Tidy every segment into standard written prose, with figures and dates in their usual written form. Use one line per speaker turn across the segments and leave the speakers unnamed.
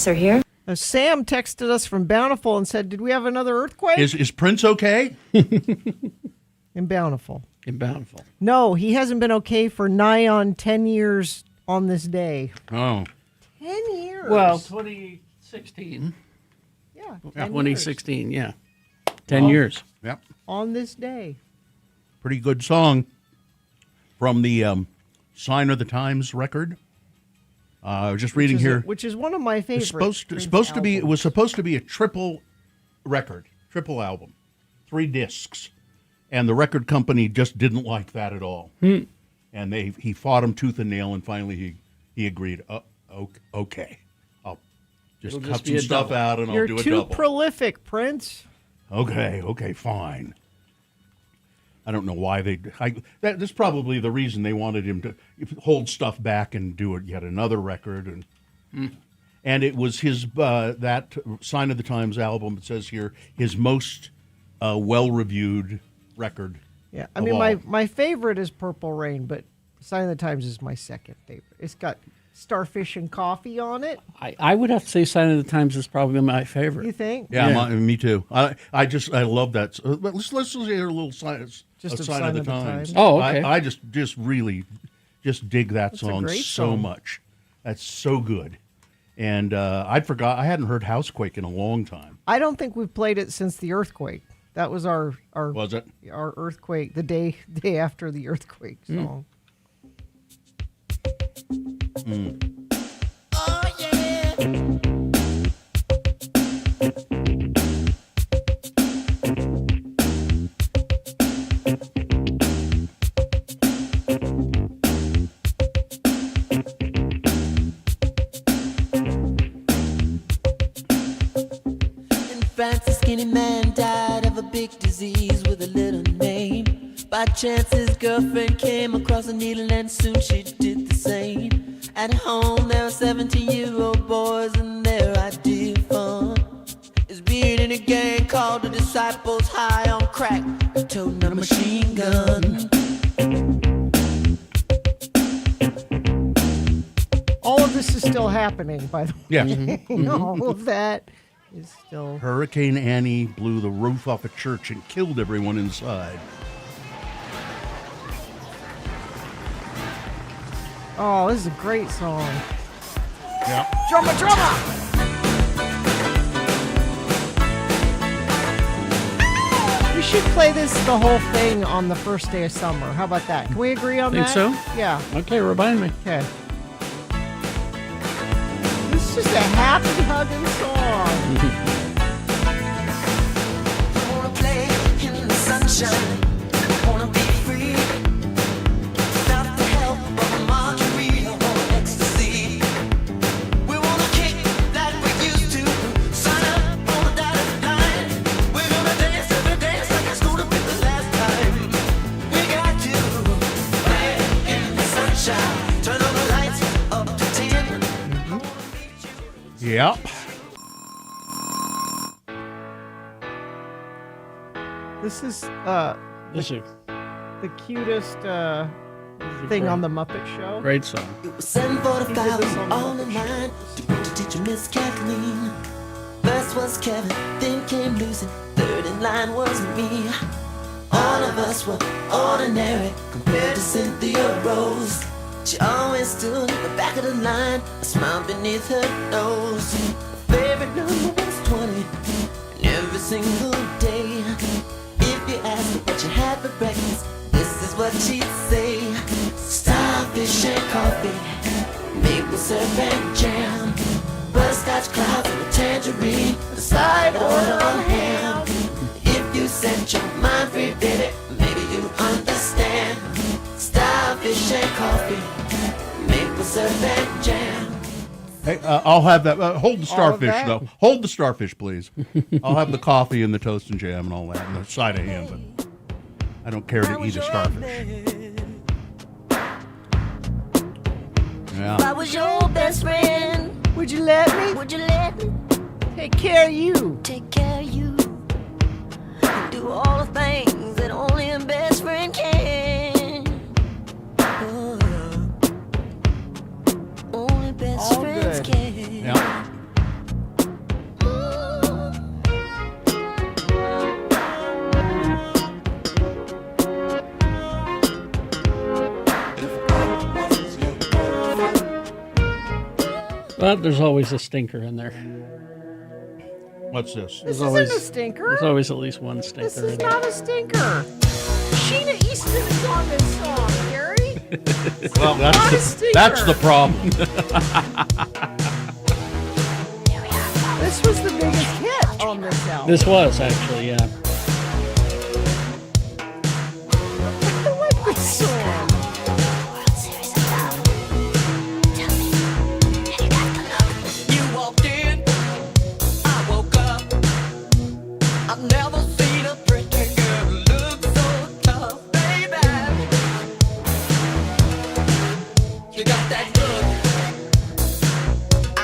earthquakes are here.
Sam texted us from Bountiful and said, did we have another earthquake?
Is Prince okay?
In Bountiful.
In Bountiful.
No, he hasn't been okay for nigh on 10 years on this day.
Oh.
10 years.
Well, 2016.
Yeah.
2016, yeah. 10 years.
Yep.
On this day.
Pretty good song from the Sign of the Times record. I was just reading here.
Which is one of my favorites.
It was supposed to be a triple record, triple album, 3 discs. And the record company just didn't like that at all. And he fought him tooth and nail, and finally he agreed. Okay, I'll just cut some stuff out and I'll do a double.
You're too prolific, Prince.
Okay, fine. I don't know why that's probably the reason they wanted him to hold stuff back and do it yet another record. And it was his, that Sign of the Times album, it says here, his most well-reviewed record.
Yeah, I mean, my favorite is Purple Rain, but Sign of the Times is my second favorite. It's got Starfish and Coffee on it.
I would have to say Sign of the Times is probably my favorite.
You think?
Yeah. Me too. I love that. Let's hear a little Sign of the Times.
Oh, okay.
I just really dig that song so
song.
much. That's so good. And I hadn't heard Housequake in a long time.
I don't think we've played it since the earthquake. That was our
Was it?
Our earthquake, the day after the earthquake song.
Oh, yeah. In France, a skinny man died of a big disease with a little name. By chance, his girlfriend came across a needle and soon she did the same. At home, there were 17-year-old boys and their idea of fun is being in a gang called the Disciples, high on crack, toting a machine gun.
All of this is still happening, by the way.
Yeah.
All of that is still...
Hurricane Annie blew the roof off a church and killed everyone inside.
Oh, this is a great song.
Yeah.
Drummer! We should play this the whole thing on the first day of summer. How about that? Can we agree on
Think
that?
so?
Yeah.
Okay, remind me.
Okay. This is just a happy hugging song.
I wanna play in the sunshine. I wanna be free. Without the help of a margarita or ecstasy. We wanna kick like we used to. Sign up on the dotted line. We're gonna dance every dance like it's gonna be the last time. We got to play in the sunshine. Turn on the lights up to 10.
Yep.
This is
This is
the cutest thing on the Muppet Show.
a great song.
It was 7:45,
He did this on the
all in
Muppet
line to meet the teacher, Miss Kathleen. First was Kevin, then came Lucy, third in line was me. All of us were ordinary compared to Cynthia Rose. She always stood at the back of the line, a smile beneath her nose. Her favorite number was 20, and every single day. If you asked her what you had for breakfast, this is what she'd say. Starfish and coffee, maple syrup and jam, butterscotch clouds and a tangerine, a side order on ham. If you set your mind free, baby, maybe you understand. Starfish and coffee, maple syrup and jam.
Hey, I'll have that. Hold the starfish,
that?
though. Hold the starfish, please. I'll have the coffee and the toast and jam and all that, and the side of ham, but I don't care to eat a starfish.
I
Yeah.
was your best friend.
Would you let me
Would you let me
take care of you?
take care of you? Do all the things that only a best friend can. Only best
All
friends
good.
can.
Yeah.
But there's always a stinker in there.
What's this?
This
always-
isn't a stinker.
There's always at least one stinker
This is
in there.
not a stinker. Sheena Easton is on this song, Gary.
Well,
not a
that's
stinker.
the problem.
This was the biggest hit on this album.
This was actually, yeah.
I like this song.
You walked in, I woke up. I've never seen a pretty girl look so tough, baby. You got that look. I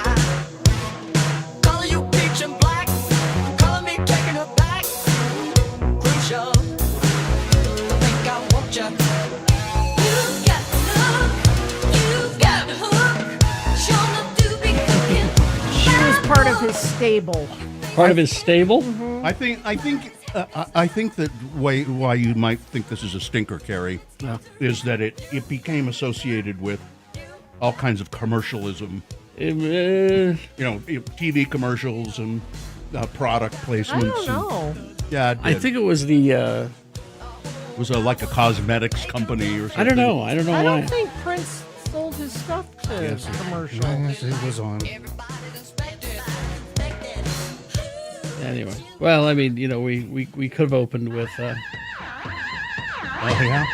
color you peach and black, color me taking her back. Crucial, I think I want you. You've got the look, you've got the hook. Sure enough to be cooking.
She was part of his stable.
Part of his stable.
I think that why you might think this is a stinker, Carrie,
Yeah.
is that it became associated with all kinds of commercialism. TV commercials and product placements.
I don't know.
Yeah, it
I
did.
think it was the.
It was like a cosmetics company or something.
I don't know. I don't know
I
why.
don't think Prince sold his stuff to commercial.
Yes, it was on.
Anyway, well, I mean, we could have opened with.
Oh yeah.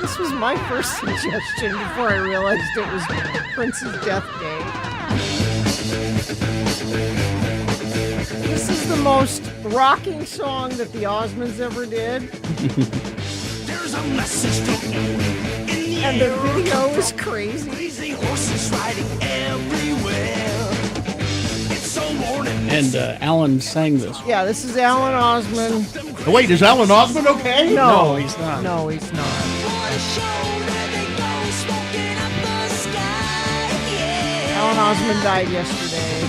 This was my first suggestion before I realized it was Prince's death day. This is the most rocking song that the Osmonds ever did.
There's a message from Allan in the
And the
air.
video is crazy.
Crazy horses riding everywhere. It's so morning.
And Allan sang this.
Yeah, this is Allan Osmond.
Oh, wait, is Allan Osmond okay?
No, he's not.
No, he's not. Allan Osmond died yesterday.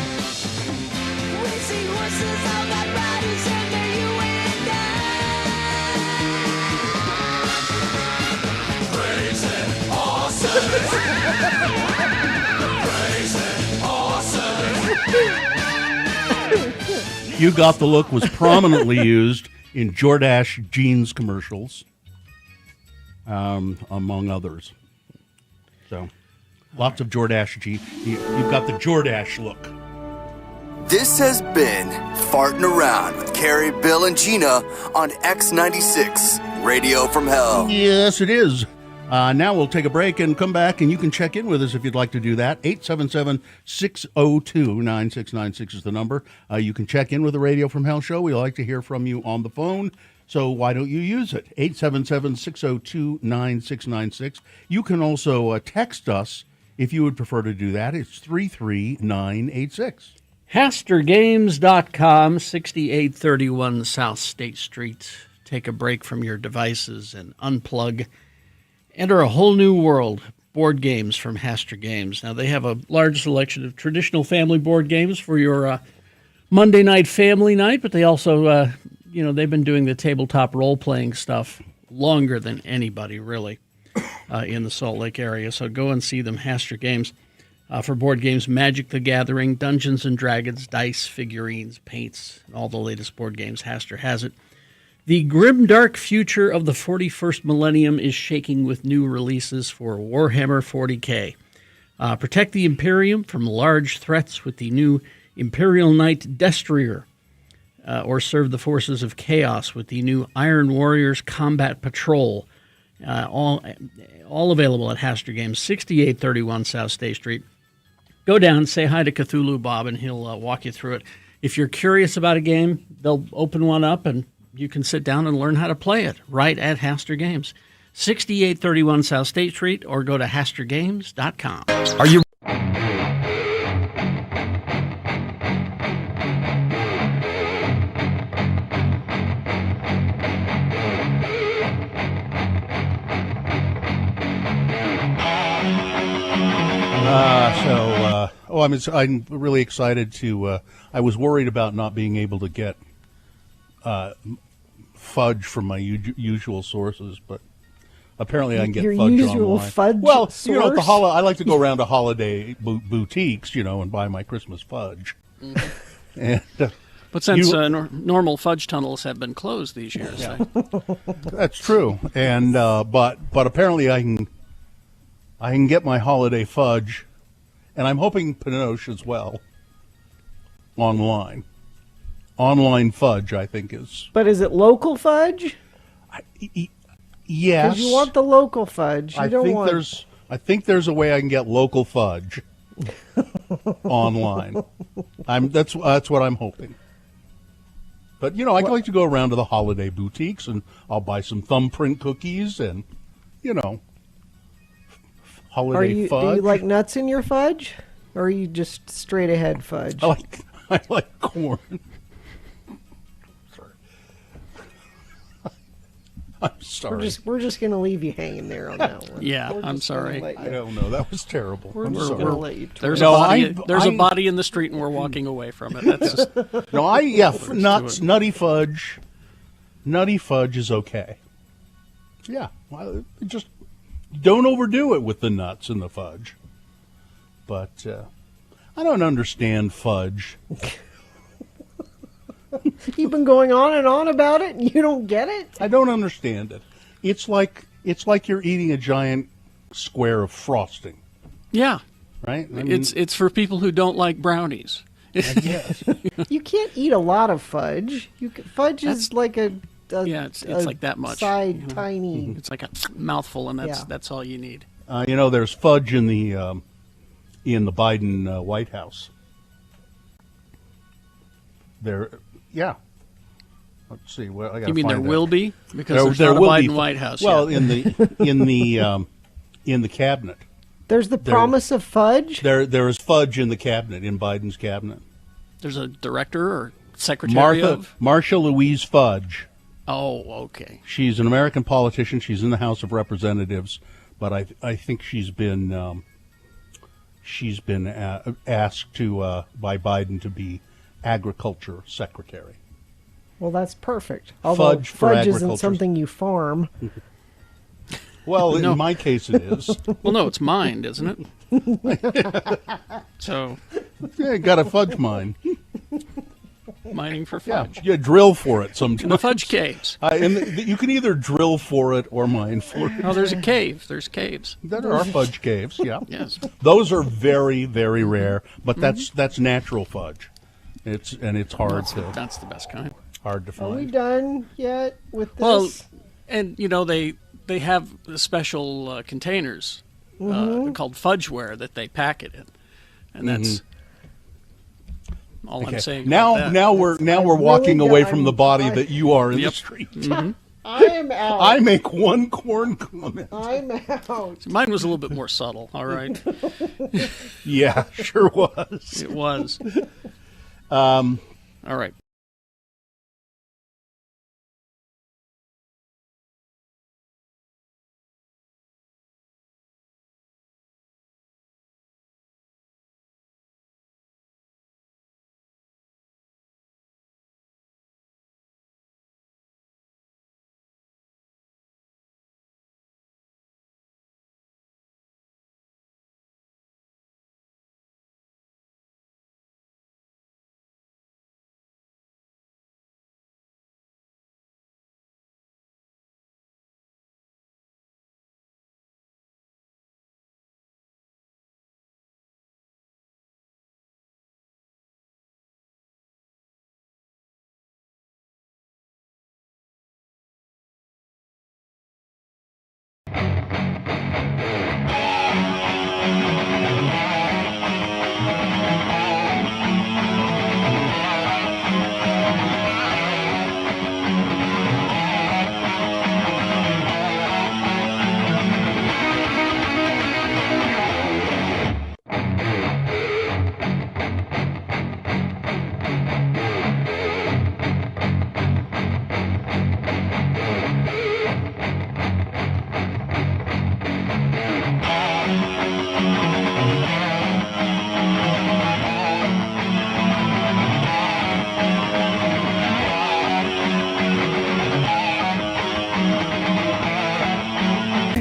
You Got the Look was prominently used in Jordache jeans commercials, among others. So, lots of Jordache jeans. You've got the Jordache look.
This has been Farting Around with Carrie, Bill, and Gina on X96, Radio from Hell.
Yes, it is. Now we'll take a break and come back, and you can check in with us if you'd like to do that. 877-602-9696 is the number. You can check in with the Radio from Hell show. We like to hear from you on the phone, so why don't you use it? 877-602-9696. You can also text us if you would prefer to do that. It's 33986.
HasturGames.com, 6831 South State Street. Take a break from your devices and unplug. Enter a whole new world. Board games from Hastur Games. Now, they have a large selection of traditional family board games for your Monday night family night, but they also, they've been doing the tabletop role-playing stuff longer than anybody, really, in the Salt Lake area. So go and see them, Hastur Games. For board games, Magic the Gathering, Dungeons and Dragons, dice, figurines, paints, all the latest board games, Hastur has it. The grimdark future of the 41st millennium is shaking with new releases for Warhammer 40K. Protect the Imperium from large threats with the new Imperial Knight Destrier, or serve the forces of chaos with the new Iron Warriors Combat Patrol. All available at Hastur Games, 6831 South State Street. Go down, say hi to Cthulhu Bob, and he'll walk you through it. If you're curious about a game, they'll open one up, and you can sit down and learn how to play it right at Hastur Games. 6831 South State Street, or go to HasturGames.com.
Are you
I'm really excited to. I was worried about not being able to get fudge from my usual sources, but Apparently, I can get
Your
fudge
usual
online.
fudge
Well, you know,
source?
I like to go around to holiday boutiques, you know, and buy my Christmas fudge. And
But since
You-
normal fudge tunnels have been closed these years,
that's true. And but apparently, I can get my holiday fudge, and I'm hoping Pinoche as well. Online fudge, I think is
But is it local fudge?
yes.
Because you want the local fudge. You don't want.
I think there's a way I can get local fudge online. That's what I'm hoping. But you know, I like to go around to the holiday boutiques, and I'll buy some thumbprint cookies, and you know, holiday fudge.
Do you like nuts in your fudge, or are you just straight ahead fudge?
I like corn. Sorry. I'm sorry.
We're just gonna leave you hanging there on that one.
Yeah,
We're
I'm
just gonna
sorry.
let
I
you-
don't know. That was terrible.
We're
I'm
just
sorry.
gonna let you.
there's
No,
a body. There's a
I'm-
body in the street, and we're walking away from it. That's just,
No, nutty fudge is okay. Yeah, well, just don't overdo it with the nuts and the fudge. But I don't understand fudge.
You've been going on and on about it, and you don't get it.
I don't understand it. It's like you're eating a giant square of frosting,
yeah.
right? I mean,
It's for people who don't like brownies.
yes.
You can't eat a lot of fudge. Fudge is like a
Yeah, it's like that much.
Side tiny.
It's like a mouthful, and
Yeah.
that's all you need.
You know, there's fudge in the Biden White House. Yeah. Let's see. Well, I gotta
You mean there
find
will
that.
be because
There
there's not a
will
Biden
be
White House
Well,
yet.
in the cabinet,
There's the promise of fudge.
there is fudge in the cabinet, in Biden's cabinet.
There's a director or secretary of.
Marcia Louise Fudge.
Oh, okay.
She's an American politician. She's in the House of Representatives, but I think she's been asked to by Biden to be Agriculture Secretary.
Well, that's perfect. Although
Fudge for
fudge isn't
agriculture.
something you farm.
Well,
No.
in my case, it is.
Well, no, it's mined, isn't it? So,
Yeah, got a fudge mine.
mining for
Yeah,
fudge.
you drill for it sometimes.
The fudge caves.
You can either drill for it or mine for it.
Oh, there's a cave. There's caves.
There are fudge caves, yeah.
Yes.
Those are very, very rare, but that's natural fudge. It's hard
That's the best kind.
to
Are we
find.
done yet with this?
Well, and you know they have special containers called fudgeware that they pack it in, and that's all I'm saying.
Now,
about that.
now we're
really
walking
got-
away from the body
I'm-
that you are in the
Yep.
street.
I am out.
I make one corn comment.
I'm out.
Mine was a little bit more subtle. All right,
Yeah, sure was.
it was. All right.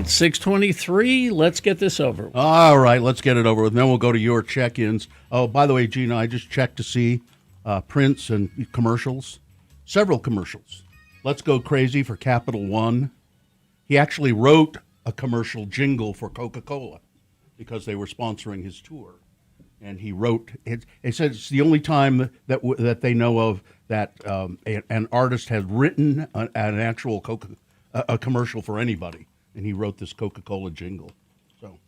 It's 6:23. Let's get this over.
All right, let's get it over with. Then we'll go to your check-ins. Oh, by the way, Gina, I just checked to see prints and commercials. Several commercials. Let's Go Crazy for Capital One. He actually wrote a commercial jingle for Coca-Cola because they were sponsoring his tour. And he wrote it. He said it's the only time that they know of that an artist has written an actual a commercial for anybody. And he wrote this Coca-Cola jingle. So,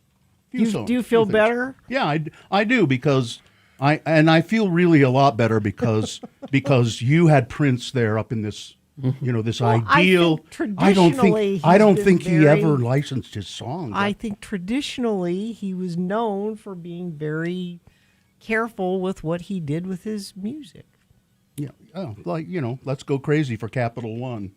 Do you feel better?
Yeah, I do because I feel really a lot better because you had Prince there up in this this ideal. I don't think he ever licensed his songs.
I think traditionally he was known for being very careful with what he did with his music.
Yeah, Let's Go Crazy for Capital One.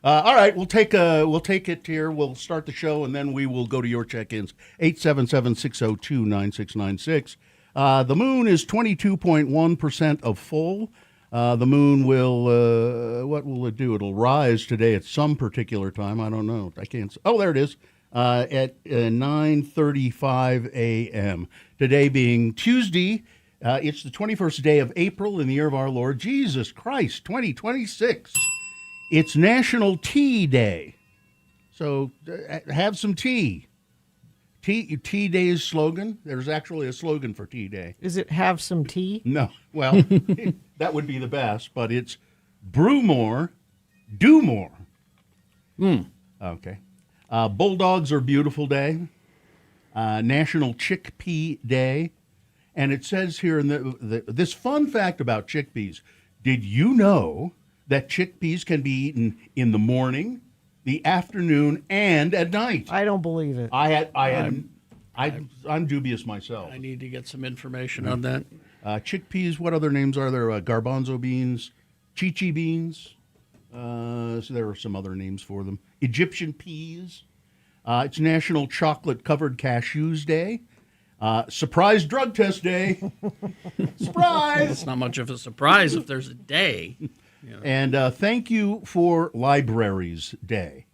All right, we'll take it here. We'll start the show, and then we will go to your check-ins. 877-602-9696. The moon is 22.1% of full. The moon will, what will it do? It'll rise today at some particular time. I don't know. I can't. Oh, there it is. At 9:35 a.m. Today being Tuesday. It's the 21st day of April in the year of our Lord Jesus Christ, 2026. It's National Tea Day. So have some tea. Tea Day's slogan. There's actually a slogan for Tea Day.
Is it have some tea?
No. Well, that would be the best, but it's brew more, do more. Okay. Bulldogs are beautiful day. National Chickpea Day. And it says here in this fun fact about chickpeas. Did you know that chickpeas can be eaten in the morning, the afternoon, and at night?
I don't believe it.
I'm dubious myself.
I need to get some information on that.
Chickpeas, what other names are there? Garbanzo beans, chichi beans. So there are some other names for them. Egyptian peas. It's National Chocolate Covered Cashews Day. Surprise drug test day. Surprise!
It's not much of a surprise if there's a day.
And thank you for Libraries Day.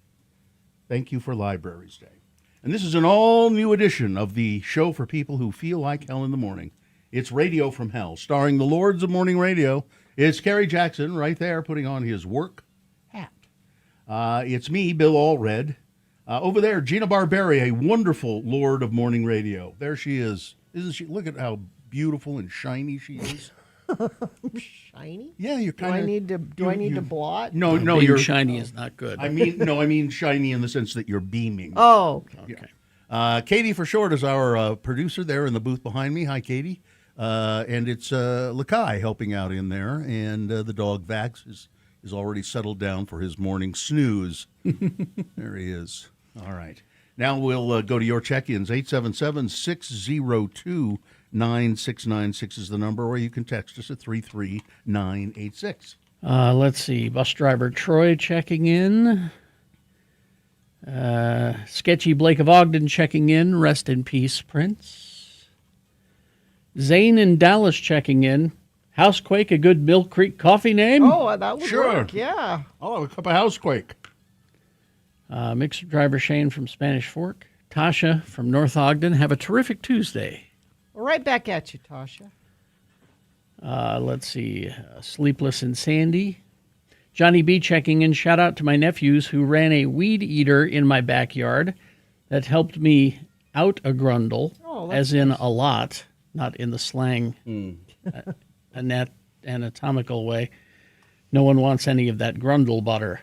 Thank you for Libraries Day. And this is an all-new edition of the show for people who feel like hell in the morning. It's Radio from Hell, starring the Lords of Morning Radio. It's Kerry Jackson right there putting on his work hat. It's me, Bill Allred. Over there, Gina Barberi, a wonderful Lord of Morning Radio. There she is. Isn't she? Look at how beautiful and shiny she is.
Shiny?
Yeah, you're kind of.
Do I need to blot?
No,
Being
you're
shiny is not good.
I mean shiny in the sense that you're beaming.
Oh,
okay.
Katie for short is our producer there in the booth behind me. Hi, Katie. And it's Lakai helping out in there, and the dog Vax is already settled down for his morning snooze. There he is. All right. Now we'll go to your check-ins. 877-602-9696 is the number, or you can text us at 33986.
Let's see. Bus driver Troy checking in. Sketchy Blake of Ogden checking in. Rest in peace, Prince. Zane in Dallas checking in. Housequake, a good Mill Creek coffee name?
Oh, that would
Sure.
work, yeah.
I'll have a cup of Housequake.
Mixer driver Shane from Spanish Fork. Tasha from North Ogden. Have a terrific Tuesday.
Right back at you, Tasha.
Let's see. Sleepless in Sandy. Johnny B checking in. Shout out to my nephews who ran a weed eater in my backyard that helped me out a grundle, as in a lot, not in the slang anatomical way. No one wants any of that grundle butter.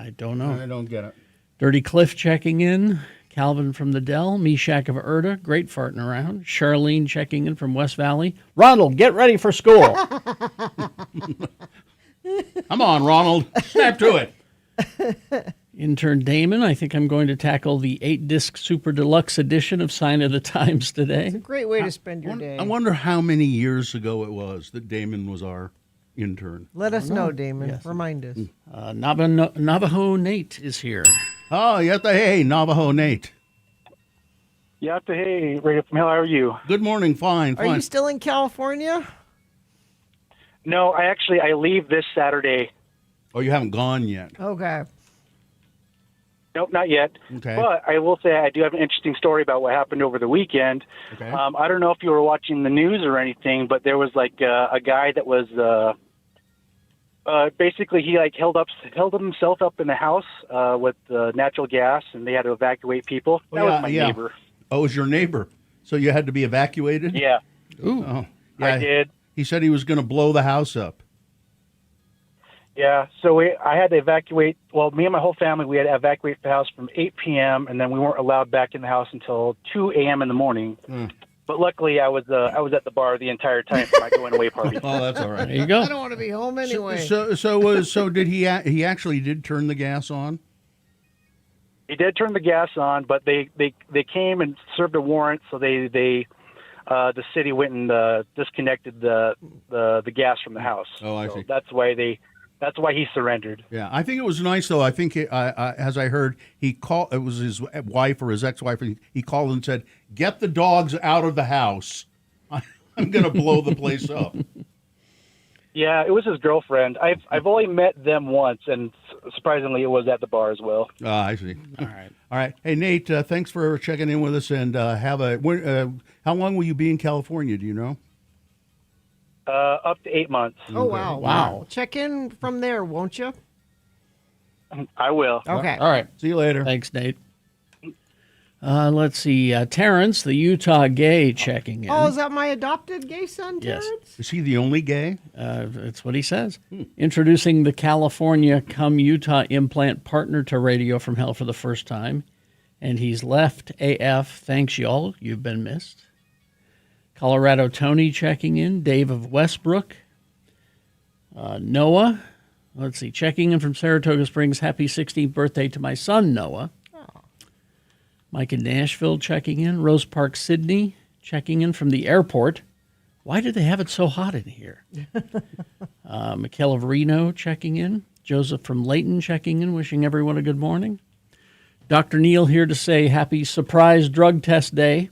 I don't know.
I don't get it.
Dirty Cliff checking in. Calvin from the Dell. Meshach of Erda. Great farting around. Charlene checking in from West Valley. Ronald, get ready for school.
Come on, Ronald. Snap to it.
Intern Damon, I think I'm going to tackle the 8-disc Super Deluxe edition of Sign of the Times today.
It's a great way to spend your day.
I wonder how many years ago it was that Damon was our intern.
Let us know, Damon.
Yes.
Remind us.
Navajo Nate is here.
Oh, hey, Navajo Nate.
Yatta, hey, Radio from Hell, how are you?
Good morning, fine.
Are you still in California?
No, I leave this Saturday.
Oh, you haven't gone yet.
Okay.
Nope, not yet.
Okay.
But I will say I do have an interesting story about what happened over the weekend.
Okay.
I don't know if you were watching the news or anything, but there was like a guy that was basically he like held himself up in the house with natural gas, and they had to evacuate people. That was my neighbor.
Oh, it was your neighbor. So you had to be evacuated?
Yeah.
Ooh.
Oh, yeah.
I did.
He said he was going to blow the house up.
Yeah, so I had to evacuate. Well, me and my whole family, we had to evacuate the house from 8 p.m. and then we weren't allowed back in the house until 2 a.m. in the morning. But luckily, I was at the bar the entire time for my going away party.
Oh, that's all right.
There you go.
I don't want to be home anyway.
So did he actually did turn the gas on?
He did turn the gas on, but they came and served a warrant, so the city went and disconnected the gas from the house.
Oh, I see.
That's why he surrendered.
Yeah, I think it was nice though. I think as I heard, he called. It was his wife or his ex-wife. He called and said, "Get the dogs out of the house. I'm going to blow the place up."
Yeah, it was his girlfriend. I've only met them once, and surprisingly, it was at the bar as well.
I see. All right. Hey, Nate, thanks for checking in with us. And how long will you be in California? Do you know?
Up to 8 months.
Oh, wow.
Wow.
Check in from there, won't you?
I will.
Okay.
All right.
See you later.
Thanks, Nate. Let's see. Terrence, the Utah gay, checking in.
Oh, is that my adopted gay son,
Yes.
Terrence?
Is he the only gay?
That's what he says. Introducing the California cum Utah implant partner to Radio from Hell for the first time. And he's left AF. Thanks, y'all. You've been missed. Colorado Tony checking in. Dave of Westbrook. Noah. Let's see. Checking in from Saratoga Springs. Happy 16th birthday to my son, Noah. Mike in Nashville checking in. Rose Park, Sydney checking in from the airport. Why did they have it so hot in here? Mikhail of Reno checking in. Joseph from Layton checking in, wishing everyone a good morning. Dr. Neil here to say happy surprise drug test day.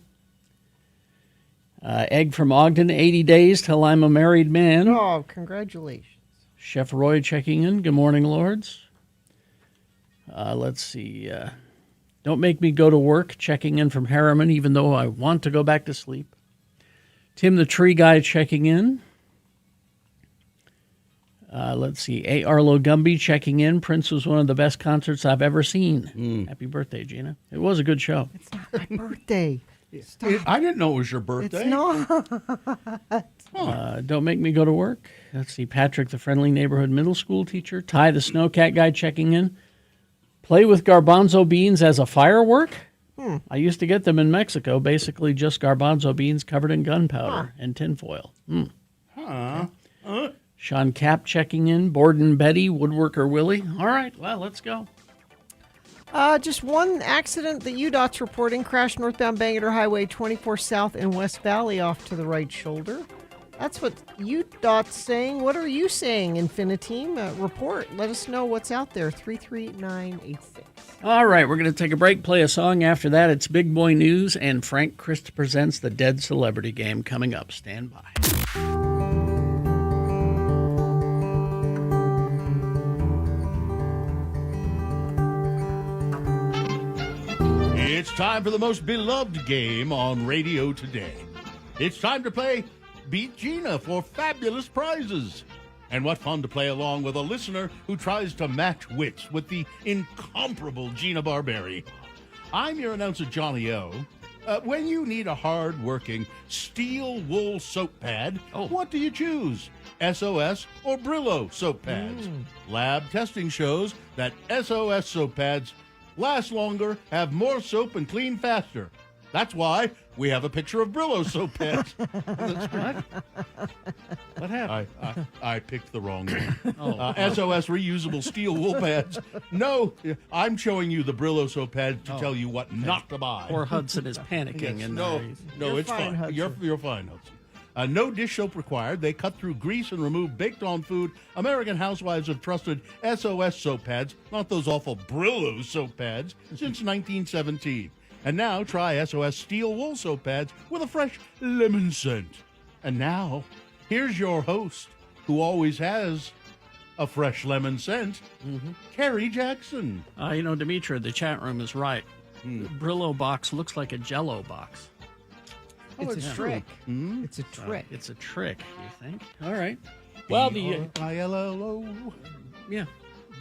Egg from Ogden, 80 days till I'm a married man.
Oh, congratulations.
Chef Roy checking in. Good morning, Lords. Let's see. Don't make me go to work, checking in from Harriman, even though I want to go back to sleep. Tim the Tree Guy checking in. Let's see. A. Arlo Gumby checking in. Prince was one of the best concerts I've ever seen. Happy birthday, Gina. It was a good show.
It's not my birthday. Stop.
I didn't know it was your birthday.
It's not.
Don't make me go to work. Let's see. Patrick, the friendly neighborhood middle school teacher. Ty, the snowcat guy checking in. Play with garbanzo beans as a firework? I used to get them in Mexico, basically just garbanzo beans covered in gunpowder and tinfoil. Sean Cap checking in. Borden Betty, Woodworker Willie. All right, well, let's go.
Just one accident that UDOT's reporting. Crashed northbound Bangor Highway 24 South in West Valley off to the right shoulder. That's what UDOT's saying. What are you saying, Infiniteam? Report. Let us know what's out there. 33986.
All right, we're going to take a break, play a song. After that, it's Big Boy News, and Frank Christ presents the Dead Celebrity Game coming up. Stand by.
It's time for the most beloved game on radio today. It's time to play Beat Gina for fabulous prizes. And what fun to play along with a listener who tries to match wits with the incomparable Gina Barberi. I'm your announcer, Johnny O. When you need a hard-working steel wool soap pad, what do you choose? SOS or Brillo soap pads? Lab testing shows that SOS soap pads last longer, have more soap, and clean faster. That's why we have a picture of Brillo soap pads.
What happened?
I picked the wrong one. SOS reusable steel wool pads. No, I'm showing you the Brillo soap pads to tell you what not to buy.
Poor Hudson is panicking.
Yes,
in
no,
You're
it's
fine,
fine.
Hudson.
You're fine, Hudson. No dish soap required. They cut through grease and remove baked-on food. American housewives have trusted SOS soap pads, not those awful Brillo soap pads, since 1917. And now try SOS steel wool soap pads with a fresh lemon scent. And now, here's your host, who always has a fresh lemon scent. Carrie Jackson.
Demetra, the chat room is right. The Brillo box looks like a Jell-O box.
It's a trick. It's a trick.
It's a trick, you think? All right. Well,
ILLO.
yeah.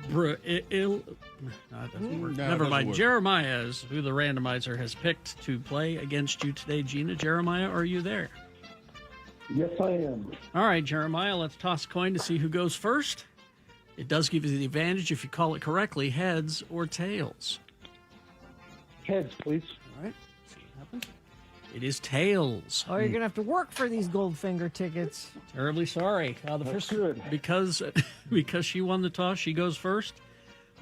No, it doesn't work.
No, it
Never
doesn't
mind.
work.
Jeremiah is who the randomizer has picked to play against you today. Gina, Jeremiah, are you there?
Yes, I am.
All right, Jeremiah, let's toss a coin to see who goes first. It does give you the advantage if you call it correctly, heads or tails.
Heads, please.
All right, see what happens. It is tails.
Oh, you're going to have to work for these Goldfinger tickets.
Terribly sorry. The first
good.
because she won the toss, she goes first.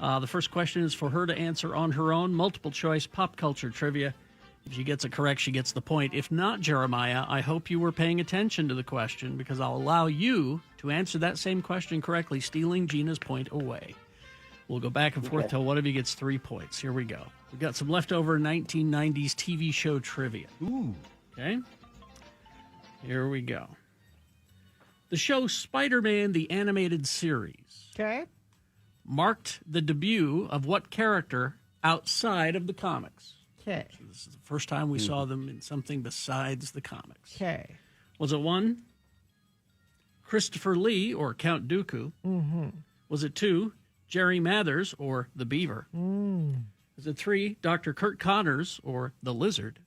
The first question is for her to answer on her own. Multiple choice pop culture trivia. If she gets it correct, she gets the point. If not, Jeremiah, I hope you were paying attention to the question because I'll allow you to answer that same question correctly, stealing Gina's point away. We'll go back and forth till one of you gets 3 points. Here we go. We've got some leftover 1990s TV show trivia.
Ooh.
Okay? Here we go. The show Spider-Man, the animated series,
Okay.
marked the debut of what character outside of the comics?
Okay.
This is the first time we saw them in something besides the comics.
Okay.
Was it one, Christopher Lee or Count Dooku? Mm-hmm. Was it two, Jerry Mathers or the Beaver? Was it three, Dr. Kurt Connors or the Lizard?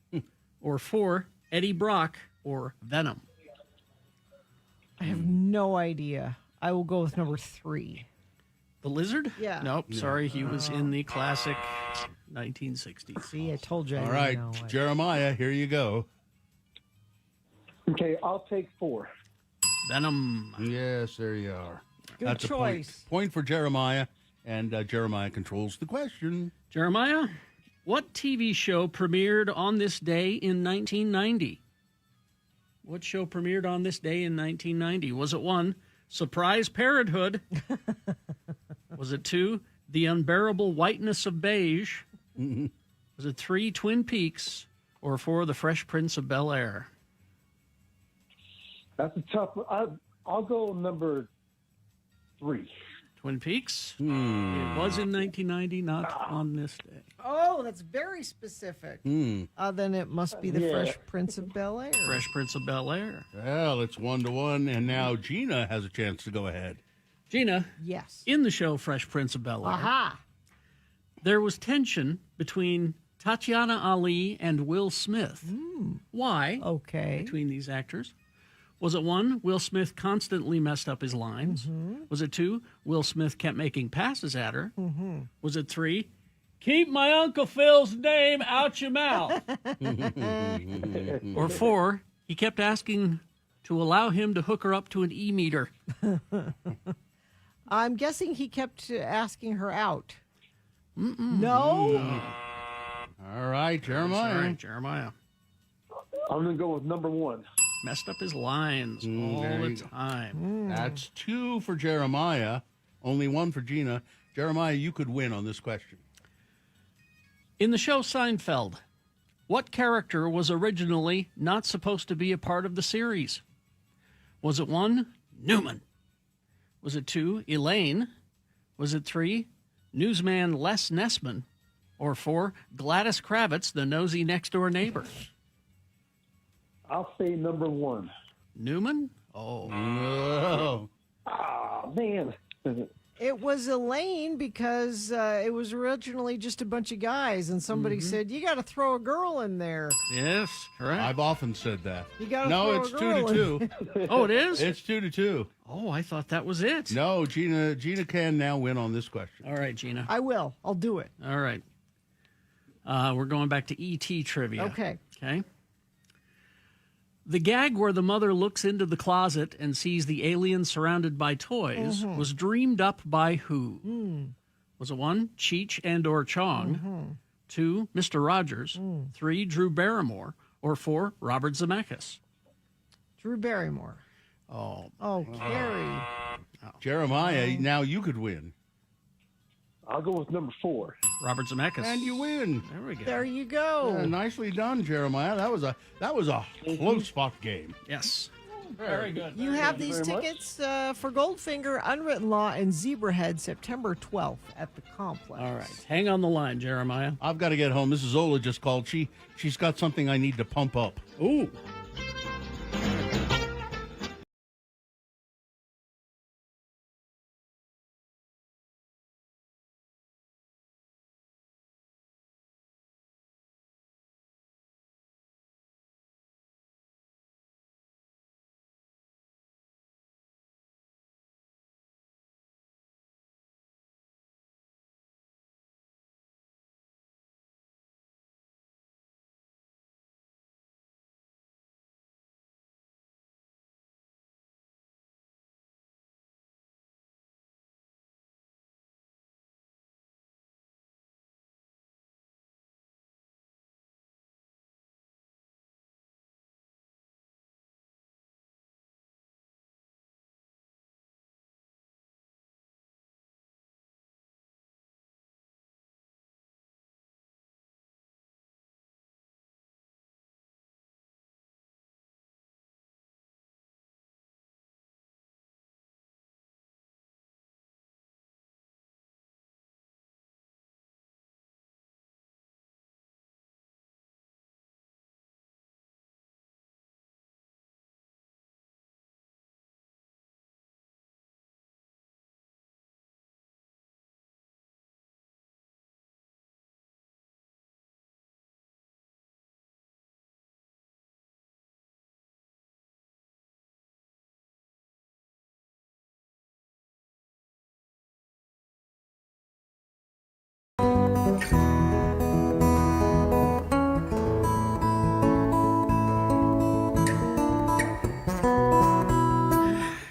Or four, Eddie Brock or Venom?
I have no idea. I will go with number 3.
The Lizard?
Yeah.
Nope, sorry, he was in the classic 1960s.
See, I told you. I
All
didn't
right,
know it.
Jeremiah, here you go.
Okay, I'll take 4.
Venom.
Yes, there you are.
Good
That's
choice.
A point for Jeremiah, and Jeremiah controls the question.
Jeremiah, what TV show premiered on this day in 1990? What show premiered on this day in 1990? Was it one, Surprise Parenthood? Was it two, The Unbearable Whiteness of Beige? Was it 3, Twin Peaks? Or 4, The Fresh Prince of Bel-Air?
That's a tough one. I'll go number 3.
Twin Peaks? It was in 1990, not on this day.
Oh, that's very specific. Then it must be the
Yeah.
Fresh Prince of Bel-Air.
Fresh Prince of Bel-Air.
Well, it's 1-1, and now Gina has a chance to go ahead.
Gina,
Yes.
in the show Fresh Prince of Bel-Air,
Aha.
there was tension between Tatiana Ali and Will Smith. Why?
Okay.
Between these actors. Was it one, Will Smith constantly messed up his lines? Was it two, Will Smith kept making passes at her? Was it 3, keep my Uncle Phil's name out your mouth? Or 4, he kept asking to allow him to hook her up to an e-meter?
I'm guessing he kept asking her out. No?
All right, Jeremiah.
Sorry, Jeremiah.
I'm going to go with number 1.
Messed up his lines all
there
the
you go.
time.
That's 2 for Jeremiah, only 1 for Gina. Jeremiah, you could win on this question.
In the show Seinfeld, what character was originally not supposed to be a part of the series? Was it 1, Newman? Was it 2, Elaine? Was it 3, newsman Les Nessman? Or 4, Gladys Kravitz, the nosy next-door neighbor?
I'll say number 1.
Newman? Oh.
Oh.
Ah, man.
It was Elaine because it was originally just a bunch of guys, and somebody said, you got to throw a girl in there.
Yes, correct.
I've often said that.
You gotta
No,
throw
it's
a girl
2-2.
Oh, it is?
It's 2-2.
Oh, I thought that was it.
No, Gina can now win on this question.
All right, Gina.
I will. I'll do it.
All right. We're going back to E.T. trivia.
Okay.
Okay. The gag where the mother looks into the closet and sees the alien surrounded by toys was dreamed up by who? Was it 1, Cheech and or Chong, 2, Mr. Rogers, 3, Drew Barrymore, or 4, Robert Zemeckis?
Drew Barrymore.
Oh,
Oh, Carrie.
Jeremiah, now you could win.
I'll go with number 4.
Robert Zemeckis.
And you win.
There we go.
There you go.
Yeah, nicely done, Jeremiah. That was a close fought game.
Yes. Very good.
You have these tickets for Goldfinger, Unwritten Law, and Zebrahead September 12th at the complex.
All right. Hang on the line, Jeremiah.
I've got to get home. Mrs. Zola just called. She's got something I need to pump up.
Ooh.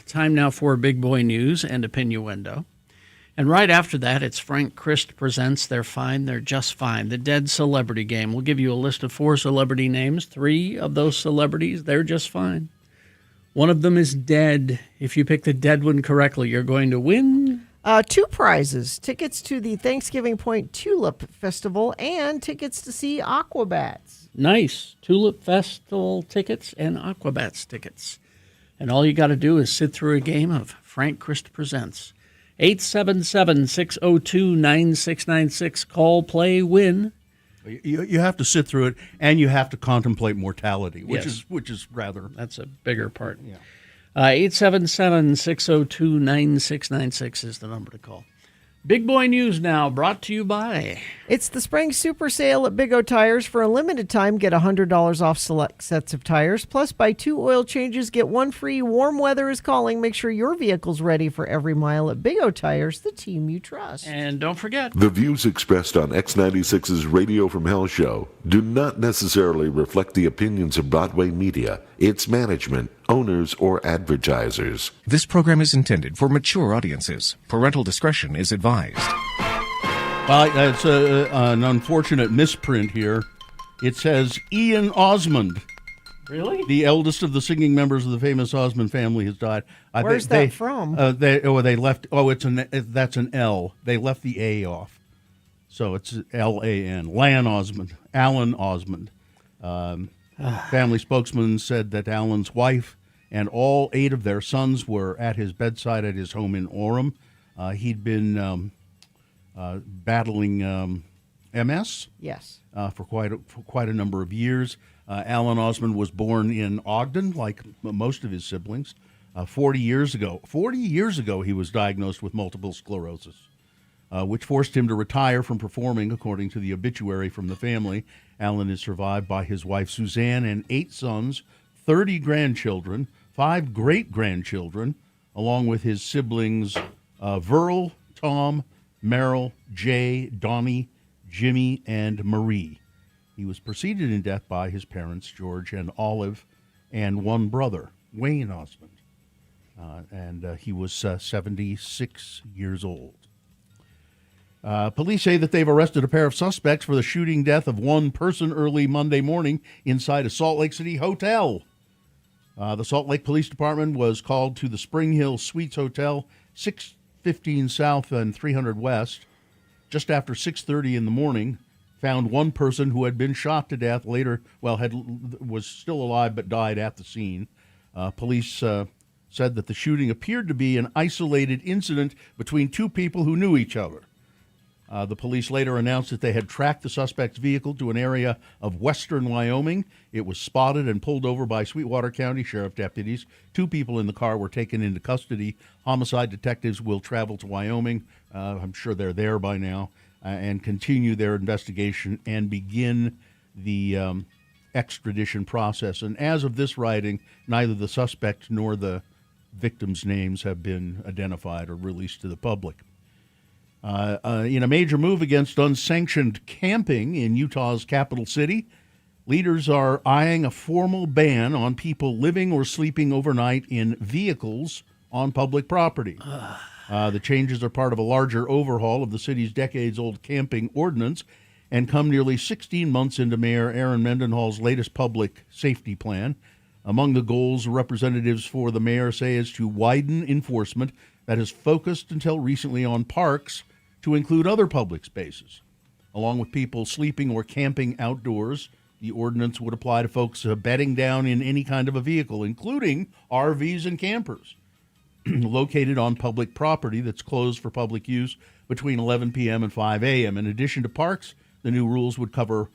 Time now for Big Boy News and Opinuendo. And right after that, it's Frank Christ presents They're Fine, They're Just Fine, the Dead Celebrity Game. We'll give you a list of 4 celebrity names. 3 of those celebrities, they're just fine. One of them is dead. If you pick the dead one correctly, you're going to win
2 prizes, tickets to the Thanksgiving Point Tulip Festival and tickets to see Aquabats.
Nice. Tulip Festival tickets and Aquabats tickets. And all you got to do is sit through a game of Frank Christ Presents. 877-602-9696. Call, play, win.
You have to sit through it, and you have to contemplate mortality, which
Yes.
is rather...
That's a bigger part.
Yeah.
877-602-9696 is the number to call. Big Boy News now, brought to you by...
It's the spring super sale at Big O Tires. For a limited time, get $100 off select sets of tires. Plus, buy 2 oil changes, get 1 free. Warm weather is calling. Make sure your vehicle's ready for every mile at Big O Tires, the team you trust.
And don't forget...
The views expressed on X96's Radio from Hell show do not necessarily reflect the opinions of Broadway Media, its management, owners, or advertisers.
This program is intended for mature audiences. Parental discretion is advised.
Well, it's an unfortunate misprint here. It says Ian Osmond.
Really?
The eldest of the singing members of the famous Osmond family has died.
Where's that from?
They left. Oh, that's an L. They left the A off, so it's L-A-N. Allan Osmond. Family spokesman said that Allan's wife and all 8 of their sons were at his bedside at his home in Orem. He'd been battling MS.
Yes.
For quite a number of years. Allan Osmond was born in Ogden, like most of his siblings. 40 years ago, he was diagnosed with multiple sclerosis, which forced him to retire from performing, according to the obituary from the family. Allan is survived by his wife Suzanne and 8 sons, 30 grandchildren, 5 great-grandchildren, along with his siblings Verl, Tom, Merrill, Jay, Donnie, Jimmy, and Marie. He was preceded in death by his parents, George and Olive, and 1 brother, Wayne Osmond. And he was 76 years old. Police say that they've arrested a pair of suspects for the shooting death of 1 person early Monday morning inside a Salt Lake City hotel. The Salt Lake Police Department was called to the Spring Hill Suites Hotel, 615 South and 300 West, just after 6:30 in the morning. Found 1 person who had been shot to death later, was still alive but died at the scene. Police said that the shooting appeared to be an isolated incident between two people who knew each other. The police later announced that they had tracked the suspect's vehicle to an area of western Wyoming. It was spotted and pulled over by Sweetwater County Sheriff deputies. 2 people in the car were taken into custody. Homicide detectives will travel to Wyoming. I'm sure they're there by now, and continue their investigation and begin the extradition process. And as of this writing, neither the suspect nor the victims' names have been identified or released to the public. In a major move against unsanctioned camping in Utah's capital city, leaders are eyeing a formal ban on people living or sleeping overnight in vehicles on public property. The changes are part of a larger overhaul of the city's decades-old camping ordinance and come nearly 16 months into Mayor Aaron Mendenhall's latest public safety plan. Among the goals representatives for the mayor say is to widen enforcement that has focused until recently on parks to include other public spaces. Along with people sleeping or camping outdoors, the ordinance would apply to folks bedding down in any kind of a vehicle, including RVs and campers, located on public property that's closed for public use between 11 p.m. and 5 a.m. In addition to parks, the new rules would cover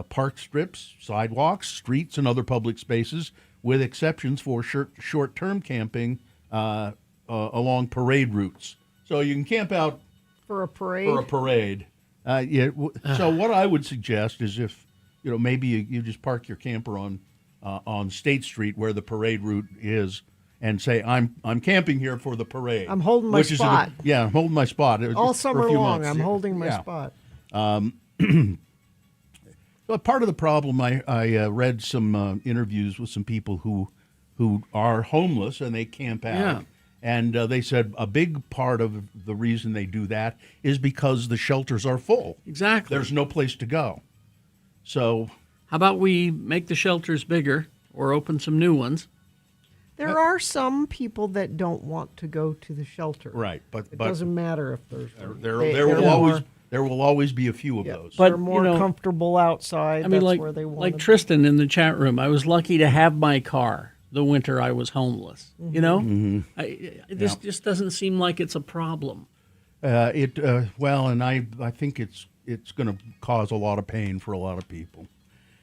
park strips, sidewalks, streets, and other public spaces, with exceptions for short-term camping along parade routes. So you can camp out
for a parade.
So what I would suggest is if maybe you just park your camper on State Street where the parade route is, and say I'm camping here for the parade.
I'm holding my spot.
I'm holding my spot.
All summer long, I'm holding my spot.
But part of the problem, I read some interviews with some people who are homeless and they camp out.
Yeah.
And they said a big part of the reason they do that is because the shelters are full.
Exactly.
There's no place to go. So
how about we make the shelters bigger or open some new ones?
There are some people that don't want to go to the shelter.
Right, but
it doesn't matter if there's
there will always be a few of those.
But they're more comfortable outside.
I mean,
that's where they want
like Tristan in the chat room, I was lucky to have my car the winter I was homeless.
Mm-hmm.
This just doesn't seem like it's a problem.
And I think it's going to cause a lot of pain for a lot of people.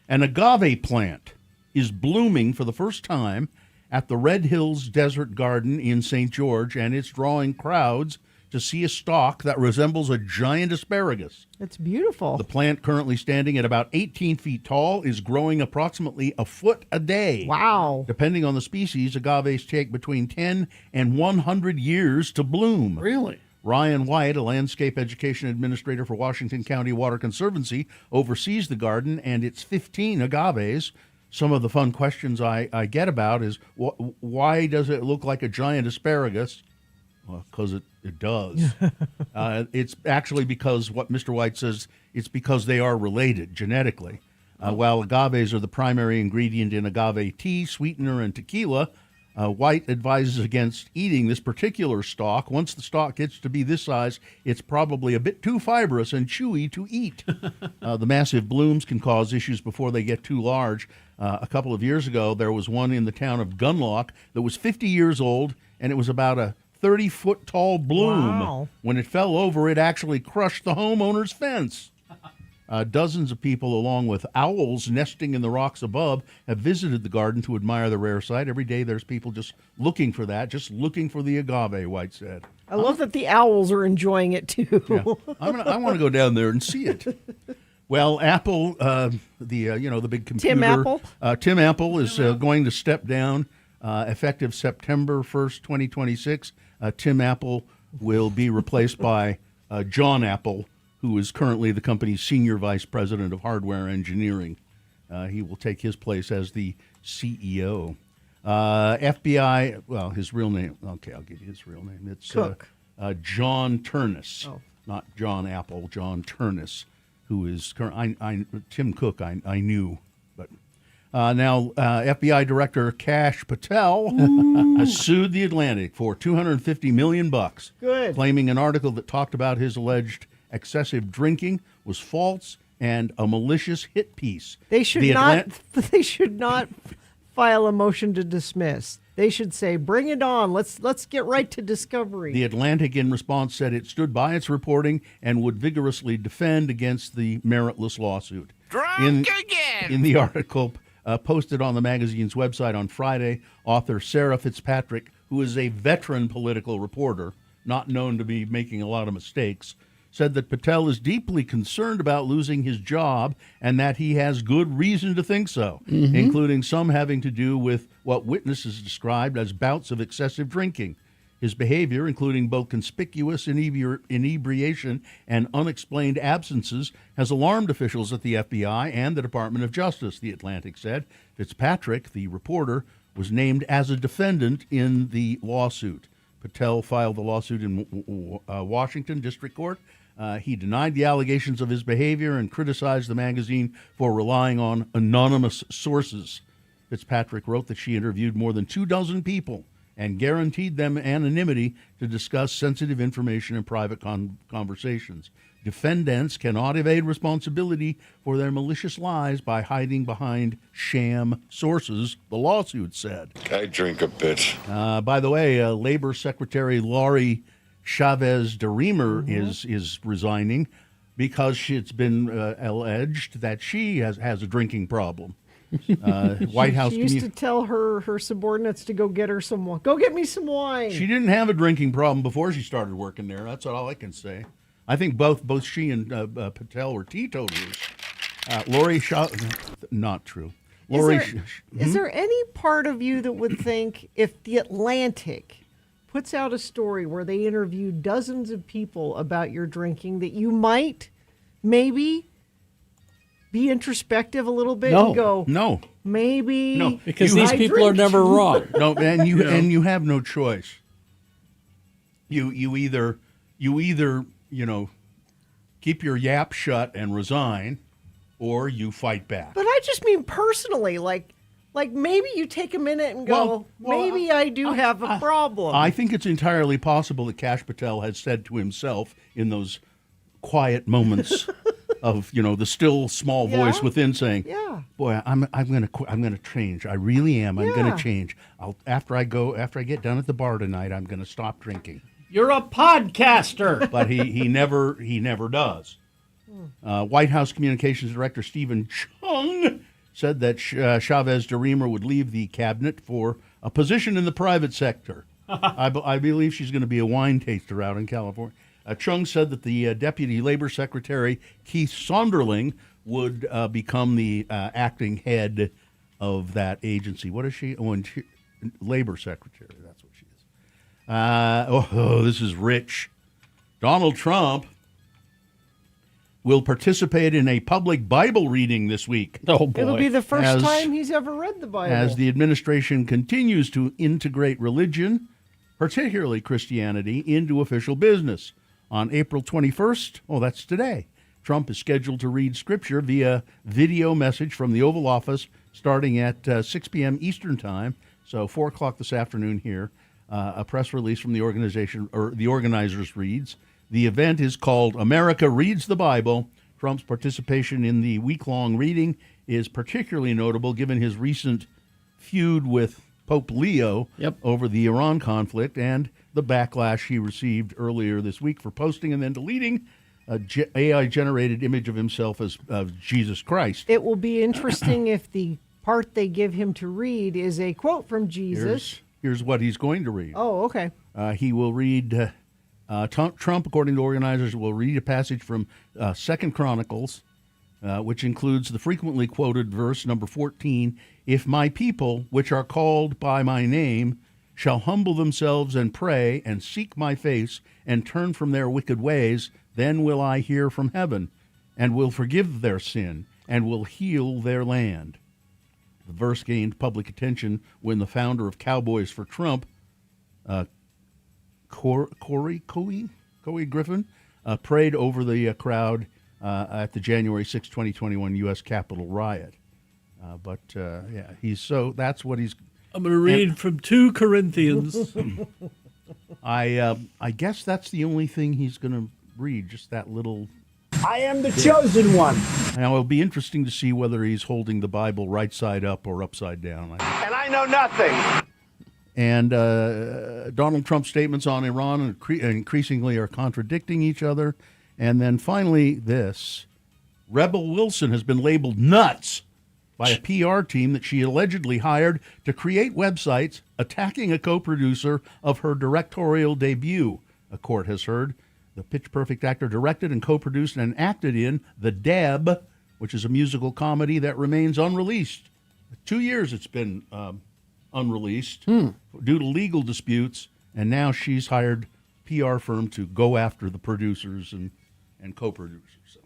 An agave plant is blooming for the first time at the Red Hills Desert Garden in St. George, and it's drawing crowds to see a stalk that resembles a giant asparagus.
It's beautiful.
The plant, currently standing at about 18 feet tall, is growing approximately a foot a day.
Wow.
Depending on the species, agaves take between 10 and 100 years to bloom.
Really?
Ryan White, a landscape education administrator for Washington County Water Conservancy, oversees the garden and its 15 agaves. Some of the fun questions I get about is, why does it look like a giant asparagus? Well, because it does. It's actually because what Mr. White says, it's because they are related genetically. While agaves are the primary ingredient in agave tea, sweetener, and tequila, White advises against eating this particular stalk. Once the stalk gets to be this size, it's probably a bit too fibrous and chewy to eat. The massive blooms can cause issues before they get too large. A couple of years ago, there was one in the town of Gunlock that was 50 years old, and it was about a 30-foot tall bloom.
Wow.
When it fell over, it actually crushed the homeowner's fence. Dozens of people, along with owls nesting in the rocks above, have visited the garden to admire the rare sight. Every day there's people just looking for that, just looking for the agave, White said.
I love that the owls are enjoying it, too.
Yeah. I want to go down there and see it. Well, Apple, the big computer.
Tim Apple?
Tim Apple is going to step down effective September 1st, 2026. Tim Apple will be replaced by John Apple, who is currently the company's senior vice president of hardware engineering. He will take his place as the CEO. FBI, well, his real name, okay, I'll give you his real name. It's
Cook.
John Turnus,
Oh.
not John Apple, John Turnus, who is Tim Cook, I knew, but now FBI Director Kash Patel has sued The Atlantic for $250 million.
Good.
Claiming an article that talked about his alleged excessive drinking was false and a malicious hit piece.
They should not file a motion to dismiss. They should say, "Bring it on. Let's get right to discovery."
The Atlantic, in response, said it stood by its reporting and would vigorously defend against the meritless lawsuit.
Drunk again!
In the article posted on the magazine's website on Friday, author Sarah Fitzpatrick, who is a veteran political reporter, not known to be making a lot of mistakes, said that Patel is deeply concerned about losing his job and that he has good reason to think so, including some having to do with what witnesses described as bouts of excessive drinking. His behavior, including both conspicuous inebriation and unexplained absences, has alarmed officials at the FBI and the Department of Justice, the Atlantic said. Fitzpatrick, the reporter, was named as a defendant in the lawsuit. Patel filed the lawsuit in Washington District Court. He denied the allegations of his behavior and criticized the magazine for relying on anonymous sources. Fitzpatrick wrote that she interviewed more than 24 people and guaranteed them anonymity to discuss sensitive information in private conversations. Defendants cannot evade responsibility for their malicious lies by hiding behind sham sources, the lawsuit said.
I drink a bit.
By the way, Labor Secretary Lori Chavez DeRemer is resigning because it's been alleged that she has a drinking problem. White House.
She used to tell her subordinates to go get her some wine. Go get me some wine.
She didn't have a drinking problem before she started working there. That's all I can say. I think both she and Patel were teetotalers. Lori not true. Lori,
is there any part of you that would think if the Atlantic puts out a story where they interview dozens of people about your drinking that you might maybe be introspective a little bit and go, maybe
no,
because these people are never wrong.
No, and you have no choice. You either keep your yap shut and resign, or you fight back.
But I just mean personally, like maybe you take a minute and go, maybe I do have a problem.
I think it's entirely possible that Kash Patel has said to himself in those quiet moments of the still small voice within saying, "Boy, I'm going to change. I really am. I'm going to change. After I get done at the bar tonight, I'm going to stop drinking."
You're a podcaster.
But he never does. White House Communications Director Stephen Chung said that Chavez DeRemer would leave the cabinet for a position in the private sector. I believe she's going to be a wine taster out in California. Chung said that the Deputy Labor Secretary, Keith Sonderling, would become the acting head of that agency. What is she? Labor Secretary, that's what she is. This is rich. Donald Trump will participate in a public Bible reading this week.
Oh, boy.
It'll be the first time he's ever read the Bible.
As the administration continues to integrate religion, particularly Christianity, into official business. On April 21st, that's today, Trump is scheduled to read Scripture via video message from the Oval Office starting at 6 p.m. Eastern Time, so 4 o'clock this afternoon here. A press release from the organization, or the organizers, reads, "The event is called America Reads the Bible. Trump's participation in the week-long reading is particularly notable given his recent feud with Pope Leo over the Iran conflict and the backlash he received earlier this week for posting and then deleting an AI-generated image of himself as Jesus Christ."
It will be interesting if the part they give him to read is a quote from Jesus.
Here's what he's going to read.
Oh, okay.
He will read, Trump, according to organizers, will read a passage from 2 Chronicles, which includes the frequently quoted verse number 14, "If my people, which are called by my name, shall humble themselves and pray and seek my face and turn from their wicked ways, then will I hear from heaven and will forgive their sin and will heal their land." The verse gained public attention when the founder of Cowboys for Trump, Corey Griffin, prayed over the crowd at the January 6, 2021 U.S. Capitol riot. That's what he's...
I'm going to read from 2 Corinthians.
I guess that's the only thing he's going to read, just that little
I am the chosen one.
Now, it'll be interesting to see whether he's holding the Bible right side up or upside down.
And I know nothing.
And Donald Trump's statements on Iran increasingly are contradicting each other. And then finally, this. Rebel Wilson has been labeled nuts by a PR team that she allegedly hired to create websites attacking a co-producer of her directorial debut, a court has heard. The Pitch Perfect actor directed and co-produced and acted in The Deb, which is a musical comedy that remains unreleased. 2 years it's been unreleased due to legal disputes, and now she's hired PR firm to go after the producers and co-producers. So,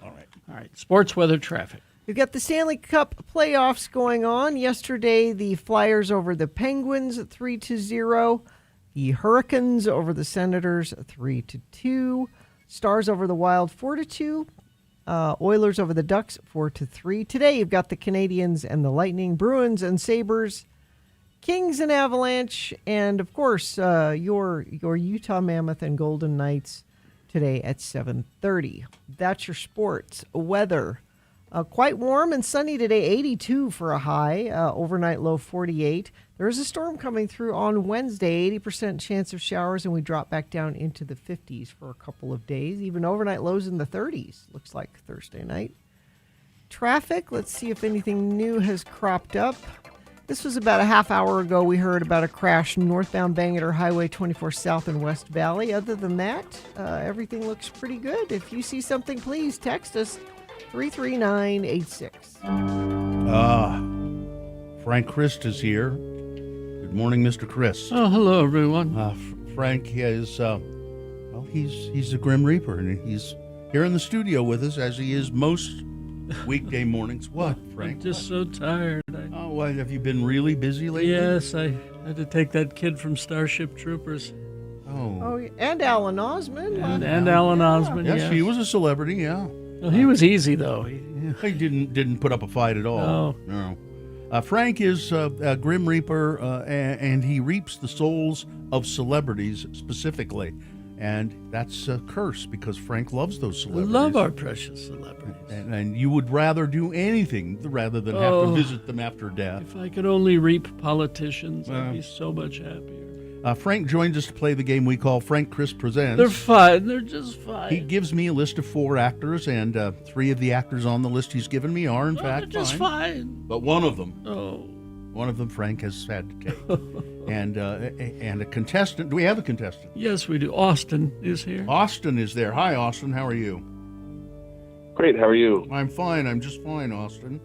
all right.
Sports, weather, traffic.
We've got the Stanley Cup playoffs going on. Yesterday, the Flyers over the Penguins 3-0. The Hurricanes over the Senators 3-2. Stars over the Wild 4-2. Oilers over the Ducks 4-3. Today, you've got the Canadiens and the Lightning, Bruins and Sabres, Kings and Avalanche, and of course, your Utah Mammoth and Golden Knights today at 7:30. That's your sports. Weather. Quite warm and sunny today, 82 for a high, overnight low 48. There is a storm coming through on Wednesday, 80% chance of showers, and we drop back down into the 50s for a couple of days. Even overnight lows in the 30s, looks like Thursday night. Traffic, let's see if anything new has cropped up. This was about a half hour ago. We heard about a crash northbound Bangor Highway 24 South in West Valley. Other than that, everything looks pretty good. If you see something, please text us 33986.
Frank Christ is here. Good morning, Mr. Christ.
Oh, hello, everyone.
Frank is, he's the Grim Reaper, and he's here in the studio with us, as he is most weekday mornings. What, Frank?
I'm just so tired.
Why, have you been really busy lately?
Yes, I had to take that kid from Starship Troopers.
Oh, and Allan Osmond.
And Allan Osmond,
yes. He was a celebrity, yeah.
Well, he was easy, though.
He didn't put up a fight at all. No. Frank is a Grim Reaper, and he reaps the souls of celebrities specifically. And that's a curse because Frank loves those celebrities.
I love our precious celebrities.
And you would rather do anything rather than have to visit them after death.
If I could only reap politicians, I'd be so much happier.
Frank joins us to play the game we call Frank Chris Presents.
They're fine. They're just fine.
He gives me a list of 4 actors, and 3 of the actors on the list he's given me are, in fact,
they're just fine.
But one of them, Frank has had to take. and a contestant. Do we have a contestant?
Yes, we do. Austin is here.
Austin is there. Hi, Austin. How are you?
Great. How are you?
I'm fine. I'm just fine, Austin.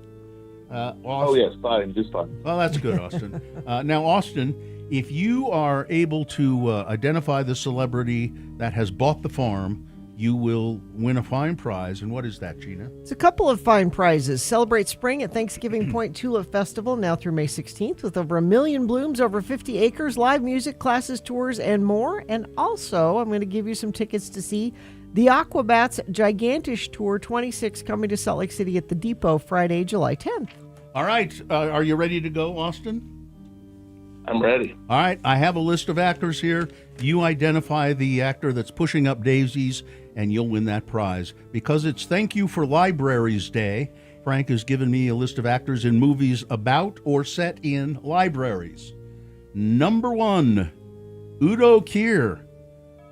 Austin. Oh, yes. Fine. Just fine.
Well, that's good, Austin. Now, Austin, if you are able to identify the celebrity that has bought the farm, you will win a fine prize. And what is that, Gina?
It's a couple of fine prizes. Celebrate spring at Thanksgiving Point Tulip Festival now through May 16th with over 1 million blooms, over 50 acres, live music, classes, tours, and more. And also, I'm going to give you some tickets to see the Aquabats Gigantish Tour 26 coming to Salt Lake City at the Depot Friday, July 10th.
All right. Are you ready to go, Austin?
I'm ready.
All right. I have a list of actors here. You identify the actor that's pushing up daisies, and you'll win that prize. Because it's Thank You for Libraries Day, Frank has given me a list of actors in movies about or set in libraries. Number 1, Udo Kier.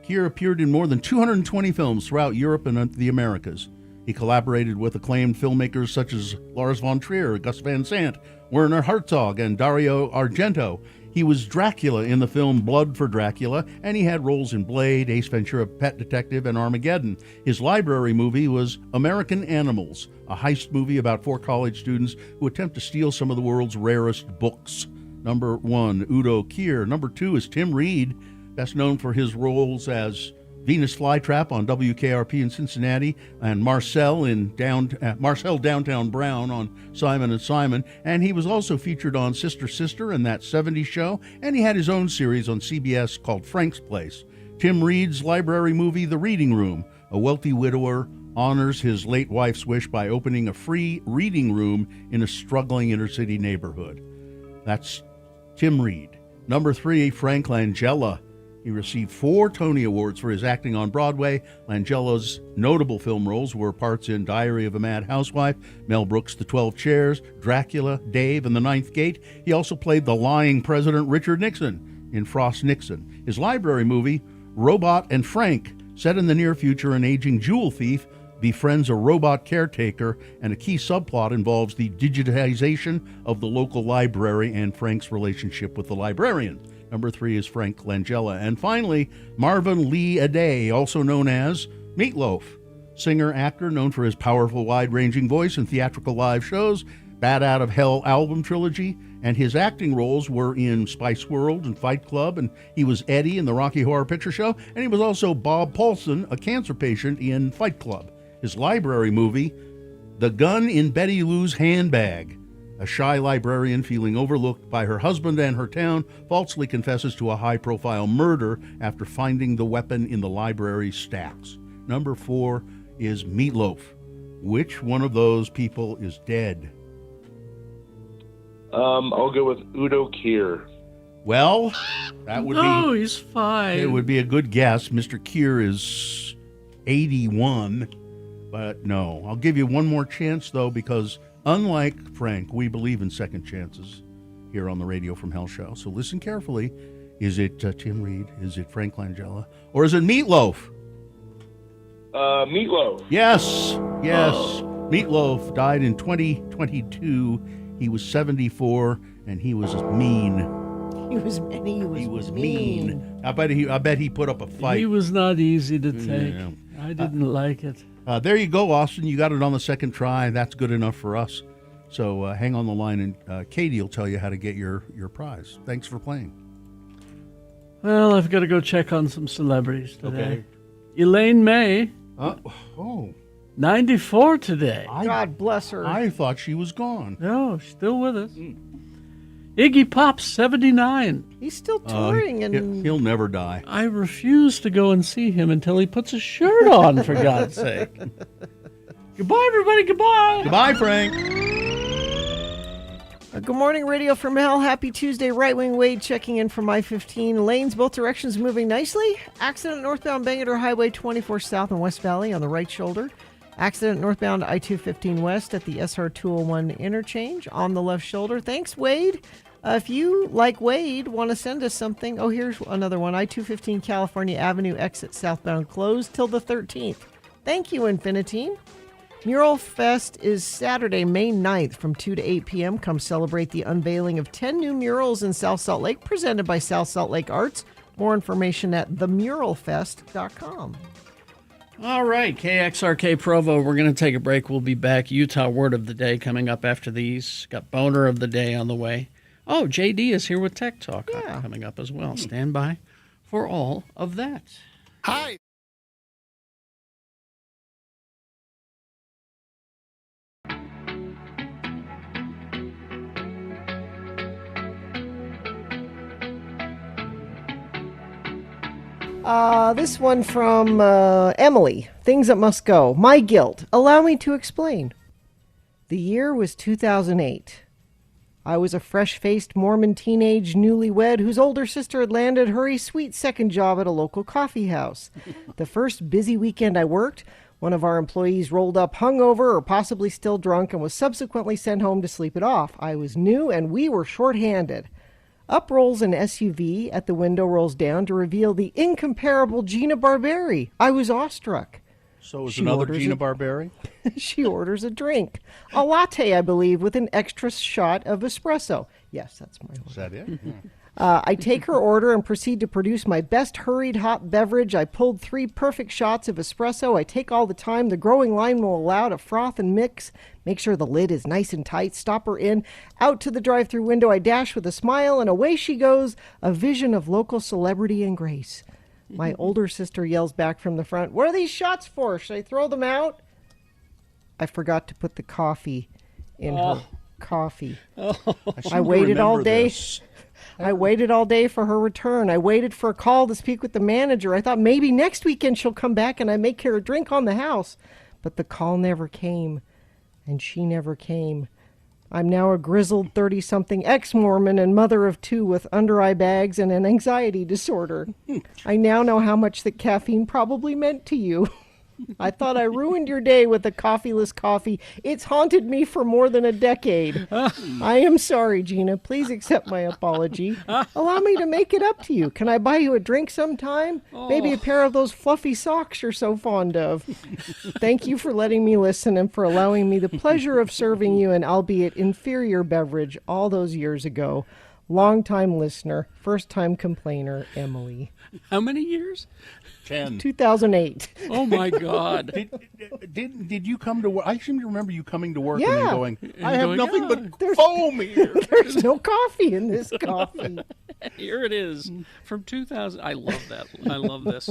Kier appeared in more than 220 films throughout Europe and the Americas. He collaborated with acclaimed filmmakers such as Lars von Trier, Gus Van Sant, Werner Herzog, and Dario Argento. He was Dracula in the film Blood for Dracula, and he had roles in Blade, Ace Ventura, Pet Detective, and Armageddon. His library movie was American Animals, a heist movie about 4 college students who attempt to steal some of the world's rarest books. Number 1, Udo Kier. Number 2 is Tim Reed, best known for his roles as Venus Flytrap on WKRP in Cincinnati, and Marcel Downtown Brown on Simon & Simon. And he was also featured on Sister Sister and That 70s Show, and he had his own series on CBS called Frank's Place. Tim Reed's library movie, The Reading Room. A wealthy widower honors his late wife's wish by opening a free reading room in a struggling inner-city neighborhood. That's Tim Reed. Number 3, Frank Langella. He received 4 Tony Awards for his acting on Broadway. Langella's notable film roles were parts in Diary of a Mad Housewife, Mel Brooks' The 12 Chairs, Dracula, Dave, and The Ninth Gate. He also played the lying President Richard Nixon in Frost Nixon. His library movie, Robot and Frank, set in the near future, an aging jewel thief befriends a robot caretaker, and a key subplot involves the digitization of the local library and Frank's relationship with the librarian. Number 3 is Frank Langella. And finally, Marvin Lee Aday, also known as Meatloaf. Singer-actor known for his powerful, wide-ranging voice in theatrical live shows, Bat Out of Hell album trilogy, and his acting roles were in Spice World and Fight Club, and he was Eddie in the Rocky Horror Picture Show, and he was also Bob Paulson, a cancer patient in Fight Club. His library movie, The Gun in Betty Lou's Handbag. A shy librarian feeling overlooked by her husband and her town falsely confesses to a high-profile murder after finding the weapon in the library's stacks. Number 4 is Meatloaf. Which one of those people is dead?
I'll go with Udo Kier.
Well, that would be...
No, he's fine.
It would be a good guess. Mr. Kier is 81, but no. I'll give you one more chance, though, because... unlike Frank, we believe in second chances here on the Radio from Hell show. So listen carefully. Is it Tim Reed? Is it Frank Langella? Or is it Meatloaf?
Meatloaf.
Yes. Meatloaf died in 2022. He was 74, and he was mean.
He was mean.
I bet he put up a fight.
He was not easy to take. Yeah. I didn't like it.
There you go, Austin. You got it on the second try. That's good enough for us. So hang on the line, and Katie will tell you how to get your prize. Thanks for playing.
Well, I've got to go check on some celebrities today.
Okay.
Elaine May. 94 today.
God bless her.
I thought she was gone.
No, she's still with us. Iggy Pop's 79.
He's still touring, and
he'll never die.
I refuse to go and see him until he puts a shirt on, for God's sake. Goodbye, everybody. Goodbye.
Goodbye, Frank.
Good morning, Radio from Hell. Happy Tuesday. Right Wing Wade checking in from I-15. Lanes both directions moving nicely. Accident northbound Bangor Highway 24 South and West Valley on the right shoulder. Accident northbound I-215 West at the SR 201 interchange on the left shoulder. Thanks, Wade. If you, like Wade, want to send us something, here's another one. I-215 California Avenue exit southbound closed till the 13th. Thank you, Infinitine. Mural Fest is Saturday, May 9th from 2 to 8 p.m. Come celebrate the unveiling of 10 new murals in South Salt Lake presented by South Salt Lake Arts. More information at themuralfest.com.
All right, KXRK Provo, we're going to take a break. We'll be back. Utah Word of the Day coming up after these. Got Boner of the Day on the way. Oh, JD is here with Tech Talk coming up as well. Stand by for all of that.
Hi.
This one from Emily. Things that must go. My guilt. Allow me to explain. The year was 2008. I was a fresh-faced Mormon teenage newlywed whose older sister had landed her a sweet second job at a local coffee house. The first busy weekend I worked, one of our employees rolled up hungover or possibly still drunk and was subsequently sent home to sleep it off. I was new and we were short-handed. Up rolls an SUV, at the window rolls down to reveal the incomparable Gina Barberi. I was awestruck.
So is another Gina Barberi?
She orders a drink. A latte, I believe, with an extra shot of espresso. Yes, that's my order.
Is that it?
I take her order and proceed to produce my best hurried hot beverage. I pulled 3 perfect shots of espresso. I take all the time the growing line will allow to froth and mix. Make sure the lid is nice and tight. Stop her in. Out to the drive-thru window I dash with a smile, and away she goes, a vision of local celebrity and grace. My older sister yells back from the front, "What are these shots for? Should I throw them out?" I forgot to put the coffee in her coffee. I waited all day. I waited all day for her return. I waited for a call to speak with the manager. I thought maybe next weekend she'll come back and I make her a drink on the house. But the call never came, and she never came. I'm now a grizzled 30-something ex-Mormon and mother of 2 with under-eye bags and an anxiety disorder. I now know how much that caffeine probably meant to you. I thought I ruined your day with a coffeeless coffee. It's haunted me for more than a decade. I am sorry, Gina. Please accept my apology. Allow me to make it up to you. Can I buy you a drink sometime? Maybe a pair of those fluffy socks you're so fond of. Thank you for letting me listen and for allowing me the pleasure of serving you an albeit inferior beverage all those years ago. Long-time listener, first-time complainer, Emily.
How many years?
10.
2008.
Oh, my God.
Did you come to work? I seem to remember you coming to work
Yeah.
and then going, I have
going,
nothing
"Yeah,
but foam here.
There's no coffee in this coffee.
Here it is from 2000. I love that. I love this.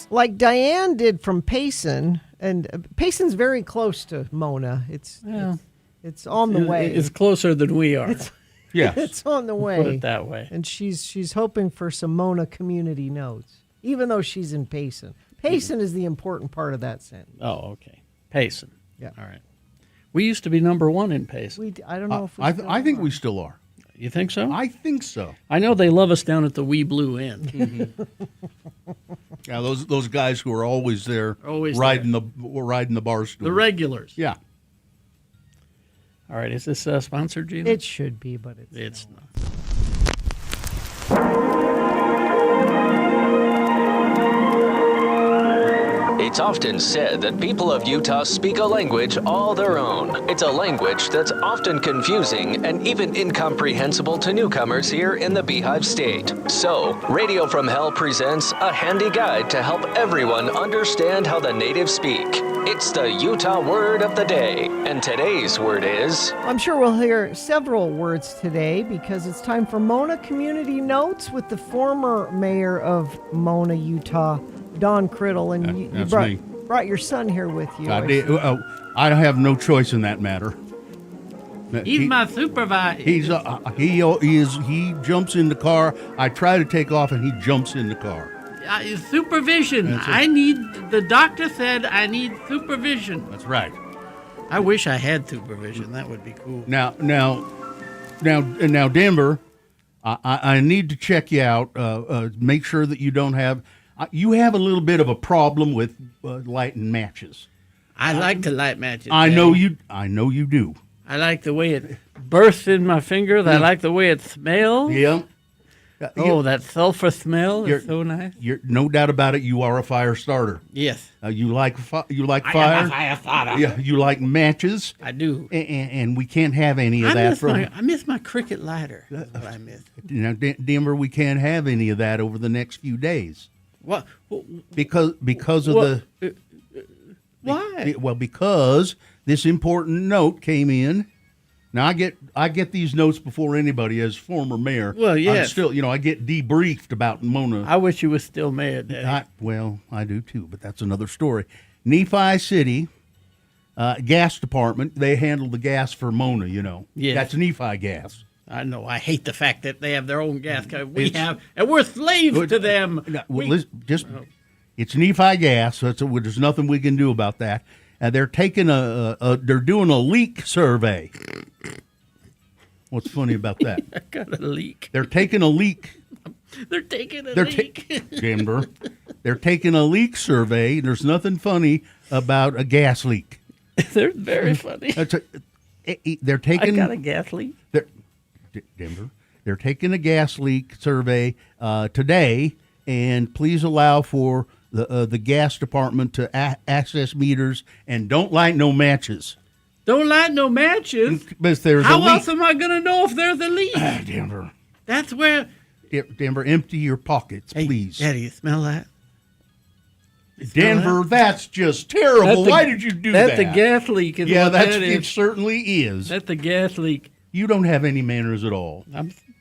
Like Diane did from Payson, and Payson's very close to Mona. It's on the way.
It's closer than we are.
It's on the way.
Put it that way.
And she's hoping for some Mona community notes, even though she's in Payson. Payson is the important part of that sentence.
Oh, okay. Payson.
Yeah.
All right. We used to be number 1 in Payson.
I don't know if we
I think we still are.
You think so?
I think so.
I know they love us down at the Wee Blue Inn.
Yeah, those guys who are always there, riding the bar stool.
The regulars.
Yeah.
All right. Is this sponsored, Gina?
It should be, but
it's not.
It's often said that people of Utah speak a language all their own. It's a language that's often confusing and even incomprehensible to newcomers here in the Beehive State. So, Radio from Hell presents a handy guide to help everyone understand how the natives speak. It's the Utah word of the day, and today's word is...
I'm sure we'll hear several words today because it's time for Mona Community Notes with the former mayor of Mona, Utah, Don Criddle, and you brought your son here with you.
I did. I have no choice in that matter.
He's my supervisor.
He jumps in the car. I try to take off, and he jumps in the car.
Supervision. I need. The doctor said I need supervision.
That's right.
I wish I had supervision. That would be cool.
Now, Denver, I need to check you out. Make sure that you don't have. You have a little bit of a problem with lighting matches.
I like to light matches.
I know you do.
I like the way it bursts in my fingers. I like the way it smells.
Yeah.
That sulfur smell is so nice.
You're no doubt about it. You are a fire starter.
Yes.
You like fire.
I am a fire starter.
Yeah. You like matches.
I do.
And we can't have any of that.
I miss my cricket lighter. That's what I miss.
Now, Denver, we can't have any of that over the next few days.
What?
Because of the.
Why?
Well, because this important note came in. Now I get these notes before anybody as former mayor.
Well, yes.
I'm still, I get debriefed about Mona.
I wish you was still mayor, Daddy.
I do too, but that's another story. Nephi City gas department, they handle the gas for Mona.
Yes.
That's Nephi gas.
I know. I hate the fact that they have their own gas. And we're slaves to them.
It's Nephi gas. So there's nothing we can do about that. And they're taking they're doing a leak survey. What's funny about that?
I got a leak.
They're taking a leak.
They're taking a leak.
Denver. They're taking a leak survey. There's nothing funny about a gas leak.
They're very funny.
They're taking.
I got a gas leak.
Denver. They're taking a gas leak survey today, and please allow for the gas department to access meters and don't light no matches.
Don't light no matches?
But there's
How
a leak.
else am I going to know if there's a leak?
Denver.
That's where...
Denver, empty your pockets, please.
Daddy, you smell that?
Denver, that's just terrible. Why did you do that?
That's a gas leak.
It certainly is.
That's a gas leak.
You don't have any manners at all.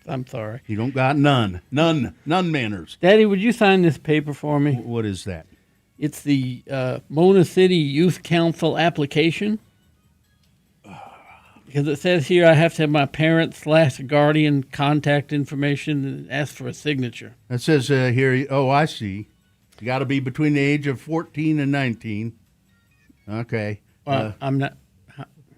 I'm sorry.
You don't got none manners.
Daddy, would you sign this paper for me?
What is that?
It's the Mona City Youth Council application. Because it says here I have to have my parent/guardian contact information and ask for a signature.
It says here, I see. You got to be between the age of 14 and 19. Okay.
I'm not.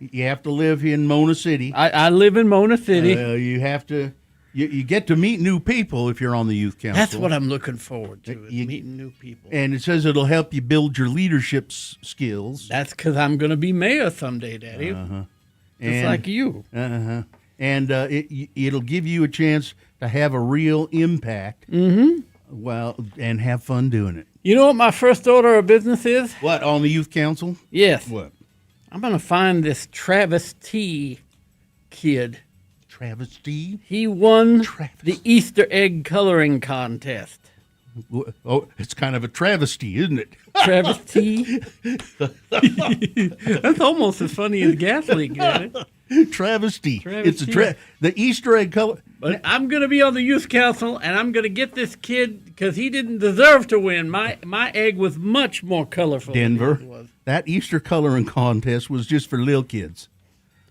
You have to live in Mona City.
I live in Mona City.
You have to. You get to meet new people if you're on the youth council.
That's what I'm looking forward to, is meeting new people.
And it says it'll help you build your leadership skills.
That's because I'm going to be mayor someday, Daddy. Just like you.
And it'll give you a chance to have a real impact.
Mm-hmm.
Well, and have fun doing it.
You know what my first order of business is?
What, on the youth council?
Yes.
What?
I'm going to find this Travis T. kid.
Travis T?
He won the Easter egg coloring contest.
Oh, it's kind of a travesty, isn't it?
Travis T. That's almost as funny as gas leak, isn't it?
Travesty. It's the Easter egg color.
But I'm going to be on the youth council, and I'm going to get this kid because he didn't deserve to win. My egg was much more colorful.
Denver,
than his was.
That Easter coloring contest was just for little kids.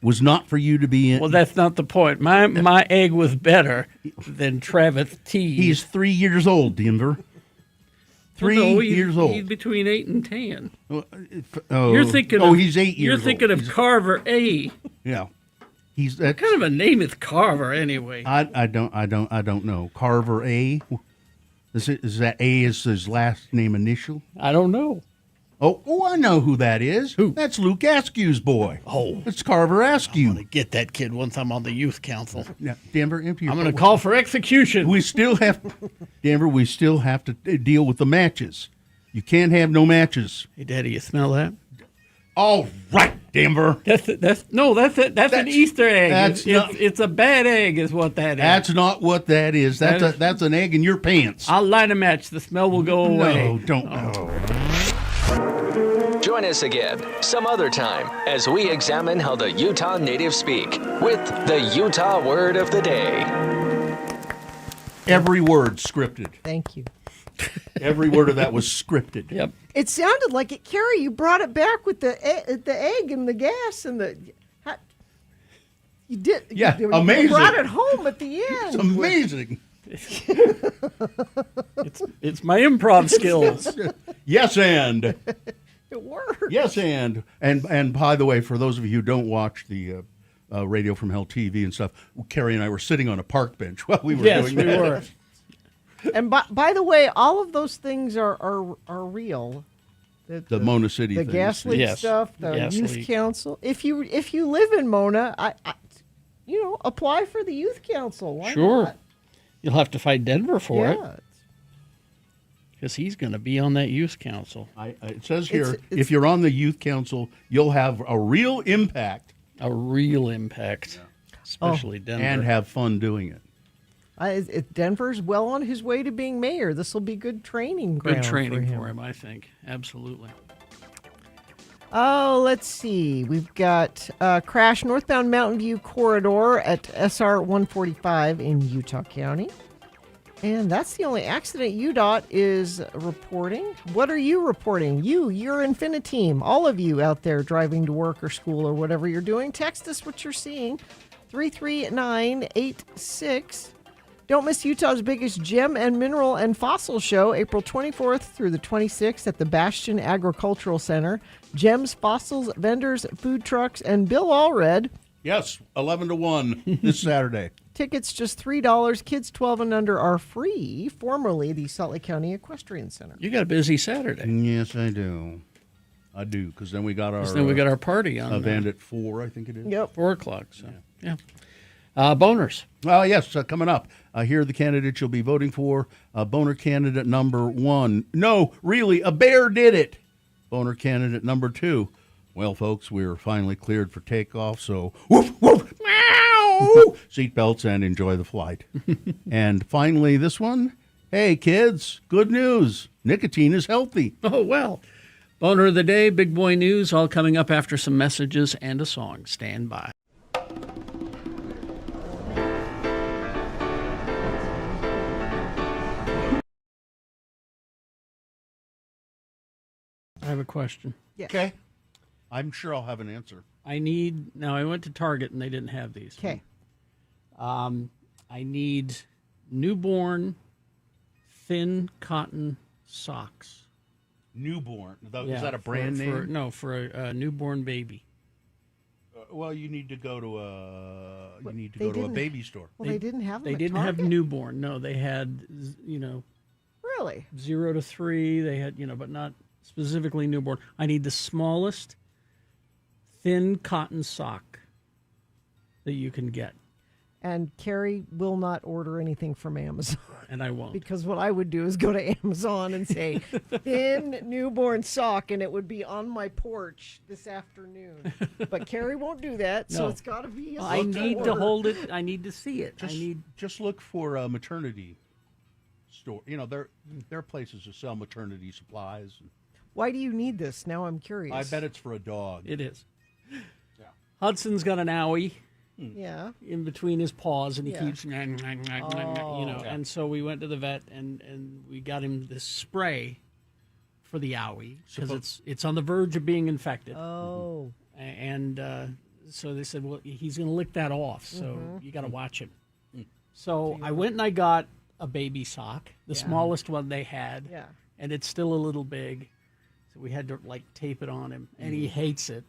Was not for you to be in.
Well, that's not the point. My egg was better than Travis T.
He's 3 years old, Denver. 3 years old.
He's between 8 and 10.
Oh,
you're thinking.
He's 8 years old.
You're thinking of Carver A.
Yeah,
what kind of a name is Carver anyway?
I don't know. Carver A. Is that A is his last name initial?
I don't know.
Oh, I know who that is.
Who?
That's Luke Askew's boy.
Oh.
It's Carver Askew.
I'm going to get that kid once I'm on the youth council.
Now, Denver,
I'm going to call for execution.
We still have to deal with the matches. You can't have no matches.
Hey, Daddy, you smell that?
All right, Denver.
That's an Easter egg. It's a bad egg, is what that is.
That's not what that is. That's an egg in your pants.
I'll light a match. The smell will go away.
No, don't.
Join us again some other time as we examine how the Utah natives speak with the Utah Word of the Day.
Every word scripted.
Thank you.
Every word of that was scripted.
Yep.
It sounded like it, Carrie. You brought it back with the egg and the gas and the. You did.
Yeah,
you
amazing.
You brought it home at the end.
It's amazing.
It's my improv skills.
Yes, and.
It worked.
Yes, and by the way, for those of you who don't watch the Radio from Hell TV and stuff, Carrie and I were sitting on a park bench while we were doing that.
Yes, we were.
And by the way, all of those things are real.
The Mona City
the
things.
gas leak stuff, the
gas
youth
leak.
council. If you live in Mona, I apply for the youth council. Why
Sure.
not?
You'll have to fight Denver for it.
Yeah.
Because he's going to be on that youth council.
It says here, if you're on the youth council, you'll have a real impact.
A real impact, especially Denver.
And have fun doing it.
Denver's well on his way to being mayor. This will be good training ground.
Good training
for
him, I think. Absolutely.
Oh, let's see. We've got crash northbound Mountain View corridor at SR 145 in Utah County. And that's the only accident UDOT is reporting. What are you reporting? Your Infiniteam, all of you out there driving to work or school or whatever you're doing, text us what you're seeing. 33986. Don't miss Utah's biggest gem and mineral and fossil show, April 24th through the 26th at the Bastion Agricultural Center. Gems, fossils, vendors, food trucks, and Bill Allred.
Yes, 11 to 1 this Saturday.
Tickets just $3. Kids 12 and under are free. Formerly the Salt Lake County Equestrian Center.
You got a busy Saturday.
Yes, I do. because then we got
our party on
event at 4, I think it is.
Yep,
4 o'clock. So yeah. Boners.
Yes, coming up. Here are the candidates you'll be voting for. Boner candidate number 1. No, really, a bear did it. Boner candidate number 2. Well, folks, we're finally cleared for takeoff, so woof, woof, meow, seatbelts and enjoy the flight. And finally, this one. Hey, kids, good news. Nicotine is healthy.
Oh, well. Boner of the day, Big Boy News, all coming up after some messages and a song. Stand by. I have a question.
Yeah.
Okay. I'm sure I'll have an answer.
I went to Target and they didn't have these.
Okay.
I need newborn thin cotton socks.
Newborn. Is that a brand name?
No, for a newborn baby.
Well, you need to go to a baby store.
Well, they didn't have them.
They didn't have newborn. No, they had,
Really?
0 to 3. They had, but not specifically newborn. I need the smallest thin cotton sock that you can get.
And Carrie will not order anything from Amazon.
And I won't.
Because what I would do is go to Amazon and say, thin newborn sock, and it would be on my porch this afternoon. But Carrie won't do that, so it's got to be.
I need to hold it. I need to see it.
Just look for a maternity store. There are places that sell maternity supplies.
Why do you need this? Now I'm curious.
I bet it's for a dog.
It is.
Yeah.
Hudson's got an owie.
Yeah.
In between his paws, and he keeps,
Okay.
And so we went to the vet, and we got him this spray for the owie because it's on the verge of being infected.
Oh.
And so they said, well, he's going to lick that off, so you got to watch him. So I went and I got a baby sock, the smallest one they had, and it's still a little big, so we had to tape it on him, and he hates it.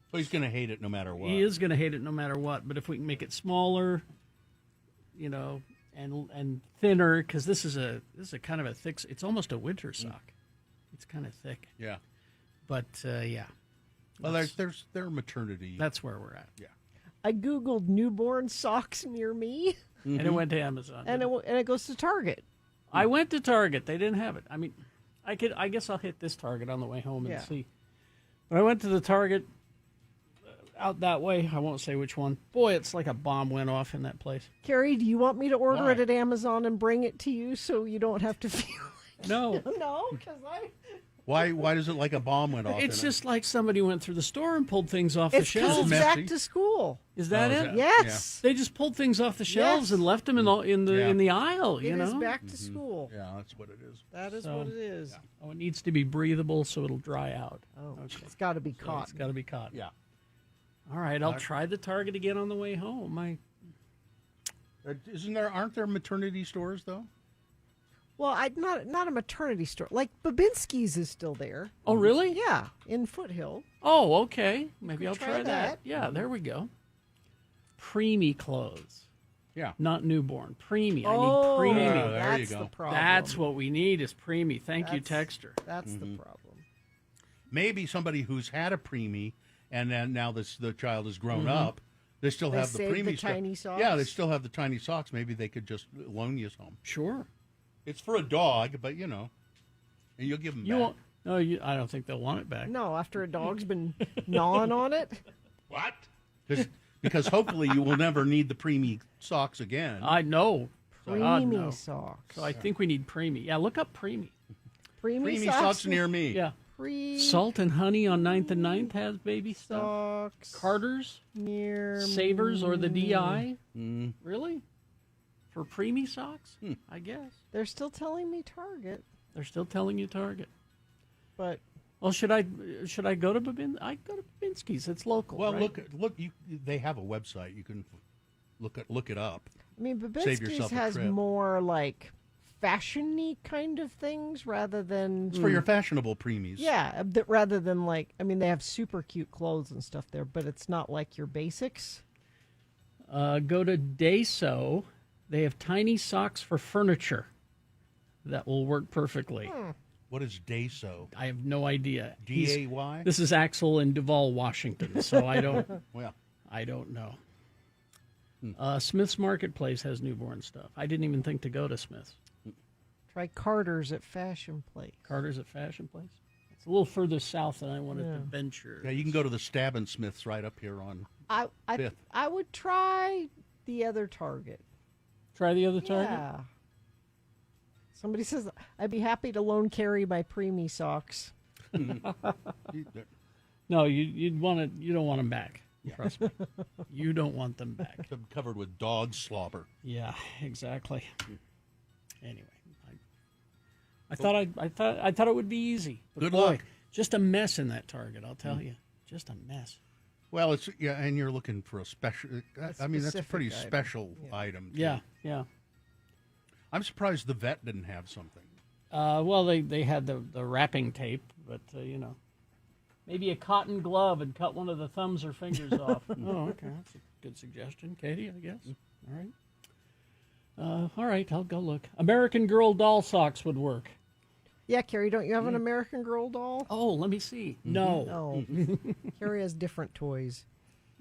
Well, he's going to hate it no matter what.
He is going to hate it no matter what. But if we can make it smaller, and thinner, because this is a kind of a thick. It's almost a winter sock. It's kind of thick.
Yeah.
But yeah.
Well, their maternity.
That's where we're at.
Yeah.
I googled newborn socks near me,
and it went to Amazon.
and it goes to Target.
I went to Target. They didn't have it. I mean,
I guess I'll hit this Target on the way home and
Yeah.
see. When I went to the Target out that way, I won't say which one. Boy, it's like a bomb went off in that place.
Carrie, do you want me to order
Why?
it at Amazon and bring it to you so you don't have to feel
No.
no, because I.
Why does it like a bomb went off?
It's
in it?
just like somebody went through the store and pulled things off the
It's because
shelves.
it's
Messy.
back to school.
Is that
Oh,
it?
is that-
Yes,
They just pulled things off the shelves
Yes.
and left them in the aisle.
it
You
is
know.
back to school.
Yeah, that's what it is.
That is
So-
what it is.
Oh, it needs to be breathable so it'll dry out.
Oh, it's got to be
So
caught.
it's got to be caught.
Yeah.
All right, I'll try the Target again on the way home.
Aren't there maternity stores though?
Well, not a maternity store. Like Babinski's is still there.
Oh, really?
Yeah, in Foothill.
Oh, okay. Maybe I'll
try
try that.
that.
Yeah, there we go. Preemie clothes.
Yeah.
Not newborn. Preemie. I
Oh,
need preemie.
there you
that's
go.
the problem.
That's what we need is preemie. Thank you,
That's-
Texter.
That's the problem.
Maybe somebody who's had a preemie and then now the child has grown
Mm-hmm.
up. They still
They
have the
save
preemie
the
stuff.
tiny socks?
Yeah, they still have the tiny socks. Maybe they could just loan you some.
Sure.
It's for a dog, but and you'll give them
You
back.
won't. No, I don't think they'll want it back.
No, after a dog's been gnawing on it.
What? Because hopefully you will never need the preemie socks again.
I know. God,
Preemie
no.
socks.
So I think we need preemie. Yeah, look up preemie.
Preemie
Preemie socks near me.
Yeah.
Pre
Salt and Honey on 9th and 9th has baby stuff.
socks
Carter's,
near
Savers, or the DI.
Mm.
Really? For preemie socks? I guess.
They're still telling me Target,
They're still telling you Target.
but
Well, should I go to Babin? I go to Babinski's. It's local.
Well,
right?
look. They have a website. You can look it up.
I mean,
Save
Babinski's
yourself a
has
trip.
more like fashion-y kind of things rather than
It's for your fashionable preemies.
yeah, rather than like I mean, they have super cute clothes and stuff there, but it's not like your basics.
Go to Dayso. They have tiny socks for furniture that will work perfectly.
What is Dayso?
I have no idea.
DAY?
This is Axel in Duvall, Washington, so I don't.
Well,
I don't know. Smith's Marketplace has newborn stuff. I didn't even think to go to Smith's.
Try Carter's at Fashion Place.
Carter's at Fashion Place. It's a little further south than I wanted to venture.
yeah, you can go to the Stabbin' Smiths right up here on.
I
Fifth.
I would try the other Target.
Try the other Target.
Yeah. Somebody says I'd be happy to loan Carrie my preemie socks.
No, you'd want it. You don't want them back. Trust me. You don't want them back.
Covered with dog slobber.
Yeah, exactly. Anyway, I thought it would be easy. But
Good
boy,
luck.
Just a mess in that Target. I'll tell you, just a mess.
Well, it's and you're looking for a special. I mean, that's a
specific
pretty
item.
special item. too.
Yeah.
I'm surprised the vet didn't have something.
Well, they had the wrapping tape, but maybe a cotton glove and cut one of the thumbs or fingers off. Oh, okay, that's a good suggestion, Katie. I guess. All right, I'll go look. American Girl doll socks would work.
Yeah, Carrie, don't you have an American Girl doll?
Oh, let me see. No.
No. Carrie has different toys.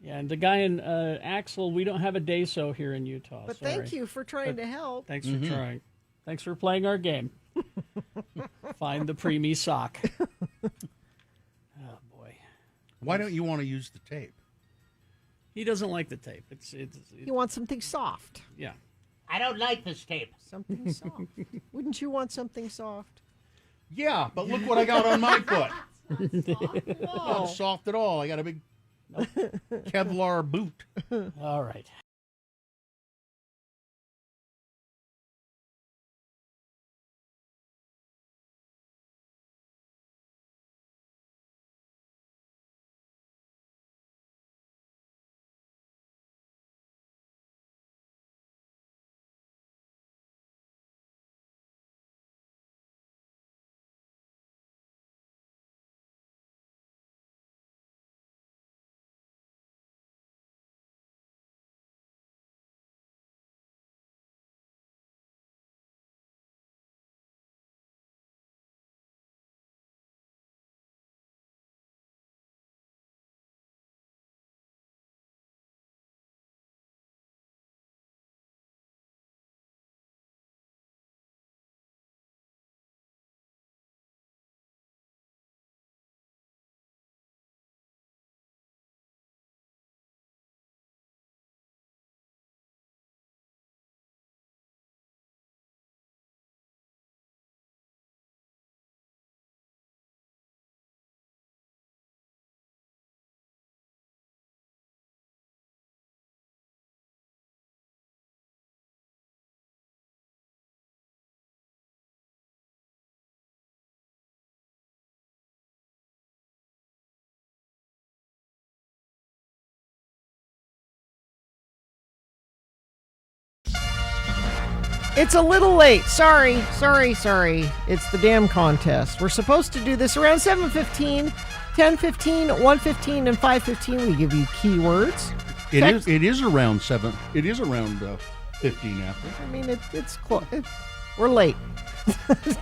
Yeah, and the guy in Axel, we don't have a Dayso here in Utah.
But
sorry.
thank you for trying to help.
Thanks for trying. Thanks for playing our game. Find the preemie sock. Oh boy,
Why don't you want to use the tape?
he doesn't like the tape. It's
You want something soft.
yeah.
I don't like this tape.
Something soft. Wouldn't you want something soft?
Yeah, but look what I got on my foot. Not soft at all. I got a big Kevlar boot.
All right.
It's a little late. Sorry. It's the damn contest. We're supposed to do this around 7:15, 10:15, 1:15, and 5:15. We give you keywords.
It is around 7. It is around 15 after.
I mean, it's close. We're late.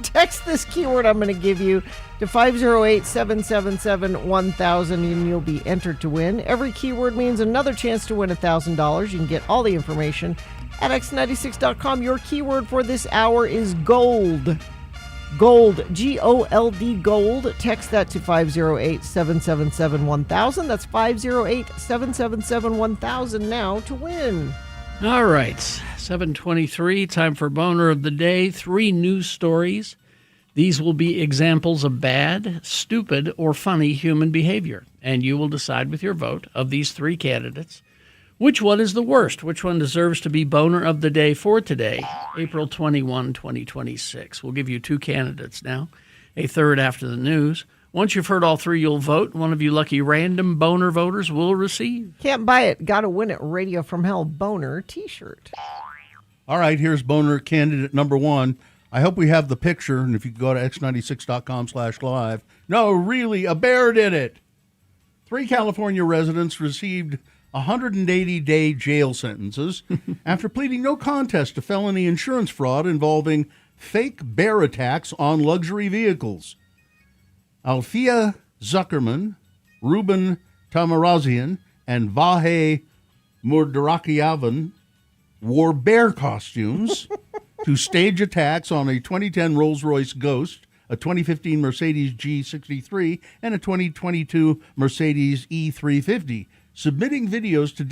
Text this keyword I'm going to give you to 508-777-1000 and you'll be entered to win. Every keyword means another chance to win $1,000. You can get all the information at x96.com. Your keyword for this hour is gold. Gold, G-O-L-D, gold. Text that to 508-777-1000. That's 508-777-1000 now to win.
All right, 7:23, time for Boner of the Day. 3 news stories. These will be examples of bad, stupid, or funny human behavior. And you will decide with your vote of these 3 candidates which one is the worst, which one deserves to be Boner of the Day for today, April 21, 2026. We'll give you 2 candidates now, a third after the news. Once you've heard all 3, you'll vote. One of you lucky random boner voters will receive.
Can't buy it. Got to win it. Radio from Hell Boner t-shirt.
All right, here's Boner candidate number 1. I hope we have the picture, and if you go to x96.com/live. No, really, a bear did it. 3 California residents received 180-day jail sentences after pleading no contest to felony insurance fraud involving fake bear attacks on luxury vehicles. Alfia Zuckerman, Ruben Tamarazian, and Vahe Murdarakiavan wore bear costumes to stage attacks on a 2010 Rolls-Royce Ghost, a 2015 Mercedes G63, and a 2022 Mercedes E350, submitting videos to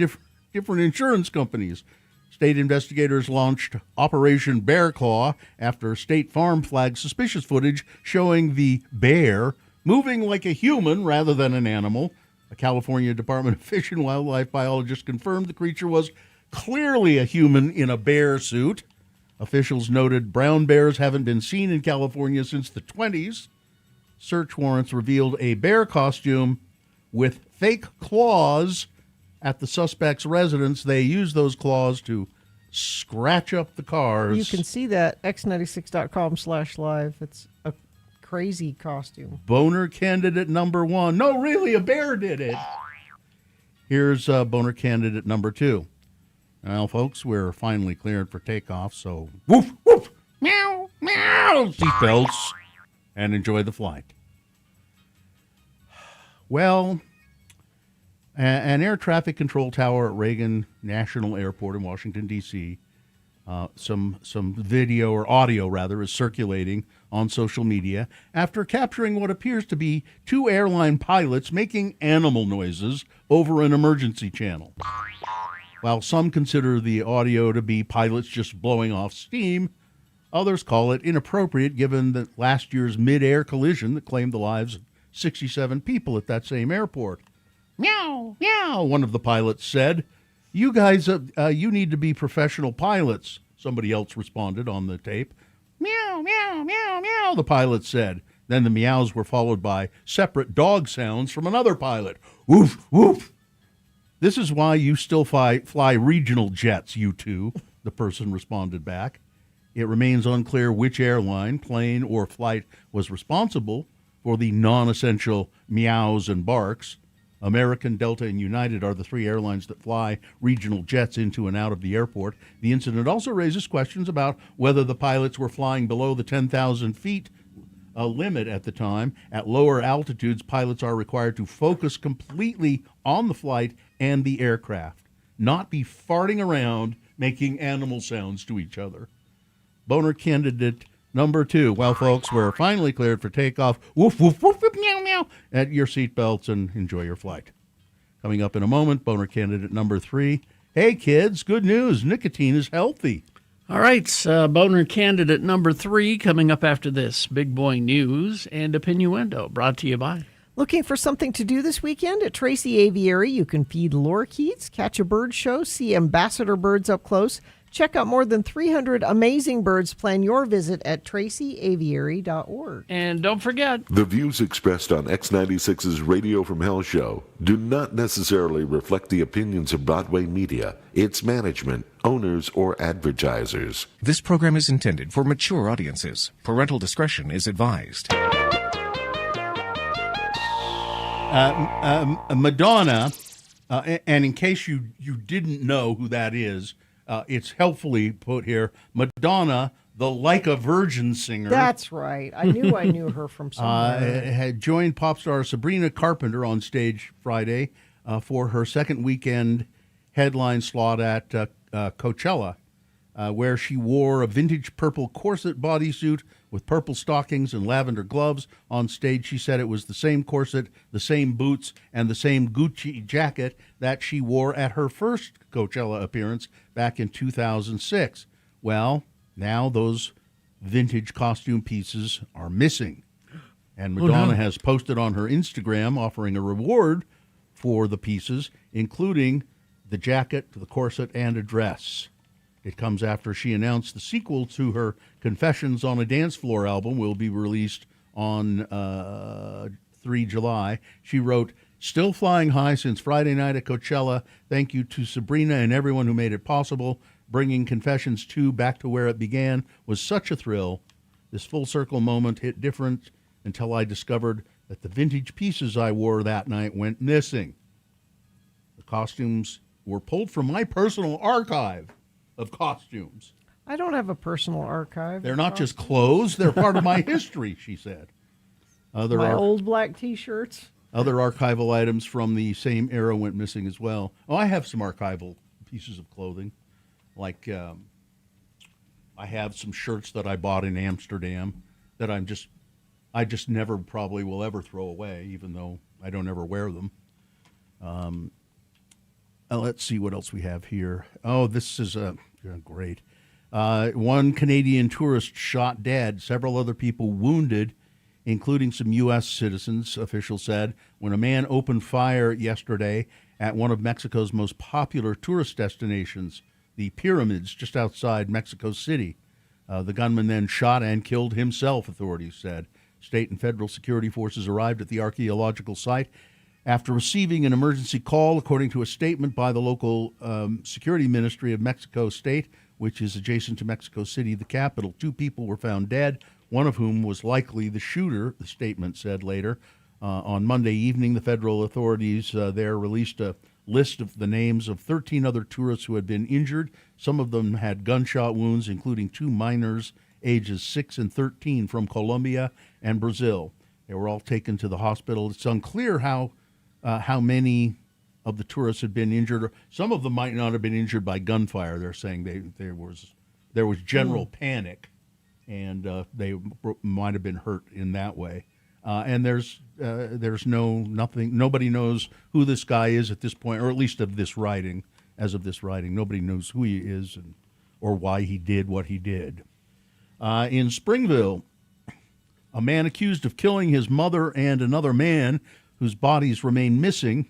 different insurance companies. State investigators launched Operation Bear Claw after State Farm flagged suspicious footage showing the bear moving like a human rather than an animal. A California Department of Fish and Wildlife biologist confirmed the creature was clearly a human in a bear suit. Officials noted brown bears haven't been seen in California since the 20s. Search warrants revealed a bear costume with fake claws at the suspect's residence. They used those claws to scratch up the cars.
You can see that x96.com/live. It's a crazy costume.
Boner candidate number 1. No, really, a bear did it. Here's Boner candidate number 2. Well, folks, we're finally cleared for takeoff, so woof, woof, meow, meow, seatbelts, and enjoy the flight. Well, an air traffic control tower at Reagan National Airport in Washington, D.C., some video or audio, rather, is circulating on social media after capturing what appears to be 2 airline pilots making animal noises over an emergency channel. While some consider the audio to be pilots just blowing off steam, others call it inappropriate given that last year's mid-air collision that claimed the lives of 67 people at that same airport. Meow, meow, one of the pilots said. You guys, you need to be professional pilots, somebody else responded on the tape. Meow, meow, meow, meow, the pilot said. Then the meows were followed by separate dog sounds from another pilot. Woof, woof. This is why you still fly regional jets, you two, the person responded back. It remains unclear which airline, plane, or flight was responsible for the non-essential meows and barks. American, Delta, and United are the 3 airlines that fly regional jets into and out of the airport. The incident also raises questions about whether the pilots were flying below the 10,000 feet limit at the time. At lower altitudes, pilots are required to focus completely on the flight and the aircraft, not be farting around making animal sounds to each other. Boner candidate number 2. Well, folks, we're finally cleared for takeoff. Woof, woof, woof, woof, meow, meow. At your seatbelts and enjoy your flight. Coming up in a moment, Boner candidate number 3. Hey, kids, good news. Nicotine is healthy.
All right, Boner candidate number 3 coming up after this. Big Boy News and Opinuendo, brought to you by...
Looking for something to do this weekend? At Tracy Aviary, you can feed lorikeets, catch a bird show, see ambassador birds up close, Check out more than 300 amazing birds. Plan your visit at tracyaviary.org.
And don't forget,
The views expressed on X96's Radio from Hell show do not necessarily reflect the opinions of Broadway media, its management, owners, or advertisers.
This program is intended for mature audiences. Parental discretion is advised.
Madonna, and in case you didn't know who that is, it's helpfully put here. Madonna, the Like a Virgin singer.
That's right. I knew her from somewhere.
Had joined pop star Sabrina Carpenter on stage Friday for her second weekend headline slot at Coachella, where she wore a vintage purple corset bodysuit with purple stockings and lavender gloves. On stage, she said it was the same corset, the same boots, and the same Gucci jacket that she wore at her first Coachella appearance back in 2006. Well, now those vintage costume pieces are missing. And Madonna has posted on her Instagram offering a reward for the pieces, including the jacket, the corset, and a dress. It comes after she announced the sequel to her Confessions on a Dance Floor album will be released on 3 July. She wrote, "Still flying high since Friday night at Coachella. Thank you to Sabrina and everyone who made it possible. Bringing Confessions 2 back to where it began was such a thrill. This full circle moment hit different until I discovered that the vintage pieces I wore that night went missing. The costumes were pulled from my personal archive of costumes.
I don't have a personal archive.
They're not just clothes, they're part of my history," she said.
My old black T-shirts.
Other archival items from the same era went missing as well. Oh, I have some archival pieces of clothing. Like, I have some shirts that I bought in Amsterdam that I just never probably will ever throw away, even though I don't ever wear them. Let's see what else we have here. Oh, this is great. One Canadian tourist shot dead, several other people wounded, including some U.S. citizens, officials said, when a man opened fire yesterday at one of Mexico's most popular tourist destinations, the Pyramids, just outside Mexico City. The gunman then shot and killed himself, authorities said. State and federal security forces arrived at the archaeological site after receiving an emergency call, according to a statement by the local security ministry of Mexico State, which is adjacent to Mexico City, the capital. 2 people were found dead, one of whom was likely the shooter, the statement said later. On Monday evening, the federal authorities there released a list of the names of 13 other tourists who had been injured. Some of them had gunshot wounds, including 2 minors, ages 6 and 13, from Colombia and Brazil. They were all taken to the hospital. It's unclear how many of the tourists had been injured. Some of them might not have been injured by gunfire. They're saying there was general panic, and they might have been hurt in that way. And there's nothing. Nobody knows who this guy is at this point, or at least of this writing. As of this writing, nobody knows who he is or why he did what he did. In Springville, a man accused of killing his mother and another man, whose bodies remain missing,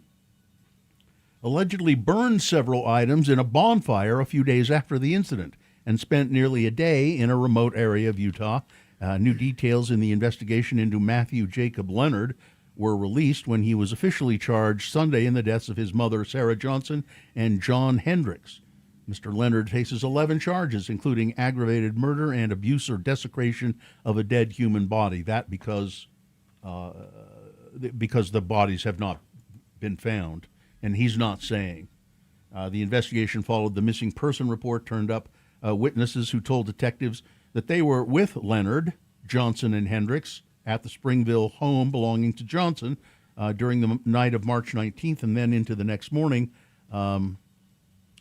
allegedly burned several items in a bonfire a few days after the incident and spent nearly a day in a remote area of Utah. New details in the investigation into Matthew Jacob Leonard were released when he was officially charged Sunday in the deaths of his mother, Sarah Johnson, and John Hendricks. Mr. Leonard faces 11 charges, including aggravated murder and abuse or desecration of a dead human body. That because the bodies have not been found, and he's not saying. The investigation followed the missing person report turned up witnesses who told detectives that they were with Leonard, Johnson, and Hendricks at the Springville home belonging to Johnson during the night of March 19th and then into the next morning.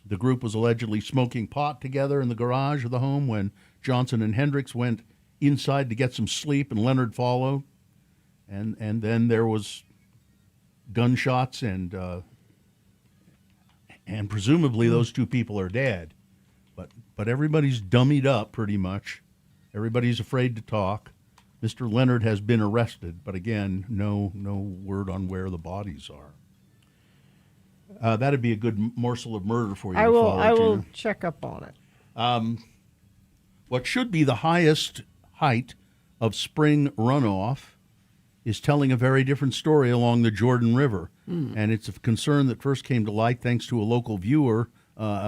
The group was allegedly smoking pot together in the garage of the home when Johnson and Hendricks went inside to get some sleep, and Leonard followed. And then there was gunshots, and presumably those 2 people are dead. But everybody's dummied up pretty much. Everybody's afraid to talk. Mr. Leonard has been arrested, but again, no word on where the bodies are. That'd be a good morsel of murder for you.
I will
Gina.
check up on it.
What should be the highest height of spring runoff is telling a very different story along the Jordan River. And it's a concern that first came to light thanks to a local viewer,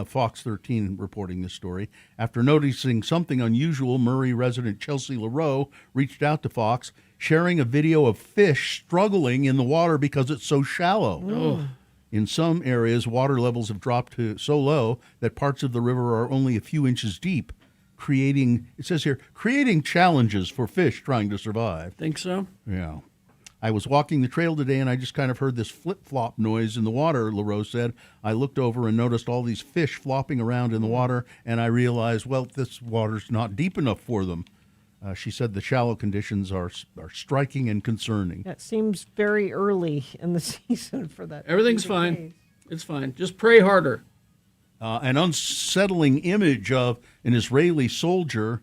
Fox 13 reporting this story. After noticing something unusual, Murray resident Chelsea LaRoe reached out to Fox, sharing a video of fish struggling in the water because it's so shallow. In some areas, water levels have dropped to so low that parts of the river are only a few inches deep, creating challenges for fish trying to survive.
Think so?
Yeah. I was walking the trail today, and I just kind of heard this flip-flop noise in the water, LaRoe said. I looked over and noticed all these fish flopping around in the water, and I realized, well, this water's not deep enough for them. She said the shallow conditions are striking and concerning.
That seems very early in the season for that.
Everything's fine. It's fine. Just pray harder.
An unsettling image of an Israeli soldier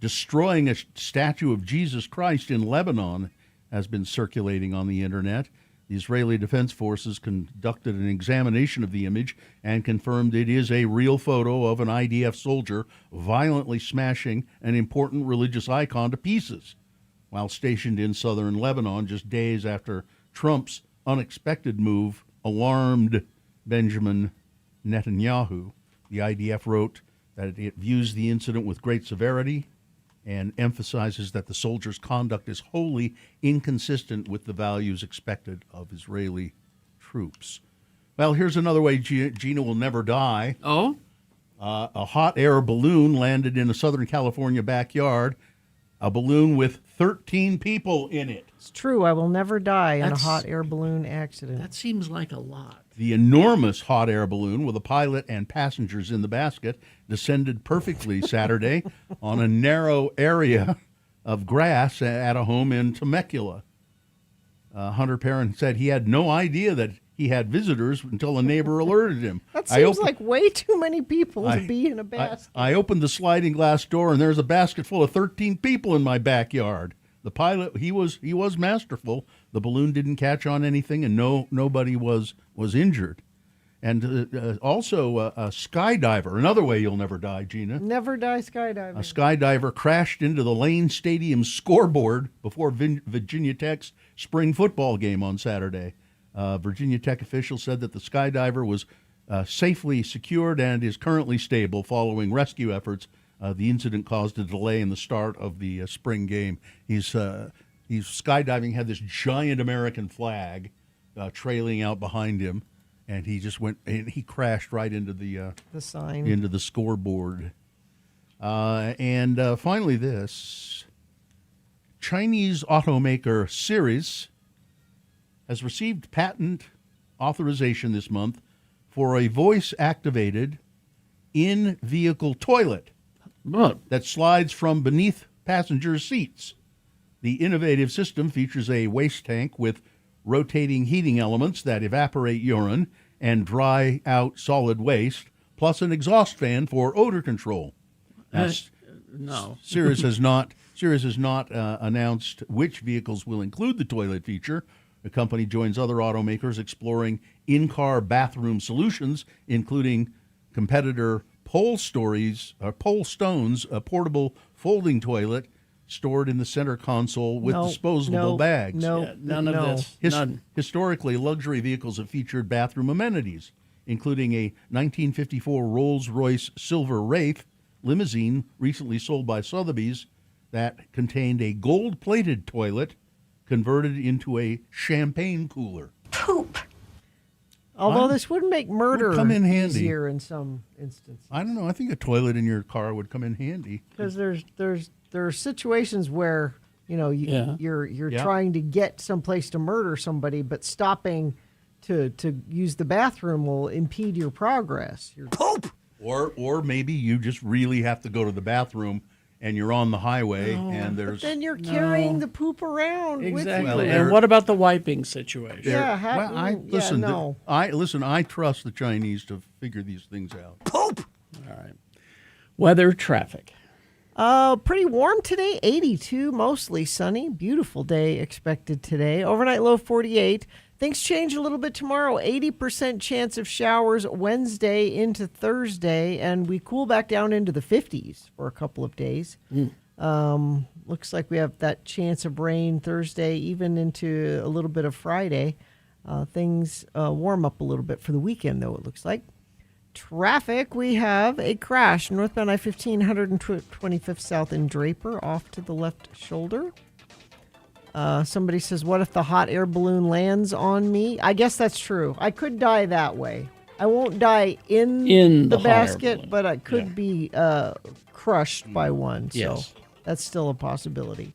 destroying a statue of Jesus Christ in Lebanon has been circulating on the internet. The Israeli Defense Forces conducted an examination of the image and confirmed it is a real photo of an IDF soldier violently smashing an important religious icon to pieces while stationed in southern Lebanon just days after Trump's unexpected move alarmed Benjamin Netanyahu. The IDF wrote that it views the incident with great severity and emphasizes that the soldier's conduct is wholly inconsistent with the values expected of Israeli troops. Well, here's another way Gina will never die.
Oh?
A hot air balloon landed in a Southern California backyard, a balloon with 13 people in it.
It's true. I will never die in a hot air balloon accident.
That seems like a lot.
The enormous hot air balloon with a pilot and passengers in the basket descended perfectly Saturday on a narrow area of grass at a home in Temecula. Hunter Perrin said he had no idea that he had visitors until a neighbor alerted him.
That seems like way too many people to be in a basket.
I opened the sliding glass door, and there's a basket full of 13 people in my backyard. The pilot, he was masterful. The balloon didn't catch on anything, and nobody was injured. And also a skydiver, another way you'll never die, Gina.
Never die skydiving.
A skydiver crashed into the Lane Stadium scoreboard before Virginia Tech's spring football game on Saturday. Virginia Tech officials said that the skydiver was safely secured and is currently stable following rescue efforts. The incident caused a delay in the start of the spring game. He's skydiving, had this giant American flag trailing out behind him, and he just went and he crashed right into the
sign,
into the scoreboard. And finally, this Chinese automaker Series has received patent authorization this month for a voice-activated in-vehicle toilet that slides from beneath passenger seats. The innovative system features a waste tank with rotating heating elements that evaporate urine and dry out solid waste, plus an exhaust fan for odor control.
No.
Series has not announced which vehicles will include the toilet feature. The company joins other automakers exploring in-car bathroom solutions, including competitor Stone's a portable folding toilet stored in the center console with disposable bags.
None of this.
Historically, luxury vehicles have featured bathroom amenities, including a 1954 Rolls-Royce Silver Wraith limousine recently sold by Sotheby's that contained a gold-plated toilet converted into a champagne cooler.
Poop. Although this would make murder
come in handy.
easier in some instances.
I don't know. I think a toilet in your car would come in handy.
Because there are situations where you're trying to get someplace to murder somebody, but stopping to use the bathroom will impede your progress.
Poop. Or maybe you just really have to go to the bathroom and you're on the highway and there's.
But then you're carrying the poop around
Exactly.
with you.
And what about the wiping situation?
I trust the Chinese to figure these things out.
Poop.
All right. Weather, traffic.
Pretty warm today, 82, mostly sunny. Beautiful day expected today. Overnight low 48. Things change a little bit tomorrow. 80% chance of showers Wednesday into Thursday, and we cool back down into the 50s for a couple of days. Looks like we have that chance of rain Thursday, even into a little bit of Friday. Things warm up a little bit for the weekend, though, it looks like. Traffic, we have a crash. Northbound I-15, 125th South in Draper, off to the left shoulder. Somebody says, what if the hot air balloon lands on me? I guess that's true. I could die that way. I won't die in the basket, but I could be crushed by one. So that's still a possibility.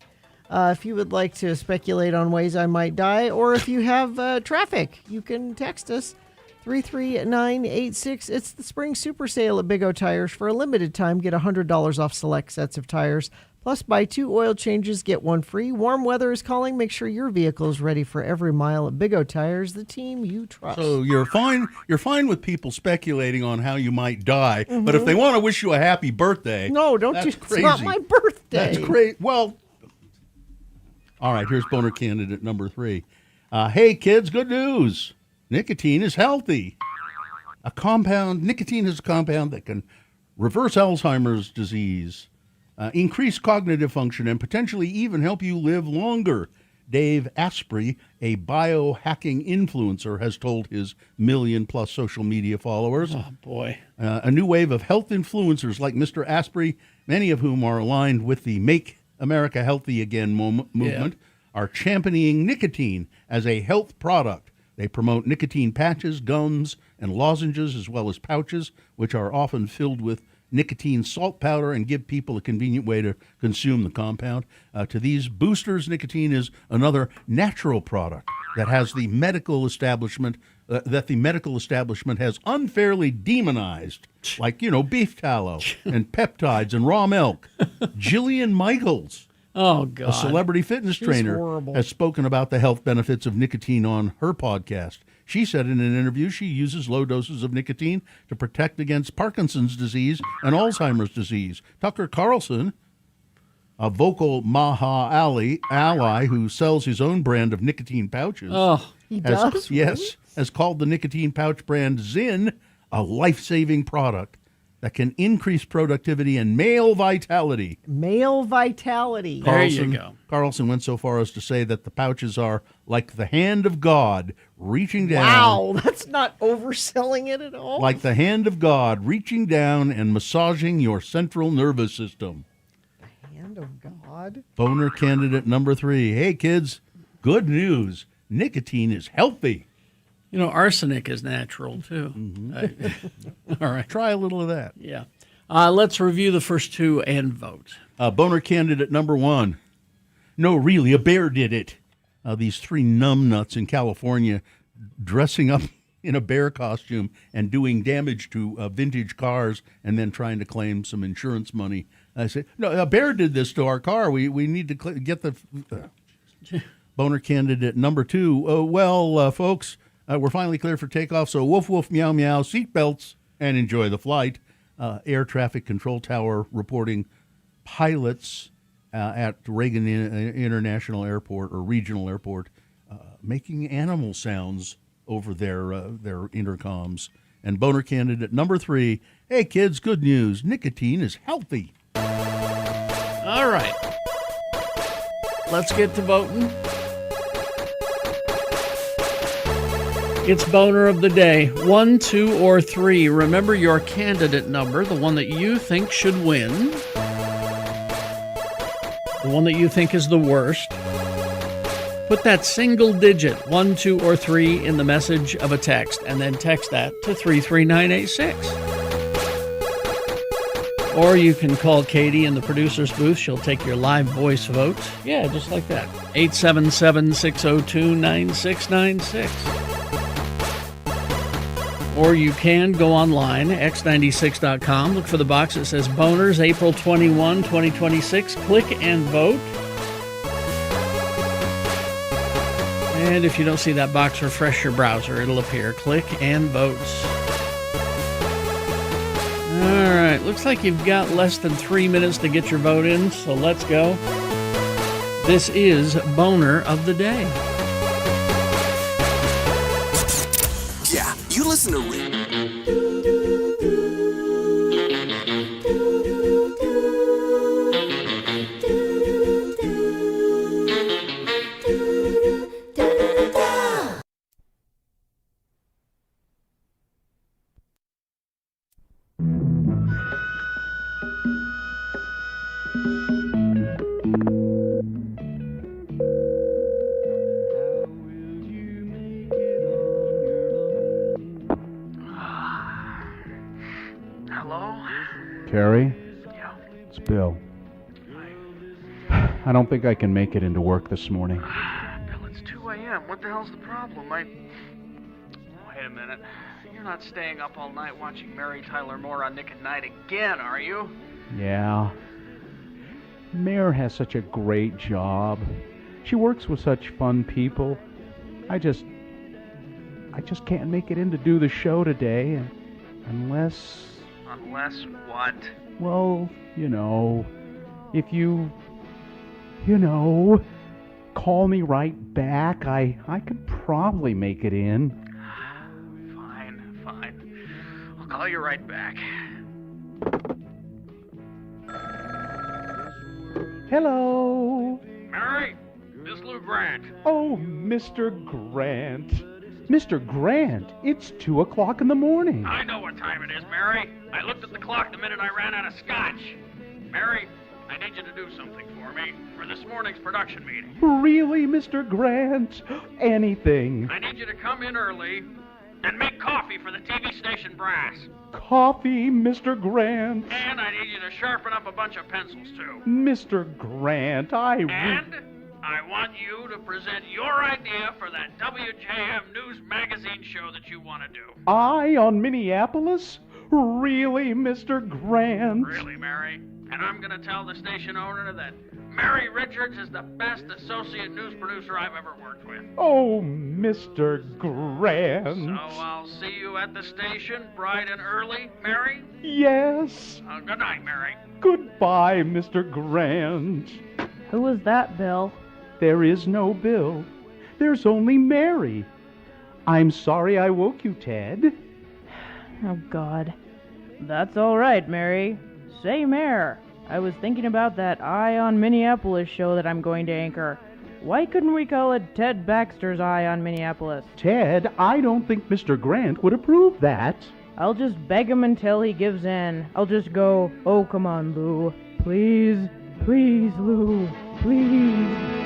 If you would like to speculate on ways I might die, or if you have traffic, you can text us 33986. It's the spring super sale at Big O Tires. For a limited time, get $100 off select sets of tires. Plus, buy 2 oil changes, get 1 free. Warm weather is calling. Make sure your vehicle is ready for every mile at Big O Tires, the team you trust.
So you're fine with people speculating on how you might die, but if they want to wish you a happy birthday,
no, don't
that's
do.
crazy.
It's not my birthday.
That's great. Well, all right. Here's boner candidate number 3. Hey kids, good news. Nicotine is healthy. Nicotine is a compound that can reverse Alzheimer's disease, increase cognitive function, and potentially even help you live longer. Dave Asprey, a biohacking influencer, has told his million-plus social media followers.
Oh, boy.
A new wave of health influencers like Mr. Asprey, many of whom are aligned with the Make America Healthy Again movement, are championing nicotine as a health product. They promote nicotine patches, gums, and lozenges, as well as pouches, which are often filled with nicotine salt powder and give people a convenient way to consume the compound. To these boosters, nicotine is another natural product that has the medical establishment has unfairly demonized, like, beef tallow and peptides and raw milk. Jillian Michaels,
oh God,
a celebrity fitness trainer, has spoken about the health benefits of nicotine on her podcast. She said in an interview she uses low doses of nicotine to protect against Parkinson's disease and Alzheimer's disease. Tucker Carlson, a vocal Maha ally who sells his own brand of nicotine pouches.
Oh, he does?
Yes, has called the nicotine pouch brand Zyn a life-saving product that can increase productivity and male vitality.
Male vitality.
There you go.
Carlson went so far as to say that the pouches are like the hand of God reaching down.
Wow, that's not overselling it at all.
Like the hand of God reaching down and massaging your central nervous system.
The hand of God?
Boner candidate number 3. Hey, kids, good news. Nicotine is healthy.
Arsenic is natural, too. All right.
Try a little of that.
Yeah. Let's review the first 2 and vote.
Boner candidate number 1. No, really, a bear did it. These 3 numbnuts in California dressing up in a bear costume and doing damage to vintage cars and then trying to claim some insurance money. I said, no, a bear did this to our car. We need to get the... Boner candidate number 2. Folks... we're finally clear for takeoff, so woof, woof, meow, meow, seatbelts, and enjoy the flight. Air Traffic Control Tower reporting pilots at Reagan International Airport or Regional Airport making animal sounds over their intercoms. And boner candidate number 3, hey, kids, good news. Nicotine is healthy.
All right. Let's get to voting. It's Boner of the Day. 1, 2, or 3. Remember your candidate number, the one that you think should win. The one that you think is the worst. Put that single digit, 1, 2, or 3, in the message of a text, and then text that to 33986. Or you can call Katie in the producer's booth. She'll take your live voice vote. Yeah, just like that. 877-602-9696. Or you can go online, x96.com, look for the box that says Boners, April 21, 2026. Click and vote. And if you don't see that box, refresh your browser. It'll appear. Click and vote. All right, looks like you've got less than 3 minutes to get your vote in, so let's go. This is Boner of the Day.
listen to
Carrie? Yeah. It's Bill. I don't think I can make it into work this morning.
Bill, it's 2 a.m. What the hell's the problem? Wait a minute. You're not staying up all night watching Mary Tyler Moore on Nick at Night again, are you?
Yeah. Mare has such a great job. She works with such fun people. I just can't make it in to do the show today unless...
Unless what?
Well, if you call me right back, I could probably make it in.
Fine. I'll call you right back.
Hello.
Mary, this Lou Grant.
Oh, Mr. Grant. Mr. Grant, it's 2 o'clock in the morning.
I know what time it is, Mary. I looked at the clock the minute I ran out of scotch. Mary, I need you to do something for me for this morning's production meeting.
Really, Mr. Grant? Anything.
I need you to come in early and make coffee for the TV station brass.
Coffee, Mr. Grant.
And I need you to sharpen up a bunch of pencils, too.
Mr. Grant,
And I want you to present your idea for that WJM News Magazine show that you want to do.
I on Minneapolis? Really, Mr. Grant?
Really, Mary? And I'm going to tell the station owner that Mary Richards is the best associate news producer I've ever worked with.
Oh, Mr. Grant.
So I'll see you at the station bright and early, Mary?
Yes.
Good night, Mary.
Goodbye, Mr. Grant.
Who was that, Bill?
There is no Bill. There's only Mary. I'm sorry I woke you, Ted.
Oh, God. That's all right, Mary. Say, Mare, I was thinking about that Eye on Minneapolis show that I'm going to anchor. Why couldn't we call it Ted Baxter's Eye on Minneapolis?
Ted, I don't think Mr. Grant would approve that.
I'll just beg him until he gives in. I'll just go, oh, come on, Lou. Please, please, Lou. Please.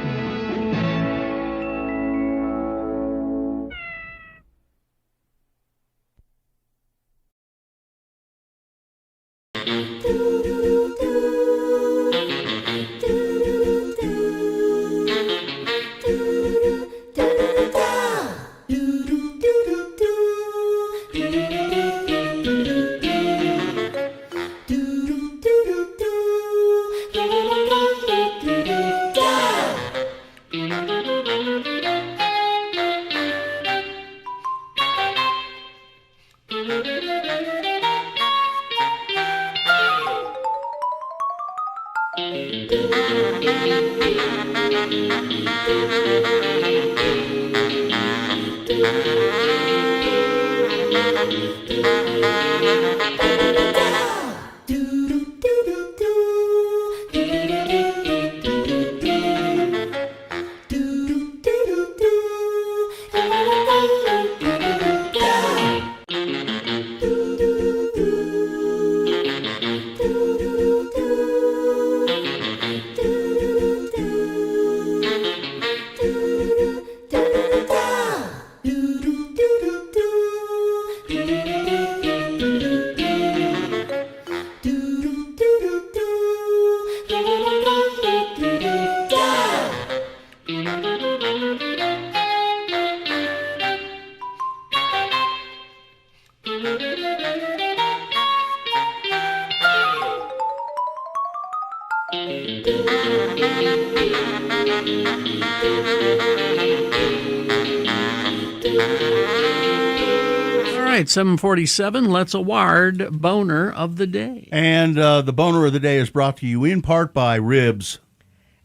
All right, 747, let's award Boner of the Day.
And the Boner of the Day is brought to you in part by Ribs.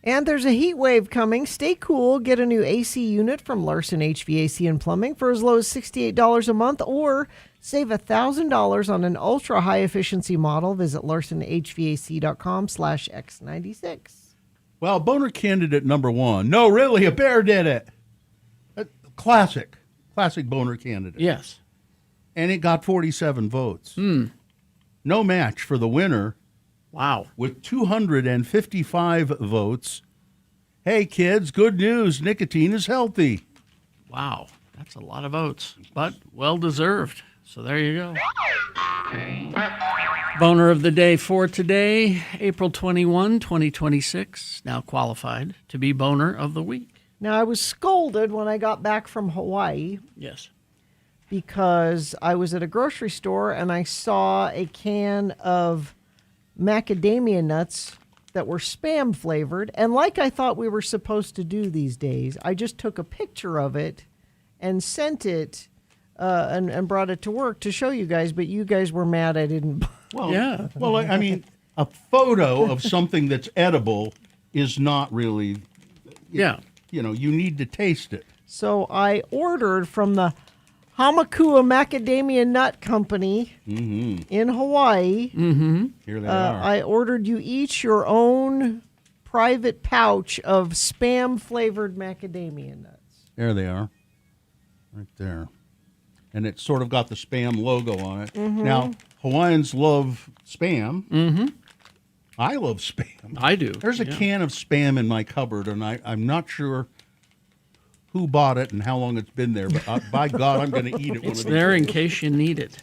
And there's a heat wave coming. Stay cool. Get a new AC unit from Larson HVAC and Plumbing for as low as $68 a month, or save $1,000 on an ultra high efficiency model. Visit larsonhvac.com/X96.
Well, boner candidate number 1. No, really, a bear did it. Classic boner candidate.
Yes.
And it got 47 votes. No match for the winner.
Wow.
With 255 votes. Hey, kids, good news. Nicotine is healthy.
Wow. That's a lot of votes, but well-deserved. So there you go. Boner of the day for today, April 21, 2026, now qualified to be Boner of the Week.
Now, I was scolded when I got back from Hawaii.
Yes.
Because I was at a grocery store and I saw a can of macadamia nuts that were Spam flavored. And like I thought we were supposed to do these days, I just took a picture of it and sent it and brought it to work to show you guys. But you guys were mad I didn't.
Well, yeah. Well, I mean, a photo of something that's edible is not really.
Yeah.
You know, you need to taste it.
So I ordered from the Hamakua Macadamia Nut Company in Hawaii.
Here they are.
I ordered you each your own private pouch of Spam-flavored macadamia nuts.
There they are. Right there. And it's sort of got the Spam logo on it. Now, Hawaiians love Spam. I love Spam.
I do.
There's a can of Spam in my cupboard, and I'm not sure who bought it and how long it's been there, but by God, I'm going to eat it.
It's there in case you need it.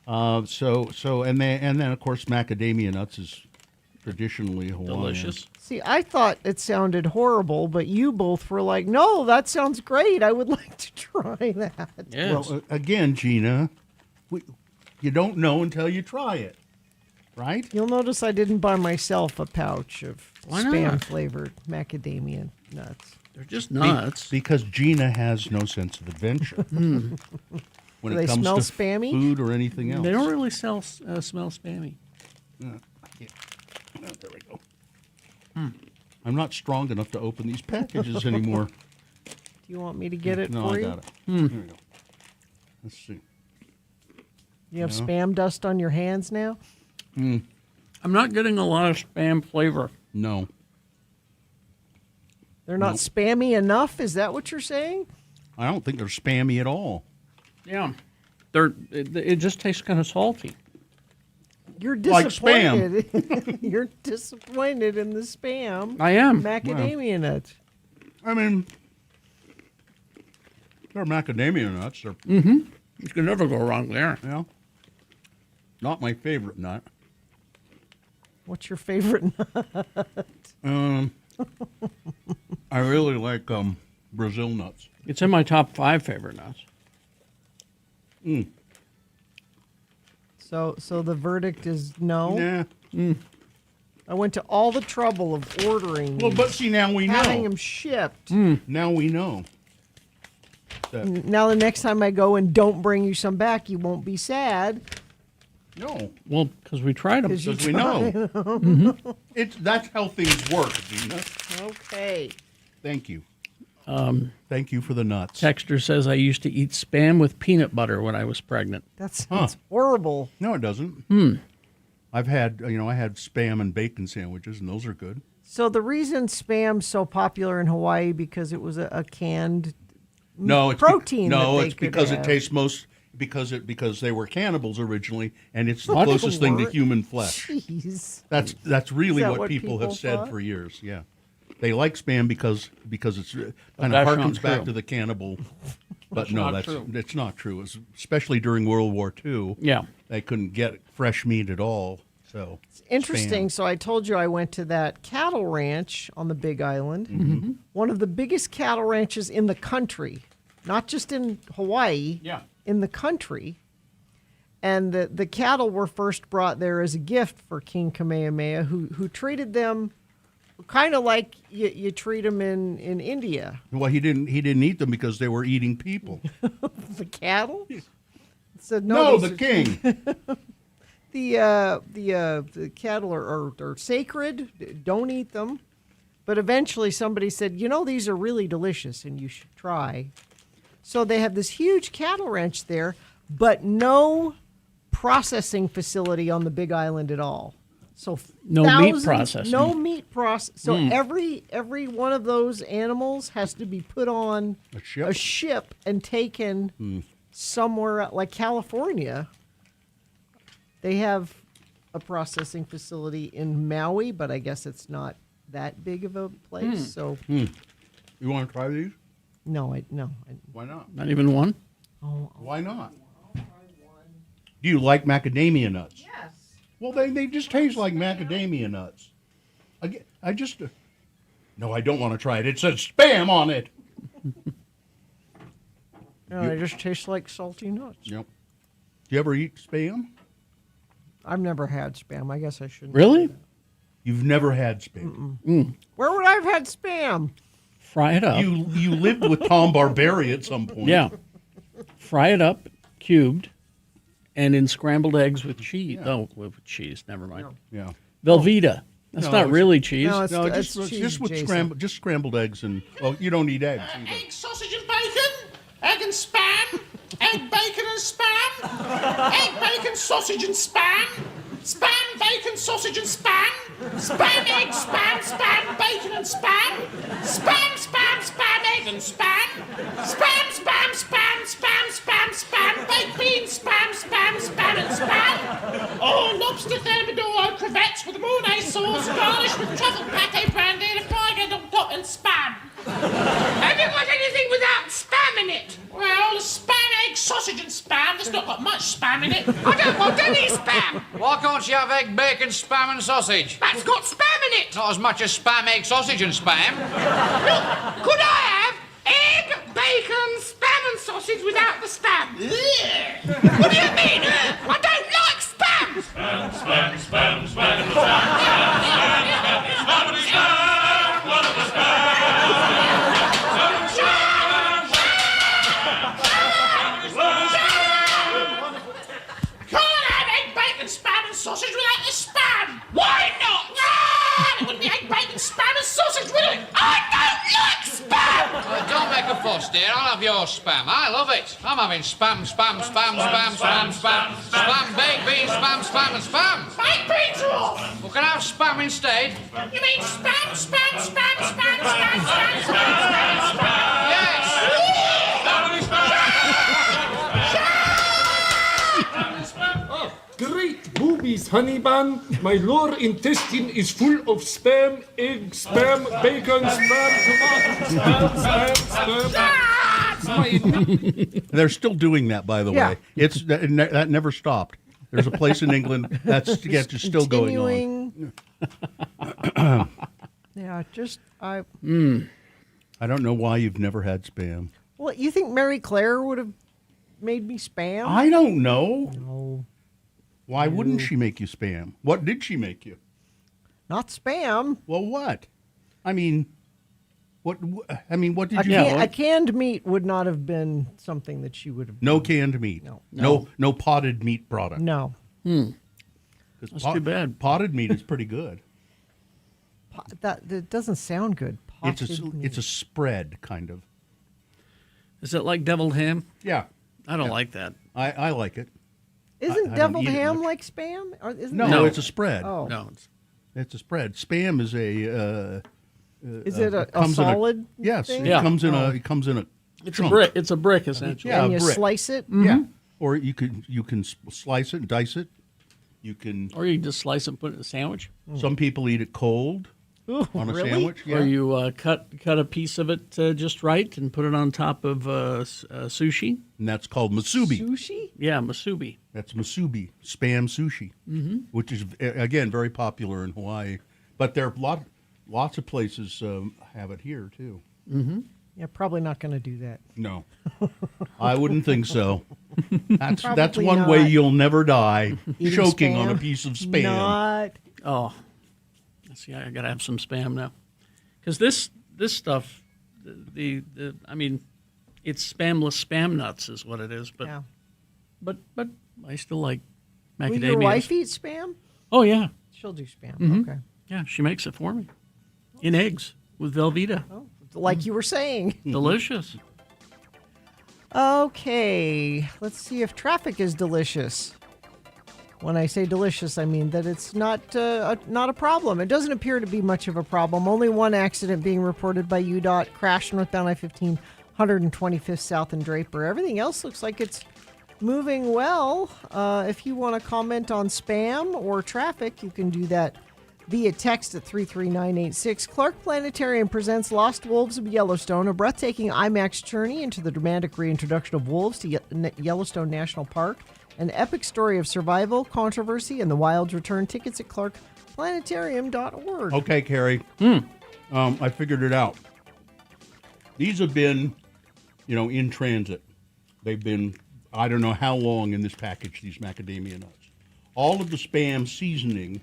And then of course macadamia nuts is traditionally Hawaiian.
Delicious.
See, I thought it sounded horrible, but you both were like, "No, that sounds great. I would like to try that."
Yes.
Well, again, Gina, you don't know until you try it, right?
You'll notice I didn't buy myself a pouch of
Why not?
Spam-flavored macadamia nuts.
They're just nuts.
Because Gina has no sense of adventure. When
Do
it
they
comes
smell
to
spammy?
food or anything else.
They don't really smell spammy.
Yeah. Oh, there we go. I'm not strong enough to open these packages anymore.
Do you want me to get it
No,
for
I
you?
got it. Here we go. Let's see.
You have
Yeah.
Spam dust on your hands now?
I'm not getting a lot of Spam flavor.
No.
They're not spammy enough? Is that what you're saying?
I don't think they're spammy at all.
Yeah. It just tastes kind of salty.
You're
Like
disappointed. You're disappointed in the Spam.
I am.
Macadamia nuts.
I mean, they're macadamia nuts. They're,
You can never go wrong there.
you know, not my favorite nut.
What's your favorite nut?
I really like Brazil nuts.
It's in my top 5 favorite nuts.
So the verdict is no?
Yeah.
I went to all the trouble of ordering.
Well, but see, now we
having
know.
them shipped.
Now we know.
Now the next time I go and don't bring you some back, you won't be sad.
No.
Well, because we tried them.
Because we know. That's how things work, Gina.
Okay.
Thank you. Thank you for the nuts.
Texter says I used to eat Spam with peanut butter when I was pregnant.
That's horrible.
No, it doesn't. I've had, I had Spam and bacon sandwiches, and those are good.
So the reason Spam's so popular in Hawaii because it was a canned
protein.
protein.
It's because it tastes because they were cannibals originally, and it's the closest thing to human flesh.
Jeez.
That's really
Is that
what people have said
thought?
for years. Yeah, they like Spam because it's kind of
that's
harkens
not
back
true.
to the cannibal. But
That's
no,
not true.
it's not true. Especially during World War II.
Yeah.
They couldn't get fresh meat at all. So
It's interesting.
Spam.
So I told you I went to that cattle ranch on the Big Island. One of the biggest cattle ranches in the country, not just in Hawaii.
Yeah.
In the country. And the cattle were first brought there as a gift for King Kamehameha, who treated them kind of like you treat them in India.
Well, he didn't eat them because they were eating people.
The cattle? Said,
No,
these
the
are-
king.
The cattle are sacred. Don't eat them. But eventually somebody said, these are really delicious and you should try. So they have this huge cattle ranch there, but no processing facility on the Big Island at all. So
No meat processing.
No meat process. So every one of those animals has to be put on a ship and taken somewhere like California. They have a processing facility in Maui, but I guess it's not that big of a place. So
You want to try these?
no.
Why not?
Not even one?
Oh,
Why not? Do you like macadamia nuts?
yes.
Well, they just taste like macadamia nuts. I just... no, I don't want to try it. It says Spam on it.
No, they just taste like salty nuts.
Yep. Do you ever eat Spam?
I've never had Spam. I guess I shouldn't.
Really?
You've never had Spam.
Where would I have had Spam?
Fry it up.
You lived with Tom Barberi at some point.
Yeah. Fry it up, cubed, and in scrambled eggs with cheese.
Yeah.
Oh, with cheese. Never mind.
Yeah.
Velveeta. That's
No,
not
it's-
really cheese.
No,
No,
it's
just
cheese,
with
Jason.
scrambled eggs and you don't eat eggs either.
Egg, sausage, and bacon. Egg and spam. Egg, bacon, and spam. Egg, bacon, sausage, and spam. Spam, bacon, sausage, and spam. Spam, egg, spam, bacon, and spam. Spam, egg, and spam. Spam, baked beans, spam, and spam. Oh, lobster thermidor, crevettes with mayonnaise sauce, garnished with truffle pate brandy, and a fried egg on top, and spam. Have you got anything without spam in it? Well, spam, egg, sausage, and spam. There's not got much spam in it. I don't want any spam.
Why can't you have egg, bacon, spam and sausage?
That's got spam in it.
Not as much as spam, egg, sausage and spam.
Look, could I have egg, bacon, spam, and sausage without the spam? What do you mean? I don't like spam.
Spam, spam, spam, spam, spam.
Sausage without the spam! Why not? Ah, it wouldn't be egg, bacon, spam, and sausage, would it? I don't like spam!
Don't make a fuss, dear. I'll have your spam. I love it. I'm having spam, spam, spam, spam, spam, spam, spam, baked beans, spam, and spam.
Baked beans are off!
Well, can I have spam instead?
You mean spam?
Yes!
Great boobies, honey bun. My lower intestine is full of spam, egg, spam, bacon, spam, tomato, spam.
They're still doing that, by the
Yeah.
way. That never stopped. There's a place in England that's still going on.
Yeah,
I don't know why you've never had Spam.
Well, you think Mary Claire would have made me Spam?
I don't know.
No.
Why wouldn't she make you Spam? What did she make you?
Not Spam.
Well, what? I mean, what did you?
A canned meat would not have been something that she would have.
No canned meat. No potted meat product.
No.
That's too bad.
Potted meat is pretty good.
That doesn't sound good.
It's a spread kind of.
Is it like deviled ham?
Yeah.
I don't like that.
I like it.
Isn't
I don't
deviled
eat it
ham
much.
like Spam? Or isn't
No,
that-
it's a spread.
Oh.
No,
it's a spread. Spam is a.
Is it a
comes in
solid?
Yes,
thing?
it comes in a. It comes in a.
It's
chunk.
a brick. It's a brick essentially.
Yeah,
And
a
you
brick.
slice it?
Yeah, or you can slice it, dice it. You can.
Or you can just slice it and put it in a sandwich.
Some people eat it cold on a
really?
sandwich. Yeah.
Or you cut a piece of it just right and put it on top of sushi.
And that's called musubi.
Sushi?
Yeah, musubi.
That's musubi, Spam sushi, which is again very popular in Hawaii. But there are lots of places have it here too.
Yeah, probably not going to do that.
No, I wouldn't think so. That's
Probably
one way
not.
you'll never die,
Eating
choking
Spam?
on a piece of Spam.
Not.
Oh, see, I gotta have some Spam now, because this stuff, I mean, it's spamless spam nuts is what it is. But
Yeah.
but I still like
Will
macadamia.
your wife eat Spam?
Oh yeah,
She'll do Spam.
Mhm.
Okay.
yeah, she makes it for me.
In eggs with Velveeta.
Like you were saying.
Delicious.
Okay, let's see if traffic is delicious. When I say delicious, I mean that it's not a problem. It doesn't appear to be much of a problem. Only one accident being reported by UDOT. Crash northbound I-15, 125th South and Draper. Everything else looks like it's moving well. If you want to comment on spam or traffic, you can do that via text at 33986. Clark Planetarium presents Lost Wolves of Yellowstone, a breathtaking IMAX journey into the dramatic reintroduction of wolves to Yellowstone National Park. An epic story of survival, controversy, and the wild's return. Tickets at clarkplanetarium.org.
Okay, Carrie. I figured it out. These have been, in transit. They've been, I don't know how long in this package, these macadamia nuts. All of the Spam seasoning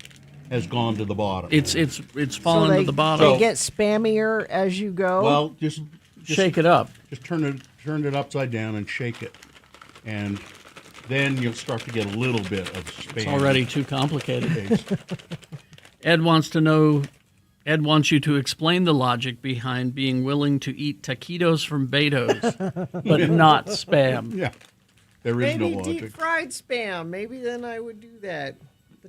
has gone to the bottom.
It's fallen to the bottom.
They get spammier as you go.
Well, just
shake it up.
Just turn it upside down and shake it, and then you'll start to get a little bit of spam.
It's already too complicated. Ed wants you to explain the logic behind being willing to eat taquitos from Beto's, but not Spam.
Yeah, there is no
Maybe
logic.
deep fried spam. Maybe then I would do that.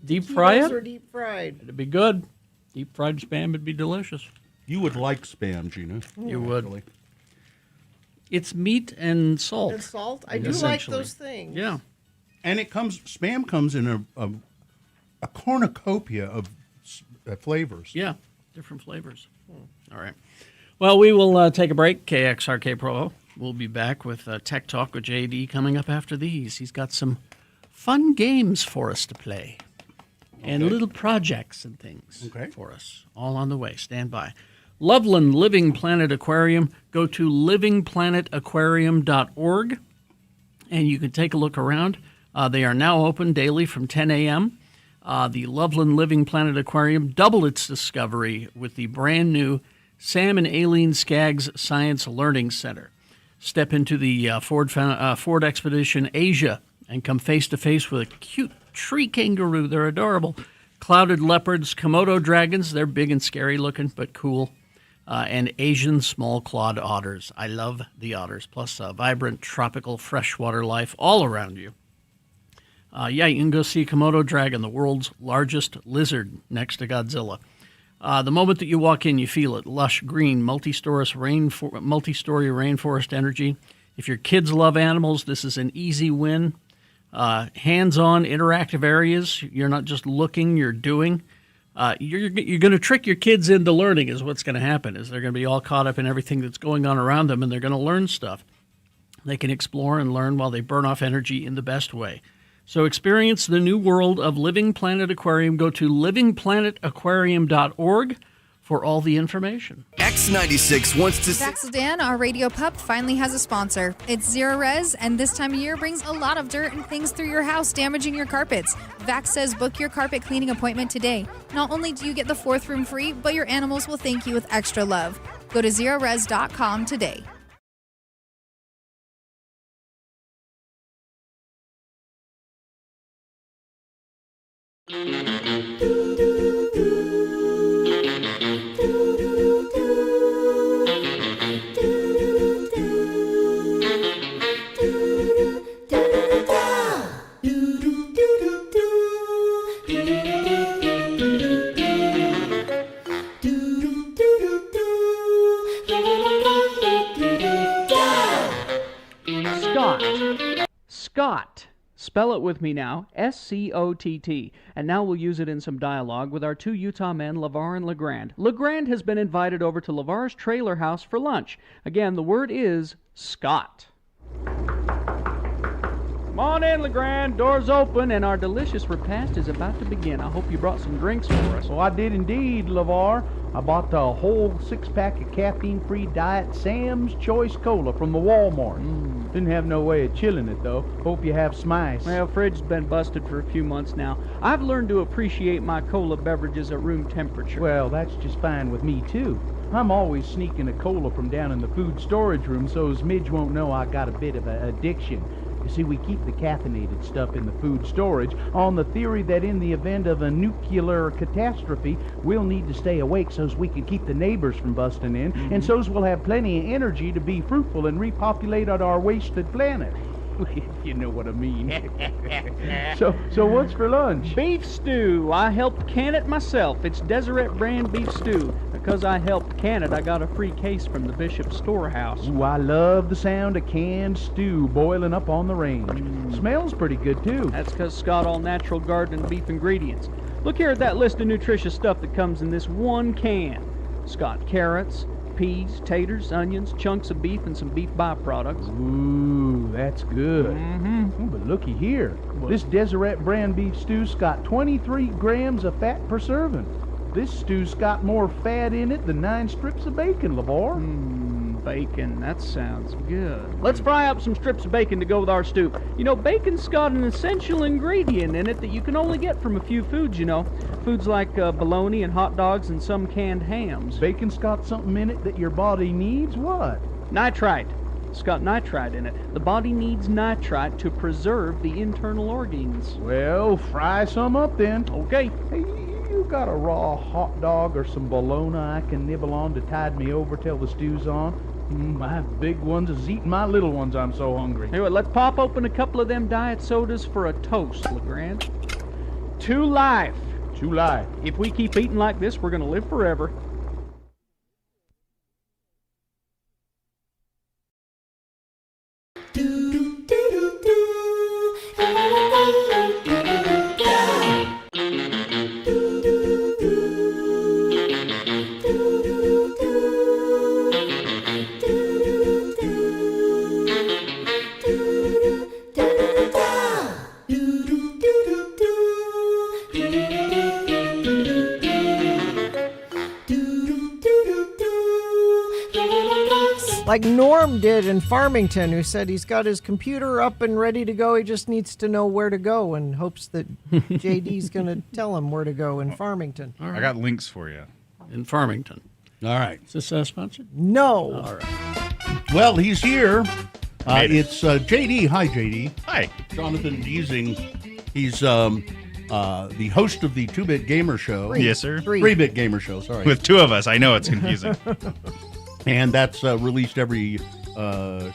Deep fry it?
Or deep fried.
It'd be good. Deep fried Spam would be delicious.
You would like Spam, Gina.
You would. It's meat and salt.
And salt? I do like those things.
Yeah.
And Spam comes in a cornucopia of flavors.
Yeah, different flavors. All right. Well, we will take a break. KXRK Provo. We'll be back with Tech Talk with JD coming up after these. He's got some fun games for us to play. And little projects and things for us. All on the way. Stand by. Loveland Living Planet Aquarium. Go to livingplanetaquarium.org and you can take a look around. They are now open daily from 10 a.m. The Loveland Living Planet Aquarium doubled its discovery with the brand new Sam and Aileen Skaggs Science Learning Center. Step into the Ford Expedition Asia and come face-to-face with a cute tree kangaroo. They're adorable. Clouded leopards, Komodo dragons. They're big and scary looking, but cool. And Asian small-clawed otters. I love the otters. Plus vibrant tropical freshwater life all around you. You can go see Komodo dragon, the world's largest lizard next to Godzilla. The moment that you walk in, you feel it. Lush green, multi-story rainforest energy. If your kids love animals, this is an easy win. Hands-on interactive areas. You're not just looking, you're doing. You're going to trick your kids into learning is what's going to happen. Is they're going to be all caught up in everything that's going on around them, and they're going to learn stuff. They can explore and learn while they burn off energy in the best way. So experience the new world of Living Planet Aquarium. Go to livingplanetaquarium.org for all the information.
X96 wants to
Vaxel Dan, our radio pup, finally has a sponsor. It's Zero Res, and this time of year brings a lot of dirt and things through your house, damaging your carpets. Vax says book your carpet cleaning appointment today. Not only do you get the fourth room free, but your animals will thank you with extra love. Go to zerores.com today.
Scott. Spell it with me now, S-C-O-T-T. And now we'll use it in some dialogue with our two Utah men, Lavar and Lrand. Lrand has been invited over to Lavar's trailer house for lunch. Again, the word is Scott. Come on in, Lrand. Door's open, and our delicious repast is about to begin. I hope you brought some drinks for us.
Oh, I did indeed, Lavar. I bought the whole six-pack of caffeine-free Diet Sam's Choice Cola from the Walmart. Didn't have no way of chilling it, though. Hope you have smice.
Well, fridge's been busted for a few months now. I've learned to appreciate my cola beverages at room temperature.
Well, that's just fine with me, too. I'm always sneaking a cola from down in the food storage room so as Midge won't know I got a bit of an addiction. You see, we keep the caffeinated stuff in the food storage on the theory that in the event of a nuclear catastrophe, we'll need to stay awake so's we can keep the neighbors from busting in, and so's we'll have plenty of energy to be fruitful and repopulate our wasted planet. If you know what I mean. So what's for lunch?
Beef stew. I helped can it myself. It's Deseret brand beef stew. Because I helped can it, I got a free case from the Bishop's Storehouse.
Ooh, I love the sound of canned stew boiling up on the range. Smells pretty good, too.
That's because Scott all natural garden and beef ingredients. Look here at that list of nutritious stuff that comes in this one can. It's got carrots, peas, taters, onions, chunks of beef, and some beef byproducts.
Ooh, that's good. Ooh, but looky here. This Deseret brand beef stew's got 23 grams of fat per serving. This stew's got more fat in it than 9 strips of bacon, Lavar.
Bacon, that sounds good. Let's fry up some strips of bacon to go with our stew. You know, bacon's got an essential ingredient in it that you can only get from a few foods, you know. Foods like bologna and hot dogs and some canned hams.
Bacon's got something in it that your body needs? What?
Nitrite. It's got nitrite in it. The body needs nitrite to preserve the internal organs.
Well, fry some up then.
Okay.
Hey, you got a raw hot dog or some bologna I can nibble on to tide me over till the stew's on? My big ones is eating my little ones. I'm so hungry.
Hey, well, let's pop open a couple of them diet sodas for a toast, LeGrand. To life.
To life.
If we keep eating like this, we're going to live forever.
Like Norm did in Farmington, who said he's got his computer up and ready to go. He just needs to know where to go and hopes that JD's going to tell him where to go in Farmington.
I got links for you.
In Farmington.
All right.
Is this sponsored?
No.
All right.
Well, he's here. It's JD. Hi, JD.
Hi.
Jonathan Deasing. He's the host of the 2-Bit Gamer Show.
Yes, sir.
3-Bit Gamer Show, sorry.
With 2 of us. I know it's confusing.
And that's released every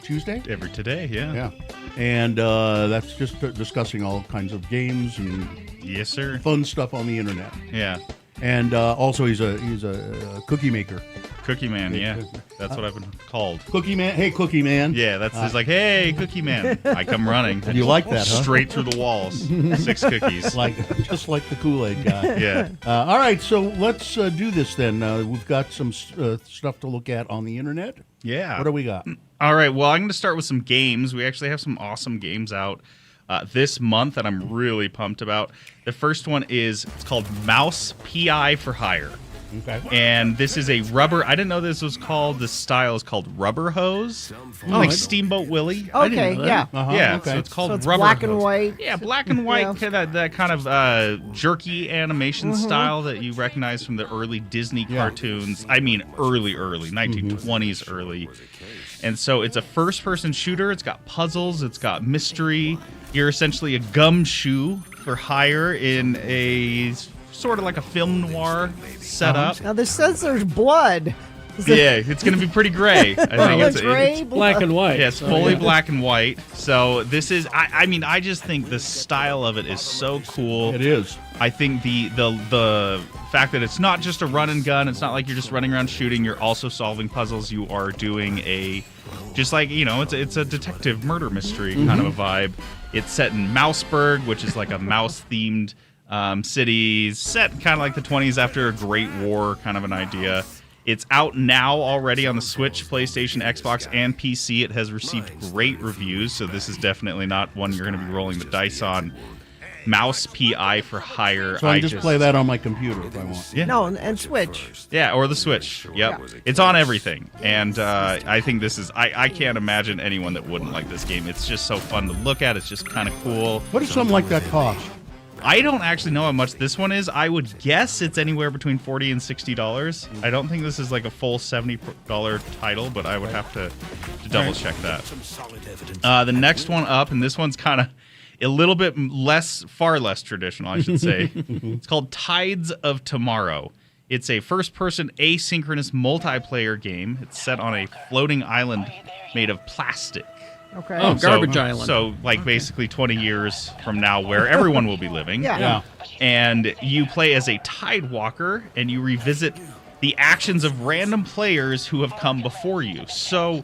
Tuesday?
Every today, yeah.
Yeah. And that's just discussing all kinds of games and
yes, sir.
Fun stuff on the internet.
Yeah.
And also he's a cookie maker.
Cookie Man, yeah. That's what I've been called.
Cookie Man? Hey, Cookie Man.
Yeah, that's it's like, hey, Cookie Man. I come running.
You like that, huh?
Straight through the walls. 6 cookies.
Just like the Kool-Aid guy.
Yeah.
All right, so let's do this then. We've got some stuff to look at on the internet.
Yeah.
What do we got?
All right, well, I'm going to start with some games. We actually have some awesome games out this month that I'm really pumped about. The first one it's called Mouse PI for Hire.
Okay.
And this is a rubber. I didn't know this was called. This style is called rubber hose, like Steamboat Willie.
Okay, yeah,
yeah.
Okay.
So it's called
so it's
rubber
black
hose.
and white.
Yeah, black and white.
Yeah.
That kind of jerky animation style that you recognize from the early Disney cartoons. I mean, early 1920s early. And so it's a first-person shooter. It's got puzzles. It's got mystery. You're essentially a gumshoe for hire in a sort of like a film noir setup.
Now this says there's blood.
Yeah, it's going to be pretty gray. I think it's
gray,
black and white.
Yeah, it's fully black and white. So this is, I mean, I just think the style of it is so cool.
It is.
I think the fact that it's not just a run and gun, it's not like you're just running around shooting, you're also solving puzzles, you are doing just like, you know, it's a detective murder mystery kind of a vibe. It's set in Mouseburg, which is like a mouse-themed city, set kind of like the 20s after a Great War kind of an idea. It's out now already on the Switch, PlayStation, Xbox, and PC. It has received great reviews, so this is definitely not one you're going to be rolling the dice on. Mouse PI for Hire.
So I just play that on my computer if I want.
Yeah.
No, and Switch.
Yeah, or the Switch. Yep. It's on everything. And I think this is, I can't imagine anyone that wouldn't like this game. It's just so fun to look at. It's just kind of cool.
What does something like that cost?
I don't actually know how much this one is. I would guess it's anywhere between $40 and $60. I don't think this is like a full $70 title, but I would have to double check that. The next one up, and this one's kind of a little bit far less traditional, I should say. It's called Tides of Tomorrow. It's a first-person asynchronous multiplayer game. It's set on a floating island made of plastic.
Okay.
Oh, garbage island.
So, like, basically 20 years from now where everyone will be living.
Yeah.
And you play as a tide walker, and you revisit the actions of random players who have come before you. So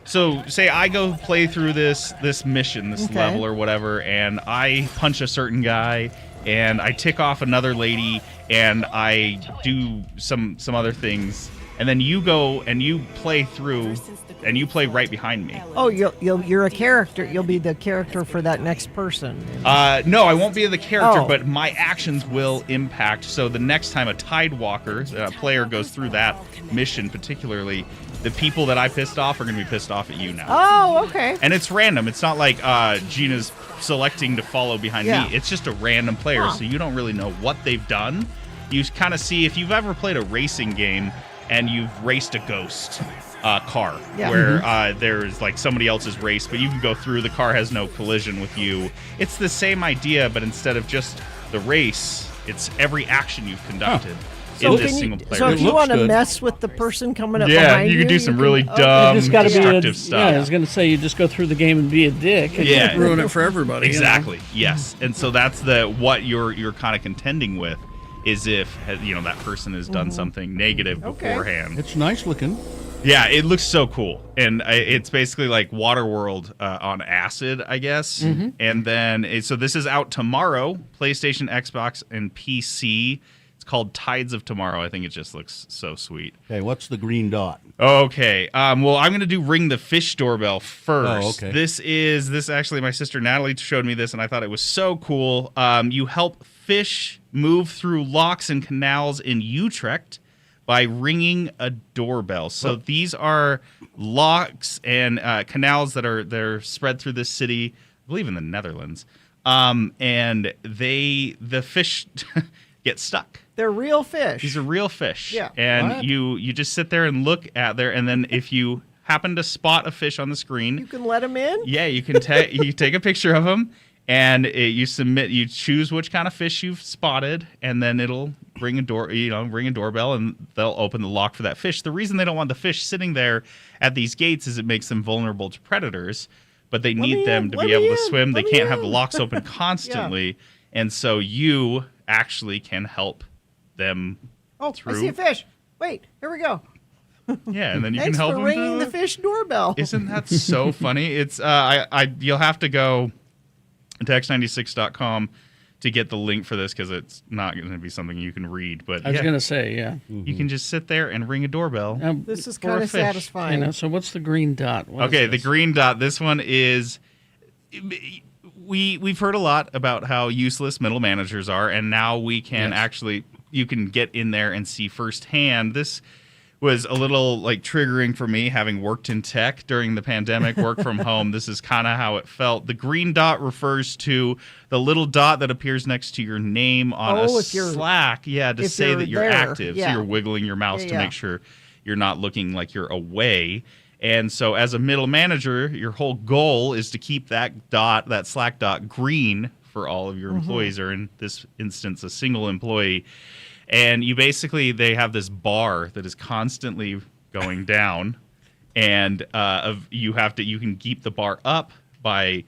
say I go play through this mission, this level or whatever, and I punch a certain guy, and I tick off another lady, and I do some other things, and then you go and you play through, and you play right behind me.
Oh, you're a character. You'll be the character for that next person.
No, I won't be the character,
Oh.
but my actions will impact. So the next time a tide walker, a player goes through that mission particularly, the people that I pissed off are going to be pissed off at you now.
Oh, okay.
And it's random. It's not like Gina's selecting to follow behind me. It's just a random player, so you don't really know what they've done. You kind of see, if you've ever played a racing game and you've raced a ghost car, where there's like somebody else's race, but you can go through, the car has no collision with you. It's the same idea, but instead of just the race, it's every action you've conducted.
So if you want to mess with the person coming up behind
you can do some really dumb,
You just gotta
destructive stuff.
Yeah, I was going to say, you just go through the game and be a dick and ruin it for everybody.
Exactly. Yes. And so that's what you're kind of contending with, is if that person has done something negative beforehand.
It's nice looking.
Yeah, it looks so cool, and it's basically like Waterworld on acid, I guess. And then so this is out tomorrow, PlayStation, Xbox, and PC. It's called Tides of Tomorrow. I think it just looks so sweet.
Okay, what's the green dot?
Okay. Well, I'm going to do Ring the Fish Doorbell first.
Oh, okay.
This actually, my sister Natalie showed me this, and I thought it was so cool. You help fish move through locks and canals in Utrecht by ringing a doorbell. So these are locks and canals that are spread through this city, I believe in the Netherlands. And the fish get stuck.
They're real fish.
These are real fish.
Yeah.
And you just sit there and look at there, and then if you happen to spot a fish on the screen,
You can let them in?
yeah, you can you take a picture of them, and you choose which kind of fish you've spotted, and then it'll ring a doorbell, and they'll open the lock for that fish. The reason they don't want the fish sitting there at these gates is it makes them vulnerable to predators, but they need them to be able to swim. They can't have the locks open constantly, and so you actually can help them through.
I see a fish. Wait, here we go.
Yeah, and then you
Thanks
can help
for
them
ringing the fish doorbell.
Isn't that so funny? It's you'll have to go to x96.com to get the link for this, because it's not going to be something you can read. But
I was going to say, yeah.
You can just sit there and ring a doorbell.
This is
for
kind
a
of
fish.
satisfying.
So what's the green dot? What
Okay,
is
the
this?
green dot. This one is. We've heard a lot about how useless middle managers are, and now we can you can get in there and see firsthand. This was a little triggering for me, having worked in tech during the pandemic, work from home. This is kind of how it felt. The green dot refers to the little dot that appears next to your name on a Slack. Yeah, to say that you're active.
Yeah.
So you're wiggling your mouse to make sure you're not looking like you're away. And so as a middle manager, your whole goal is to keep that Slack dot green for all of your employees, or in this instance, a single employee. And they have this bar that is constantly going down, and you can keep the bar up by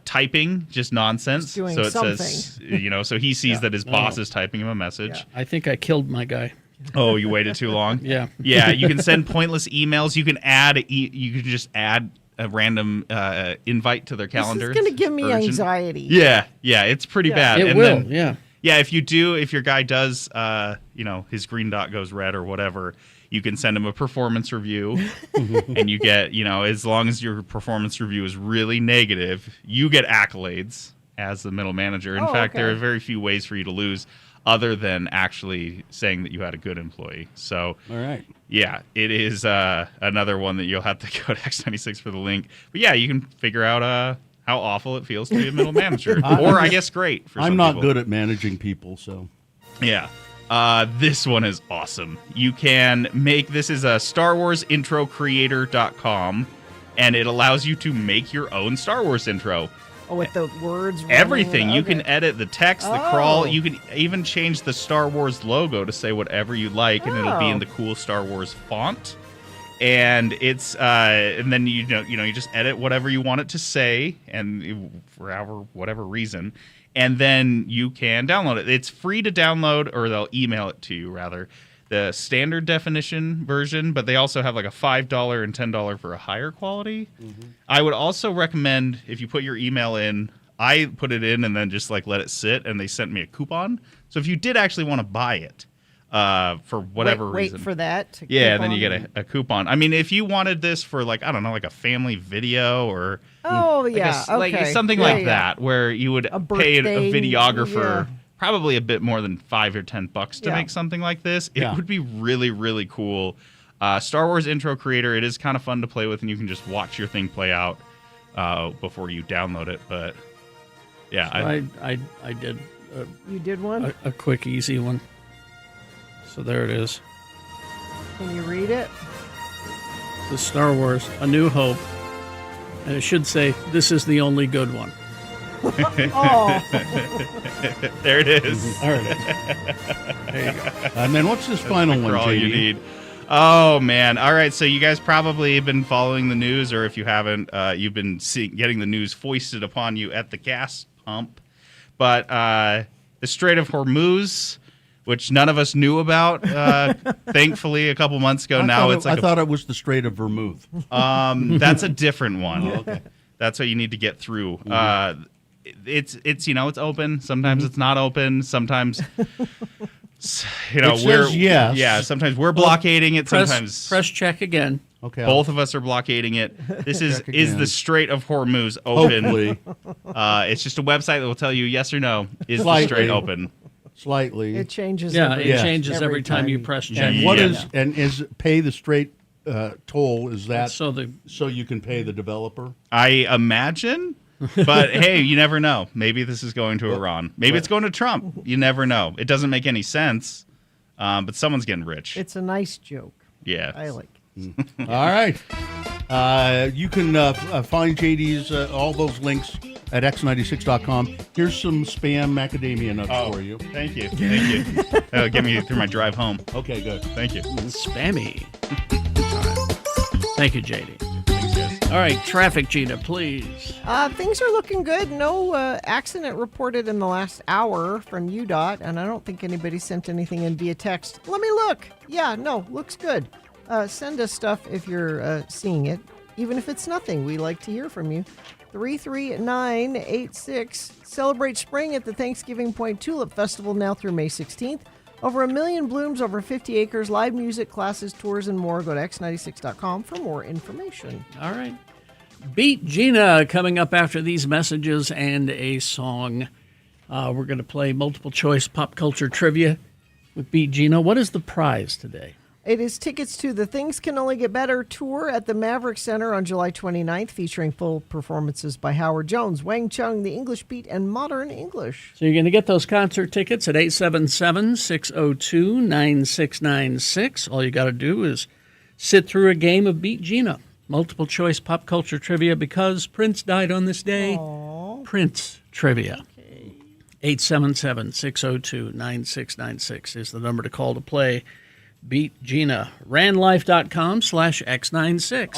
typing just nonsense.
Just doing
so it
something.
says, so he sees that his boss is typing him a message.
I think I killed my guy.
Oh, you waited too long?
Yeah.
Yeah, you can send pointless emails. You can you can just add a random invite to their calendar.
This is going to give me
Urgent.
anxiety.
Yeah, it's pretty bad.
It
And
will,
then,
yeah.
Yeah, if your guy does, his green dot goes red or whatever, you can send him a performance review, and you get, as long as your performance review is really negative, you get accolades as the middle manager. In fact, there are very few ways for you to lose other than actually saying that you had a good employee. So,
all right.
Yeah, it is another one that you'll have to go to X96 for the link. But yeah, you can figure out how awful it feels to be a middle manager, or I guess great. For
I'm
some
not
people.
good at managing people, so
Yeah. This one is awesome. You can make this is a Star Wars intro creator.com, and it allows you to make your own Star Wars intro.
Oh, with the words.
Everything.
running?
You
Okay.
can edit the text, the crawl. You can even change the Star Wars logo to say whatever you like, and it'll be in the cool Star Wars font. And it's and then you just edit whatever you want it to say, and for whatever reason, and then you can download it. It's free to download, or they'll email it to you rather. The standard definition version, but they also have like a $5 and $10 for a higher quality.
Mm-hmm.
I would also recommend if you put your email in, I put it in and then just like let it sit, and they sent me a coupon. So if you did actually want to buy it for whatever reason,
wait for that.
Yeah, then you get a coupon. I mean, if you wanted this for like, I don't know, like a family video or like something like that, where you would pay a videographer probably a bit more than $5 or $10 to make something like this, it would be really, really cool. Star Wars intro creator, it is kind of fun to play with, and you can just watch your thing play out before you download it. But yeah,
I did.
You did one?
A quick, easy one. So there it is.
Can you read it?
The Star Wars A New Hope, and it should say, "This is the only good one."
There it is.
There it is. There you go.
And then what's this final one,
all
JD?
you need. Oh man! All right, so you guys probably have been following the news, or if you haven't, you've been getting the news foisted upon you at the gas pump. But the Strait of Hormuz, which none of us knew about, thankfully, a couple months ago.
I thought it was the Strait of Vermouth.
That's a different one.
Oh, okay.
That's what you need to get through. It's it's open. Sometimes it's not open. Sometimes
It says yes.
Yeah. Sometimes we're blockading it. Sometimes
Press check again.
Okay.
both of us are blockading it. This is
Check again.
the Strait of Hormuz open?
Hopefully.
It's just a website that will tell you yes or no. Is
Slightly.
the Strait open?
Slightly.
It changes.
Yeah, it changes every time you press check.
And what is pay the straight toll? Is that
so
you can pay the developer?
I imagine. But hey, you never know. Maybe this is going to Iran. Maybe it's going to Trump. You never know. It doesn't make any sense. But someone's getting rich.
It's a nice joke.
Yeah.
I like it.
All right. You can find JD's all those links at x96.com. Here's some spam macadamia nuts for you.
Thank you. Thank you. That'll get me through my drive home.
Okay, good.
Thank you.
Spammy. Thank you, JD.
Thanks, guys.
All right, traffic, Gina, please.
Things are looking good. No accident reported in the last hour from UDOT, and I don't think anybody sent anything in via text. Let me look. Yeah, no, looks good. Send us stuff if you're seeing it, even if it's nothing. We like to hear from you. 33986. Celebrate spring at the Thanksgiving Point Tulip Festival now through May 16th. Over 1 million blooms, over 50 acres, live music, classes, tours, and more. Go to x96.com for more information.
All right. Beat Gina coming up after these messages and a song. We're going to play multiple choice pop culture trivia with Beat Gina. What is the prize today?
It is tickets to the Things Can Only Get Better tour at the Maverick Center on July 29th, featuring full performances by Howard Jones, Wang Chung, The English Beat, and Modern English.
So you're going to get those concert tickets at 877-602-9696. All you got to do is sit through a game of Beat Gina. Multiple choice pop culture trivia because Prince died on this day.
Aww.
Prince trivia. 877-602-9696 is the number to call to play Beat Gina. Randlife.com/X96.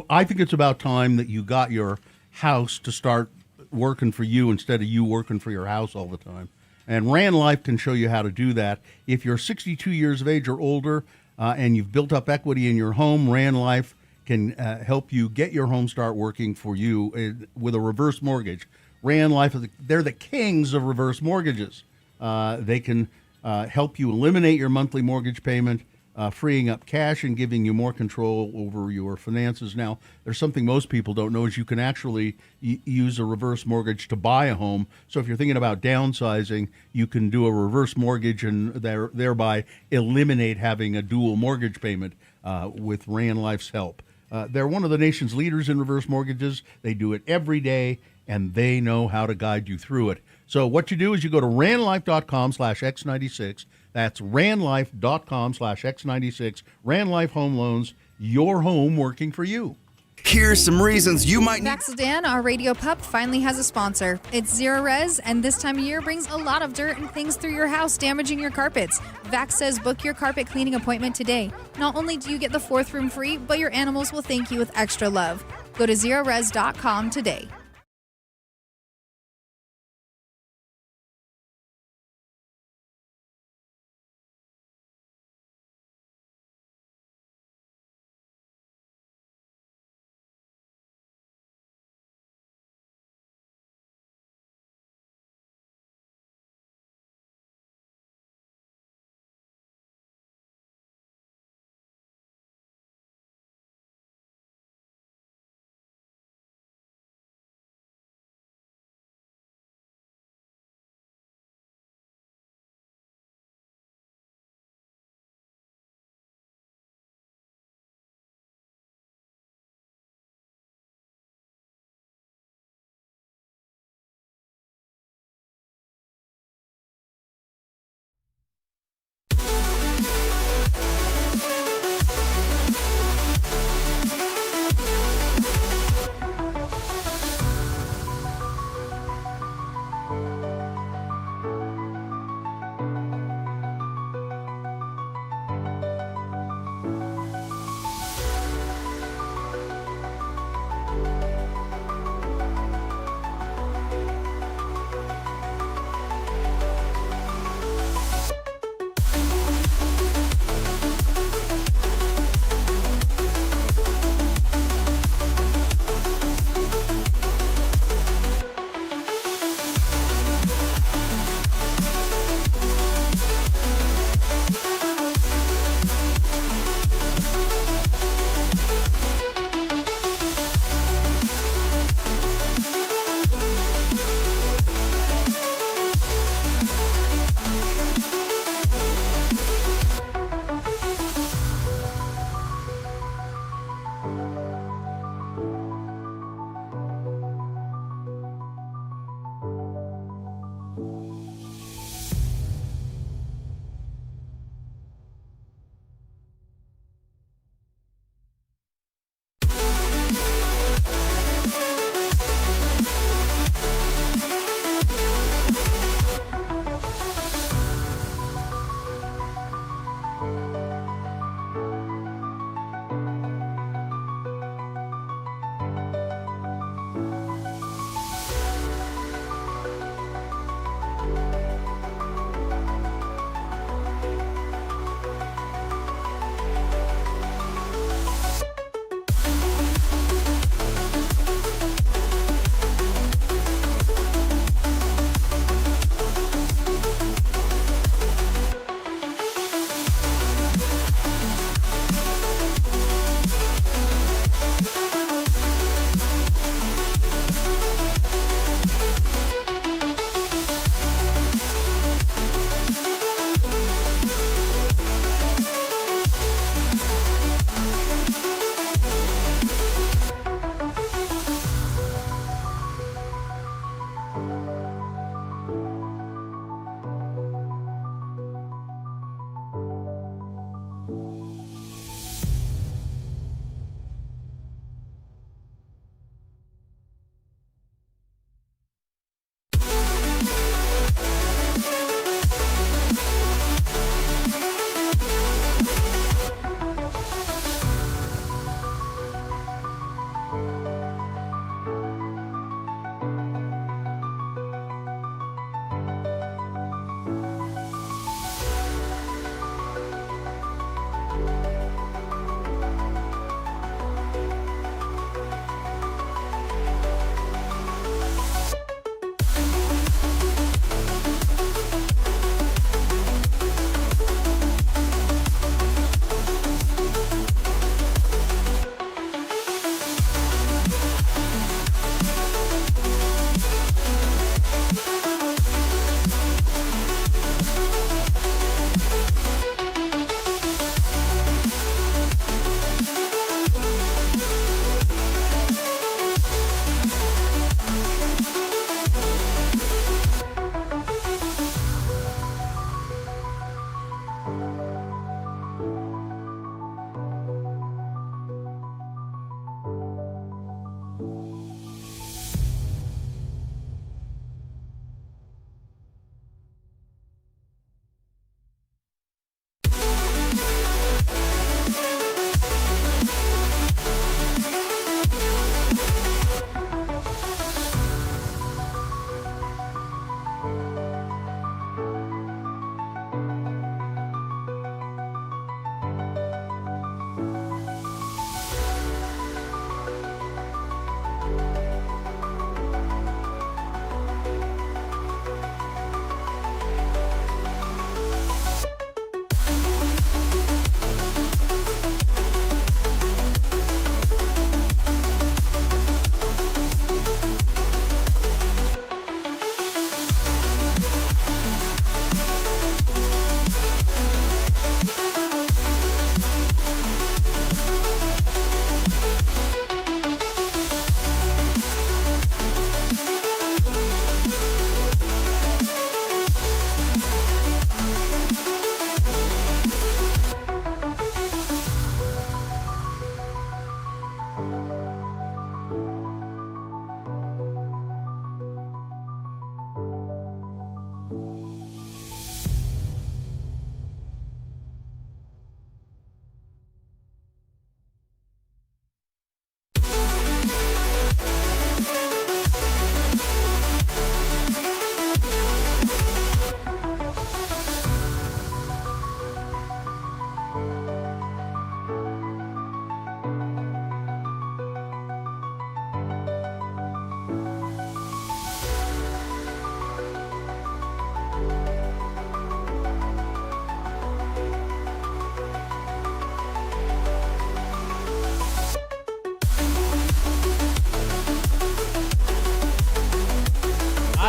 I think it's about time that you got your house to start working for you instead of you working for your house all the time. And Rand Life can show you how to do that. If you're 62 years of age or older and you've built up equity in your home, Rand Life can help you get your home start working for you with a reverse mortgage. Rand Life, they're the kings of reverse mortgages. They can help you eliminate your monthly mortgage payment, freeing up cash and giving you more control over your finances. Now, there's something most people don't know is you can actually use a reverse mortgage to buy a home. So if you're thinking about downsizing, you can do a reverse mortgage and thereby eliminate having a dual mortgage payment with Rand Life's help. They're one of the nation's leaders in reverse mortgages. They do it every day, and they know how to guide you through it. So what you do is you go to randlife.com/x96. That's randlife.com/x96. Randlife Home Loans, your home working for you.
Here's some reasons you might need.
Vaxeldan, our radio pup, finally has a sponsor. It's zero res, and this time of year brings a lot of dirt and things through your house, damaging your carpets. Vax says book your carpet cleaning appointment today. Not only do you get the 4th room free, but your animals will thank you with extra love. Go to zerores.com today.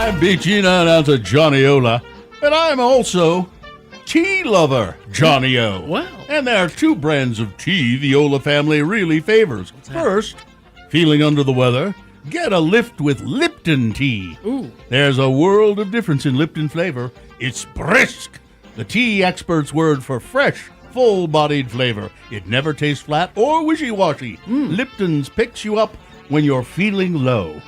I'm Big Gina, announcer Johnny Ola, and I'm also tea lover Johnny O.
Well.
And there are two brands of tea the Ola family really favors. First, feeling under the weather? Get a lift with Lipton tea.
Ooh.
There's a world of difference in Lipton flavor. It's brisk, the tea expert's word for fresh, full-bodied flavor. It never tastes flat or wishy-washy. Lipton's picks you up when you're feeling low.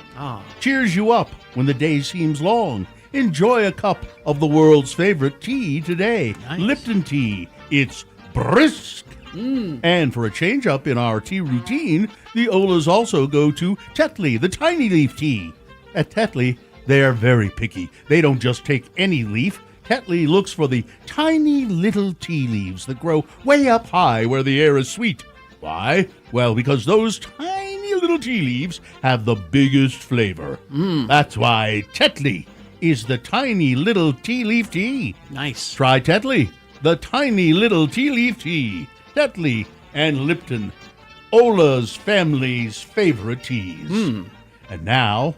Cheers you up when the day seems long. Enjoy a cup of the world's favorite tea today.
Nice.
Lipton tea. It's brisk. And for a change-up in our tea routine, the Olas also go to Tetley, the tiny leaf tea. At Tetley, they're very picky. They don't just take any leaf. Tetley looks for the tiny little tea leaves that grow way up high where the air is sweet. Why? Well, because those tiny little tea leaves have the biggest flavor. That's why Tetley is the tiny little tea leaf tea.
Nice.
Try Tetley, the tiny little tea leaf tea. Tetley and Lipton, Ola's family's favorite teas. And now,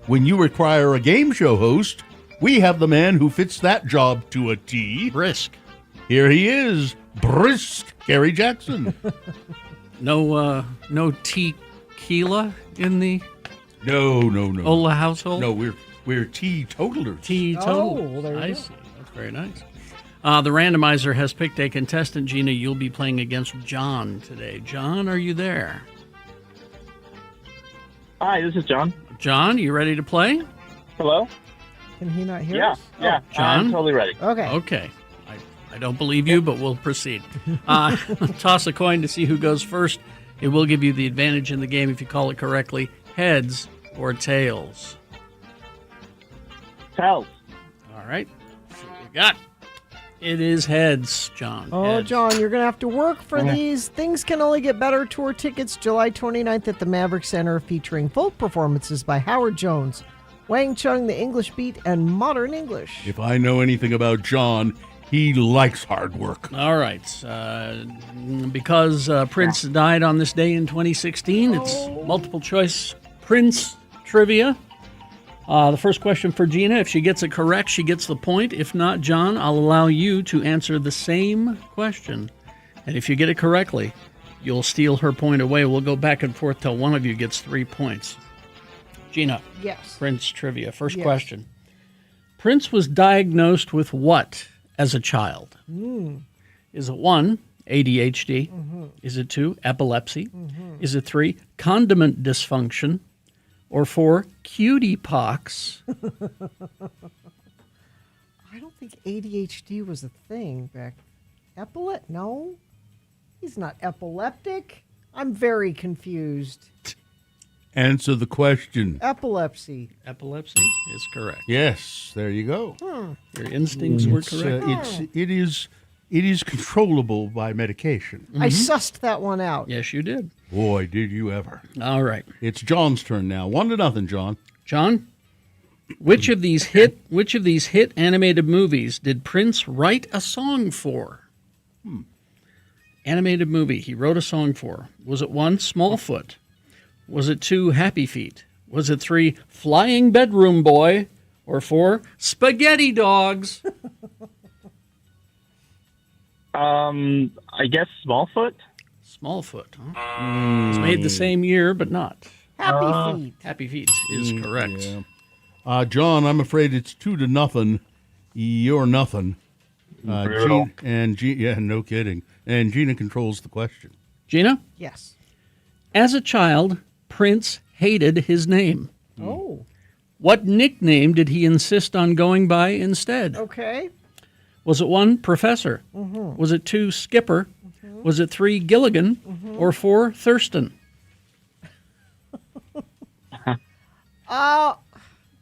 when you require a game show host, we have the man who fits that job to a T.
Brisk.
Here he is, brisk Gary Jackson.
No tequila in the
No.
Ola household?
No, we're teetotalers.
Teetotal.
Oh, there you
I
go.
see. That's very nice. The randomizer has picked a contestant. Gina, you'll be playing against John today. John, are you there?
Hi, this is John.
John, you ready to play?
Hello?
Can he not hear
Yeah,
us?
yeah.
John?
I'm totally ready.
Okay.
Okay. I don't believe you, but we'll proceed. Toss a coin to see who goes first. It will give you the advantage in the game if you call it correctly. Heads or tails?
Tails.
All right. See what you got. It is heads, John.
Oh,
Heads.
John, you're going to have to work for these. Things Can Only Get Better tour tickets July 29th at the Maverick Center, featuring full performances by Howard Jones, Wang Chung, the English Beat, and Modern English.
If I know anything about John, he likes hard work.
All right. Because Prince died on this day in 2016, it's multiple choice Prince trivia. The first question for Gina, if she gets it correct, she gets the point. If not, John, I'll allow you to answer the same question. And if you get it correctly, you'll steal her point away. We'll go back and forth till one of you gets 3 points. Gina.
Yes.
Prince trivia. First
Yes.
question. Prince was diagnosed with what as a child? Is it 1, ADHD? Is it 2, epilepsy? Is it 3, condiment dysfunction? Or 4, cutie pox?
I don't think ADHD was a thing back. No, he's not epileptic. I'm very confused.
Answer the question.
Epilepsy.
Epilepsy is correct.
Yes, there you go.
Your instincts were correct.
It is controllable by medication.
I sussed that one out.
Yes, you did.
Boy, did you ever.
All right.
It's John's turn now. 1-0, John.
John, which of these hit animated movies did Prince write a song for? Animated movie he wrote a song for. Was it 1, Smallfoot? Was it 2, Happy Feet? Was it 3, Flying Bedroom Boy? Or 4, Spaghetti Dogs?
I guess Smallfoot.
Smallfoot, huh? It's made the same year, but not.
Happy Feet.
Happy Feet is correct.
Yeah. John, I'm afraid it's 2-0. You're nothing.
Brutal.
Yeah, no kidding. And Gina controls the question.
Gina?
Yes.
As a child, Prince hated his name.
Oh.
What nickname did he insist on going by instead?
Okay.
Was it 1, Professor? Was it 2, Skipper? Was it 3, Gilligan? Or 4, Thurston?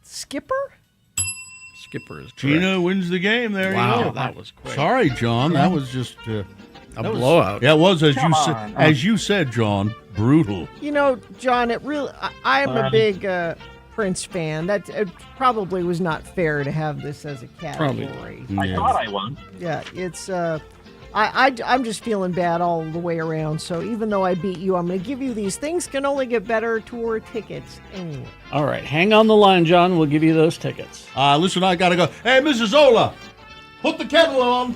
Skipper?
Skipper is correct.
Gina wins the game. There
Wow,
you go.
that was quick.
Sorry, John. That was just
a blowout.
Yeah, it was as you said, John. Brutal.
You know, John, I'm a big Prince fan. That it probably was not fair to have this as a category.
I thought I won.
Yeah, it's I'm just feeling bad all the way around. So even though I beat you, I'm going to give you these Things Can Only Get Better tour tickets anyway.
All right, hang on the line, John. We'll give you those tickets.
Listen, I got to go. Hey, Mrs. Ola, put the kettle on.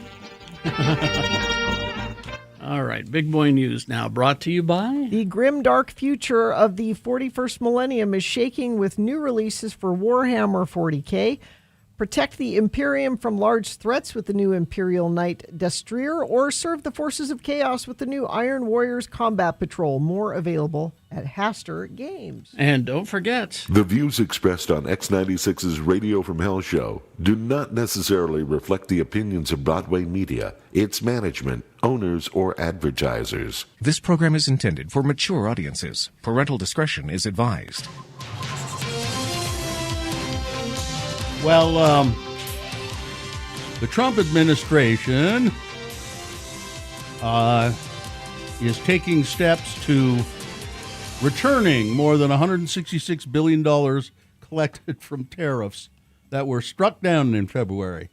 All right, Big Boy News now brought to you by...
The grim, dark future of the 41st millennium is shaking with new releases for Warhammer 40K. Protect the Imperium from large threats with the new Imperial Knight Destrier, or serve the forces of chaos with the new Iron Warriors Combat Patrol. More available at Hastur Games.
And don't forget...
The views expressed on X96's Radio from Hell show do not necessarily reflect the opinions of Broadway Media, its management, owners, or advertisers.
This program is intended for mature audiences. Parental discretion is advised.
Well, the Trump administration is taking steps to returning more than $166 billion collected from tariffs that were struck down in February.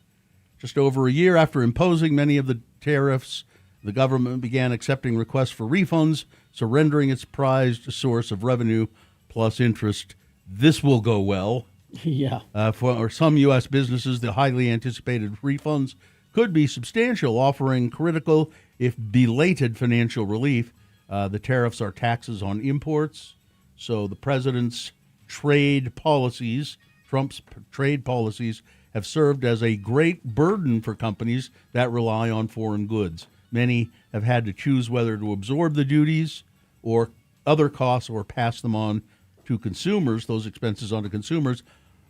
Just over a year after imposing many of the tariffs, the government began accepting requests for refunds, surrendering its prized source of revenue plus interest. This will go well.
Yeah.
For some U.S. businesses, the highly anticipated refunds could be substantial, offering critical, if belated, financial relief. The tariffs are taxes on imports, so the president's trade policies, Trump's trade policies, have served as a great burden for companies that rely on foreign goods. Many have had to choose whether to absorb the duties or other costs or pass them on to consumers, those expenses on to consumers.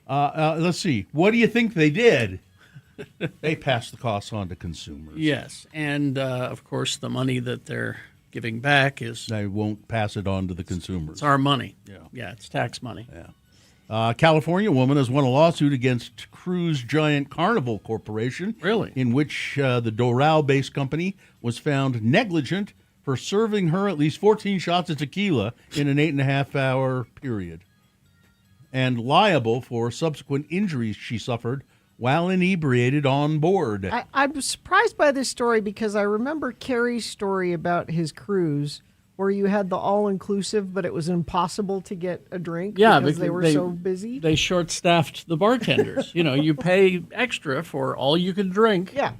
Let's see. What do you think they did? They passed the costs on to consumers.
Yes, and of course the money that they're giving back is...
They won't pass it on to the consumers.
It's our money.
Yeah,
it's tax money.
Yeah. California woman has won a lawsuit against cruise giant Carnival Corporation.
Really?
In which the Doral-based company was found negligent for serving her at least 14 shots of tequila in an 8.5-hour period, and liable for subsequent injuries she suffered while inebriated on board.
I'm surprised by this story because I remember Kerry's story about his cruise where you had the all-inclusive, but it was impossible to get a drink because they were so busy.
They short-staffed the bartenders. You pay extra for all you can drink.
Yeah.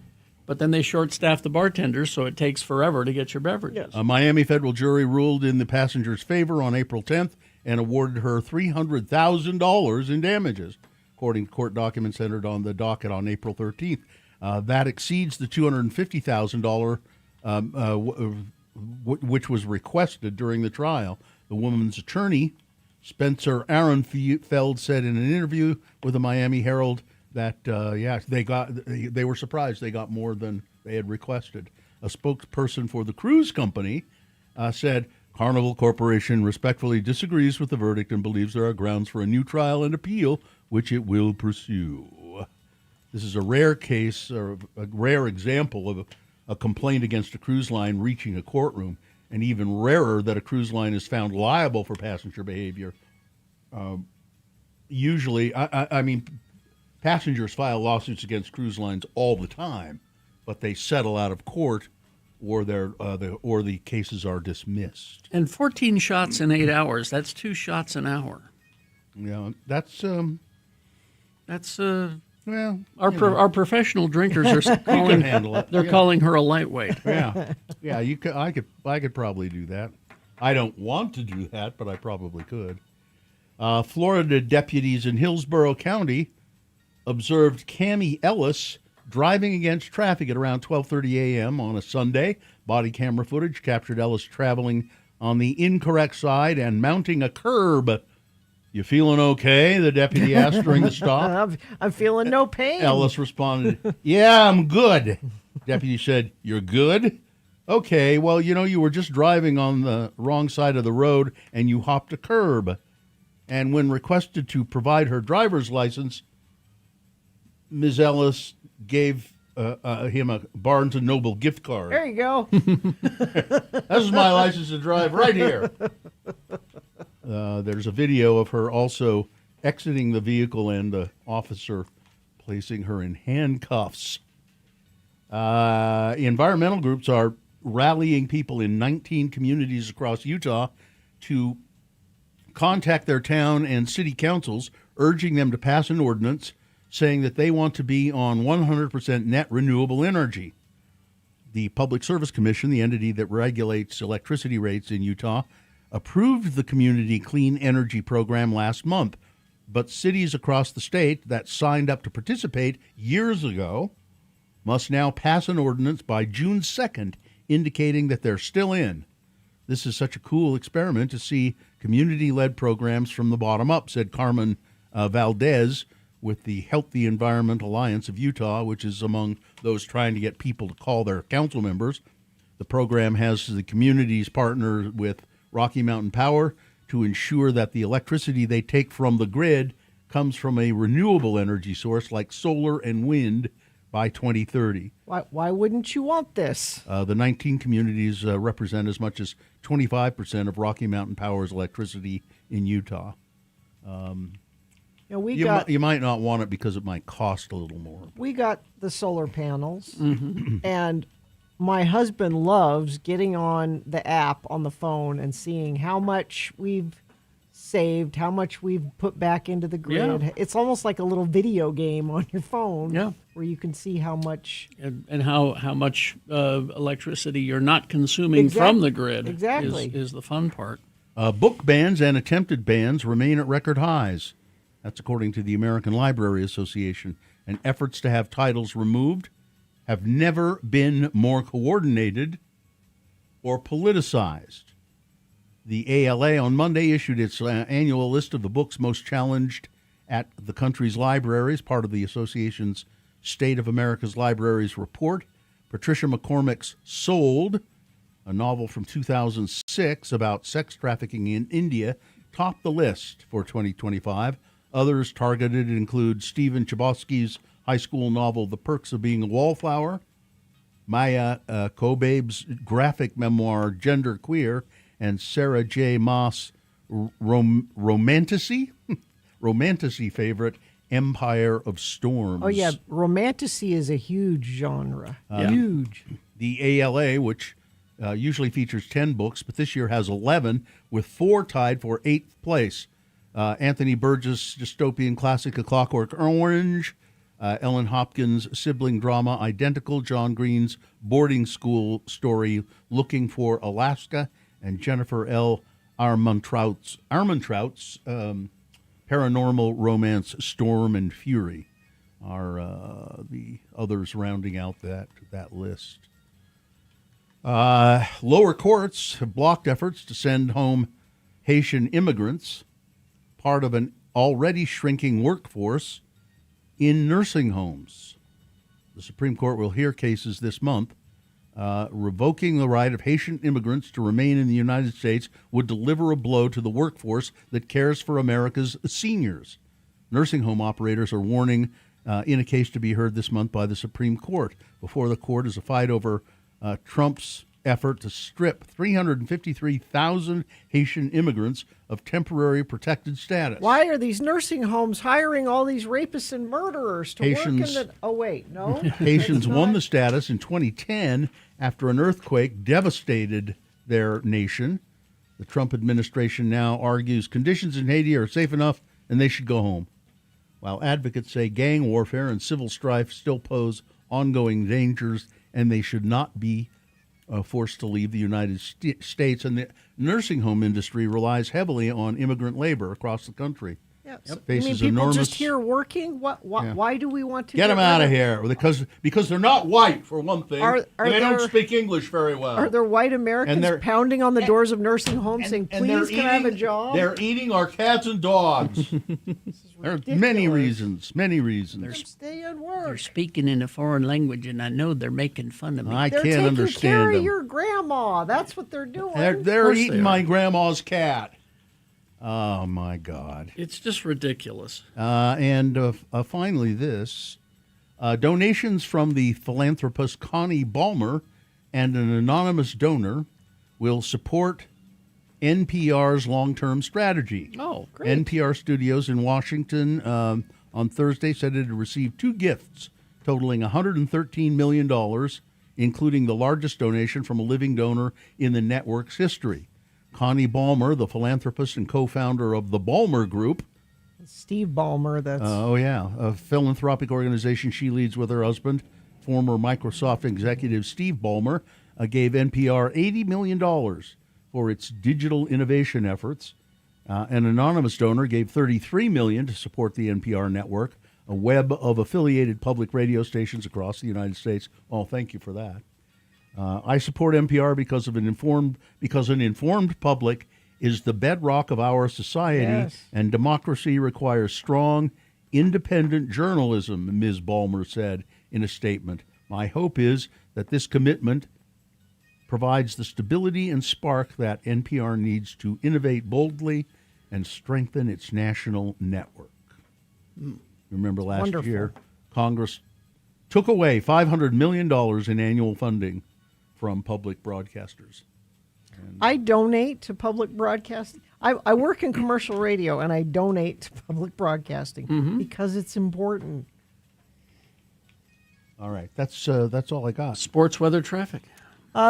But then they short-staff the bartenders, so it takes forever to get your beverages.
A Miami federal jury ruled in the passenger's favor on April 10th and awarded her $300,000 in damages, according to court documents entered on the docket on April 13th. That exceeds the $250,000 which was requested during the trial. The woman's attorney, Spencer Aaronfeld, said in an interview with the Miami Herald that they were surprised they got more than they had requested. A spokesperson for the cruise company said Carnival Corporation respectfully disagrees with the verdict and believes there are grounds for a new trial and appeal, which it will pursue. This is a rare case, or a rare example of a complaint against a cruise line reaching a courtroom, and even rarer that a cruise line is found liable for passenger behavior. Usually, I mean, passengers file lawsuits against cruise lines all the time, but they settle out of court, or the cases are dismissed.
And 14 shots in 8 hours, that's 2 shots an hour.
Yeah, that's well,
our professional drinkers are calling
handle it.
They're calling her a lightweight.
Yeah, I could probably do that. I don't want to do that, but I probably could. Florida deputies in Hillsborough County observed Cammie Ellis driving against traffic at around 12:30 a.m. on a Sunday. Body camera footage captured Ellis traveling on the incorrect side and mounting a curb. "You feeling okay?" the deputy asked during the stop.
I'm feeling no pain.
Ellis responded, "Yeah, I'm good." Deputy said, "You're good? Okay, well, you were just driving on the wrong side of the road and you hopped a curb." And when requested to provide her driver's license, Ms. Ellis gave him a Barnes & Noble gift card.
There you go.
This is my license to drive right here. There's a video of her also exiting the vehicle and the officer placing her in handcuffs. Environmental groups are rallying people in 19 communities across Utah to contact their town and city councils, urging them to pass an ordinance saying that they want to be on 100% net renewable energy. The Public Service Commission, the entity that regulates electricity rates in Utah, approved the Community Clean Energy Program last month, but cities across the state that signed up to participate years ago must now pass an ordinance by June 2nd, indicating that they're still in. This is such a cool experiment to see community-led programs from the bottom up, said Carmen Valdez with the Healthy Environment Alliance of Utah, which is among those trying to get people to call their council members. The program has the communities partner with Rocky Mountain Power to ensure that the electricity they take from the grid comes from a renewable energy source like solar and wind by 2030.
Why wouldn't you want this?
The 19 communities represent as much as 25% of Rocky Mountain Power's electricity in Utah. You might not want it because it might cost a little more.
We got the solar panels,
Mm-hmm.
and my husband loves getting on the app on the phone and seeing how much we've saved, how much we've put back into the grid.
Yeah.
It's almost like a little video game on your phone,
Yeah.
where you can see how much
And how much electricity you're not consuming from the grid
Exactly.
is the fun part.
Book bans and attempted bans remain at record highs. That's according to the American Library Association. And efforts to have titles removed have never been more coordinated or politicized. The ALA on Monday issued its annual list of the books most challenged at the country's libraries, part of the association's State of America's Libraries report. Patricia McCormick's Sold, a novel from 2006 about sex trafficking in India, topped the list for 2025. Others targeted include Stephen Chbosky's high school novel The Perks of Being a Wallflower, Maya Kobabe's graphic memoir Gender Queer, and Sarah J. Maas' romantasy favorite Empire of Storms.
Oh, yeah. Romantasy is a huge genre. Huge.
The ALA, which usually features 10 books, but this year has 11, with 4 tied for 8th place. Anthony Burgess' dystopian classic A Clockwork Orange, Ellen Hopkins' sibling drama Identical, John Green's boarding school story Looking for Alaska, and Jennifer L. Armentrout's paranormal romance Storm and Fury are the others rounding out that list. Lower courts have blocked efforts to send home Haitian immigrants, part of an already shrinking workforce in nursing homes. The Supreme Court will hear cases this month. Revoking the right of Haitian immigrants to remain in the United States would deliver a blow to the workforce that cares for America's seniors. Nursing home operators are warning in a case to be heard this month by the Supreme Court. Before the court is a fight over Trump's effort to strip 353,000 Haitian immigrants of temporary protected status.
Why are these nursing homes hiring all these rapists and murderers to work in the... Oh, wait, no?
Haitians won the status in 2010 after an earthquake devastated their nation. The Trump administration now argues conditions in Haiti are safe enough and they should go home, while advocates say gang warfare and civil strife still pose ongoing dangers and they should not be forced to leave the United States. And the nursing home industry relies heavily on immigrant labor across the country.
Yeah.
Faces
you mean people
enormous,
just here working? Why do we want to
get them out of
rid
here? Because they're not white, for one thing.
Are
and they don't
there-
speak English very well.
Are there white Americans
they're-
pounding on the doors of nursing homes saying,
and they're
please, can I have a job?
They're eating our cats and dogs. There are many reasons.
Stay at work.
They're speaking in a foreign language, and I know they're making fun of me.
I
They're
can't
taking
understand
care
them.
of your grandma. That's what they're doing.
They're eating my grandma's cat. Oh, my God.
It's just ridiculous.
And finally, this. Donations from the philanthropist Connie Ballmer and an anonymous donor will support NPR's long-term strategy.
Oh, great.
NPR Studios in Washington on Thursday said it had received 2 gifts totaling $113 million, including the largest donation from a living donor in the network's history. Connie Ballmer, the philanthropist and co-founder of the Ballmer Group.
Steve Ballmer, that's...
a philanthropic organization she leads with her husband, former Microsoft executive Steve Ballmer, gave NPR $80 million for its digital innovation efforts. An anonymous donor gave $33 million to support the NPR network, a web of affiliated public radio stations across the United States. Oh, thank you for that. I support NPR because an informed public is the bedrock of our society,
Yes.
and democracy requires strong, independent journalism, Ms. Ballmer said in a statement. My hope is that this commitment provides the stability and spark that NPR needs to innovate boldly and strengthen its national network. Remember last
Wonderful.
year, Congress took away $500 million in annual funding from public broadcasters.
I donate to public broadcasting. I work in commercial radio, and I donate to public broadcasting because it's important.
All right, that's all I got.
Sports, weather, traffic.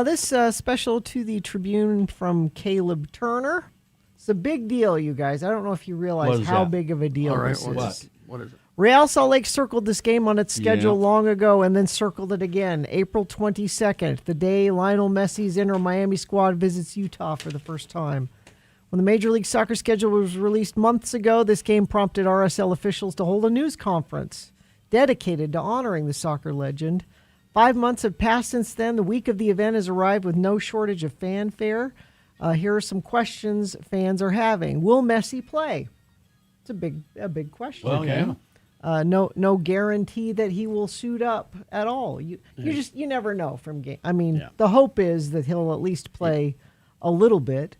This special to the Tribune from Caleb Turner. It's a big deal, you guys. I don't know if you realize how big of a deal
All right,
this is.
what is it?
Real Salt Lake circled this game on its schedule
Yeah.
long ago and then circled it again. April 22nd, the day Lionel Messi's Inter Miami squad visits Utah for the first time. When the Major League Soccer schedule was released months ago, this game prompted RSL officials to hold a news conference dedicated to honoring the soccer legend. 5 months have passed since then. The week of the event has arrived with no shortage of fanfare. Here are some questions fans are having. Will Messi play? It's a big question.
Well, yeah.
No guarantee that he will suit up at all. You never know from game. I mean, the hope is that he'll at least play a little bit.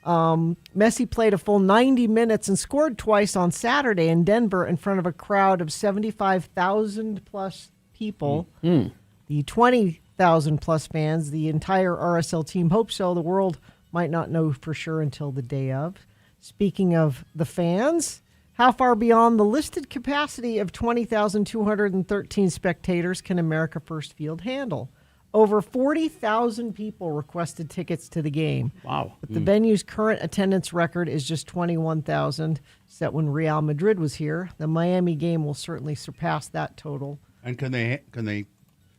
Messi played a full 90 minutes and scored twice on Saturday in Denver in front of a crowd of 75,000 plus people. The 20,000 plus fans, the entire RSL team hope so. The world might not know for sure until the day of. Speaking of the fans, how far beyond the listed capacity of 20,213 spectators can America First Field handle? Over 40,000 people requested tickets to the game.
Wow.
But the venue's current attendance record is just 21,000, set when Real Madrid was here. The Miami game will certainly surpass that total.
And can they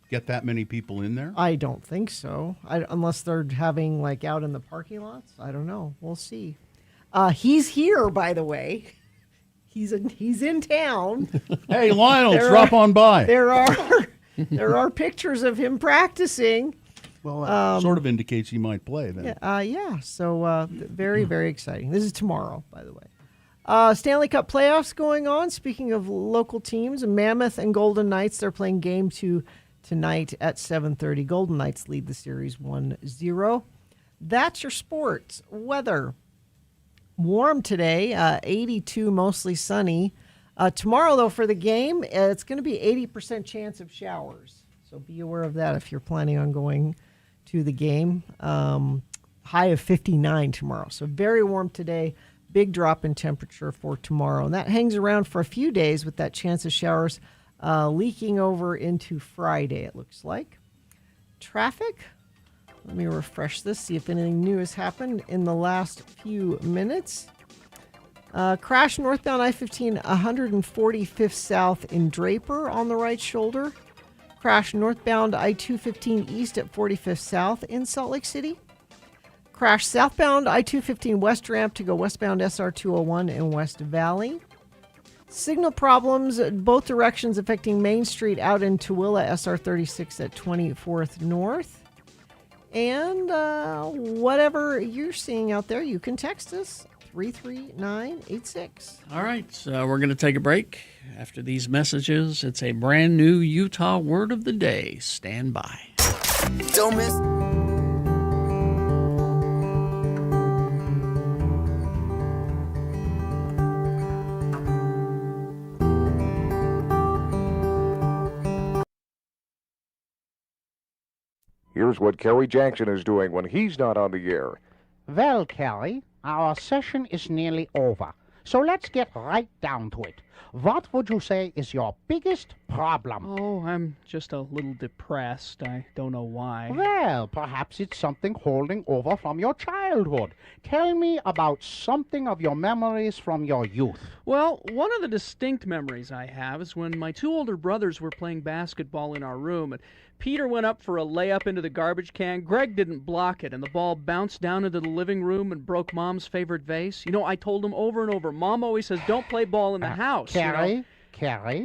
get that many people in there?
I don't think so, unless they're having like out in the parking lots. I don't know. We'll see. He's here, by the way. He's in town.
Hey, Lionel, drop on by.
There are pictures of him practicing.
Well, that sort of indicates he might play then.
Yeah. So very, very exciting. This is tomorrow, by the way. Stanley Cup playoffs going on. Speaking of local teams, Mammoth and Golden Knights, they're playing game 2 tonight at 7:30. Golden Knights lead the series 1-0. That's your sports. Weather. Warm today, 82, mostly sunny. Tomorrow, though, for the game, it's going to be 80% chance of showers. So be aware of that if you're planning on going to the game. High of 59 tomorrow. So very warm today. Big drop in temperature for tomorrow. And that hangs around for a few days with that chance of showers leaking over into Friday, it looks like. Traffic. Let me refresh this, see if anything new has happened in the last few minutes. Crash northbound I-15, 145th South in Draper on the right shoulder. Crash northbound I-215 East at 45th South in Salt Lake City. Crash southbound I-215 West ramp to go westbound SR-201 in West Valley. Signal problems both directions affecting Main Street out in Tooele, SR-36 at 24th North. And whatever you're seeing out there, you can text us 33986.
All right, so we're going to take a break. After these messages, it's a brand new Utah word of the day. Stand by.
Don't miss.
Here's what Kerry Jackson is doing when he's not on the air.
Well, Kelly, our session is nearly over.
So let's get right down to it. What would you say is your biggest problem?
Oh, I'm just a little depressed. I don't know why.
Well, perhaps it's something holding over from your childhood. Tell me about something of your memories from your youth.
Well, one of the distinct memories I have is when my two older brothers were playing basketball in our room, and Peter went up for a layup into the garbage can. Greg didn't block it, and the ball bounced down into the living room and broke Mom's favorite vase. You know, I told him over and over, Mom always says, don't play ball in the house.
Carrie?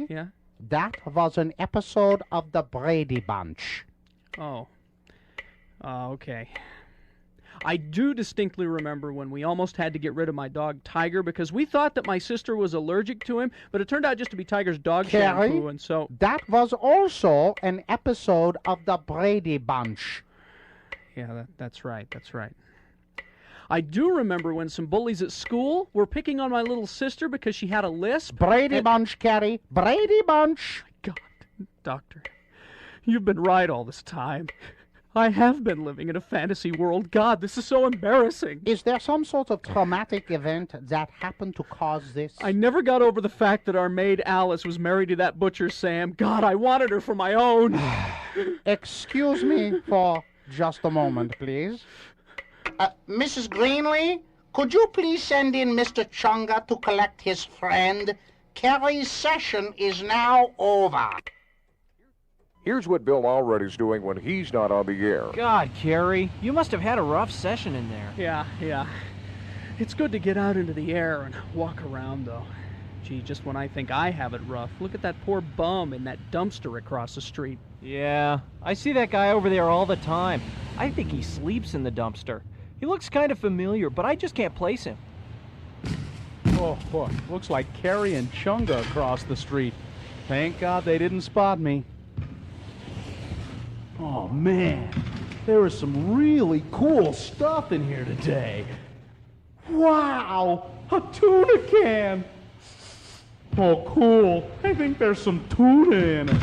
Yeah?
That was an episode of the Brady Bunch.
Oh. Okay. I do distinctly remember when we almost had to get rid of my dog Tiger because we thought that my sister was allergic to him, but it turned out just to be Tiger's dog shampoo, and so...
That was also an episode of the Brady Bunch.
Yeah, that's right. I do remember when some bullies at school were picking on my little sister because she had a lisp.
Brady Bunch, Carrie. Brady Bunch.
God, Doctor, you've been right all this time. I have been living in a fantasy world. God, this is so embarrassing.
Is there some sort of traumatic event that happened to cause this?
I never got over the fact that our maid Alice was married to that butcher Sam. God, I wanted her for my own.
Excuse me for just a moment, please. Mrs. Greenlee, could you please send in Mr. Chunga to collect his friend? Carrie's session is now over.
Here's what Bill Allreddy's doing when he's not on the air.
God, Carrie, you must have had a rough session in there.
Yeah. It's good to get out into the air and walk around, though. Gee, just when I think I have it rough, look at that poor bum in that dumpster across the street.
Yeah, I see that guy over there all the time. I think he sleeps in the dumpster. He looks kind of familiar, but I just can't place him.
Oh, looks like Carrie and Chunga across the street. Thank God they didn't spot me. Oh, man, there was some really cool stuff in here today. Wow, a tuna can. Oh, cool. I think there's some tuna in it.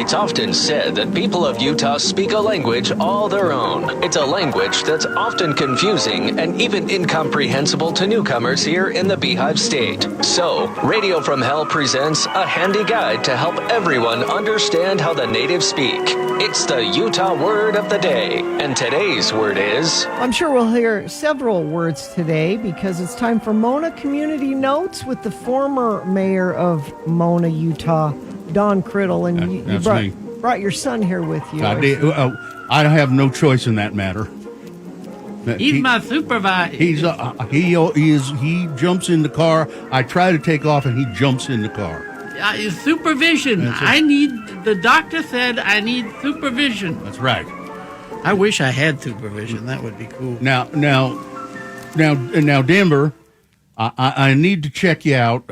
It's often said that people of Utah speak a language all their own. It's a language that's often confusing and even incomprehensible to newcomers here in the Beehive State. So, Radio from Hell presents a handy guide to help everyone understand how the natives speak. It's the Utah Word of the Day, and today's word is...
I'm sure we'll hear several words today because it's time for Mona Community Notes with the former mayor of Mona, Utah, Don Criddle, and you brought your son here with you.
I have no choice in that matter.
He's my supervisor.
He jumps in the car. I try to take off, and he jumps in the car.
Supervision. The doctor said I need supervision.
That's right.
I wish I had supervision. That would be cool.
Now, Denver, I need to check you out.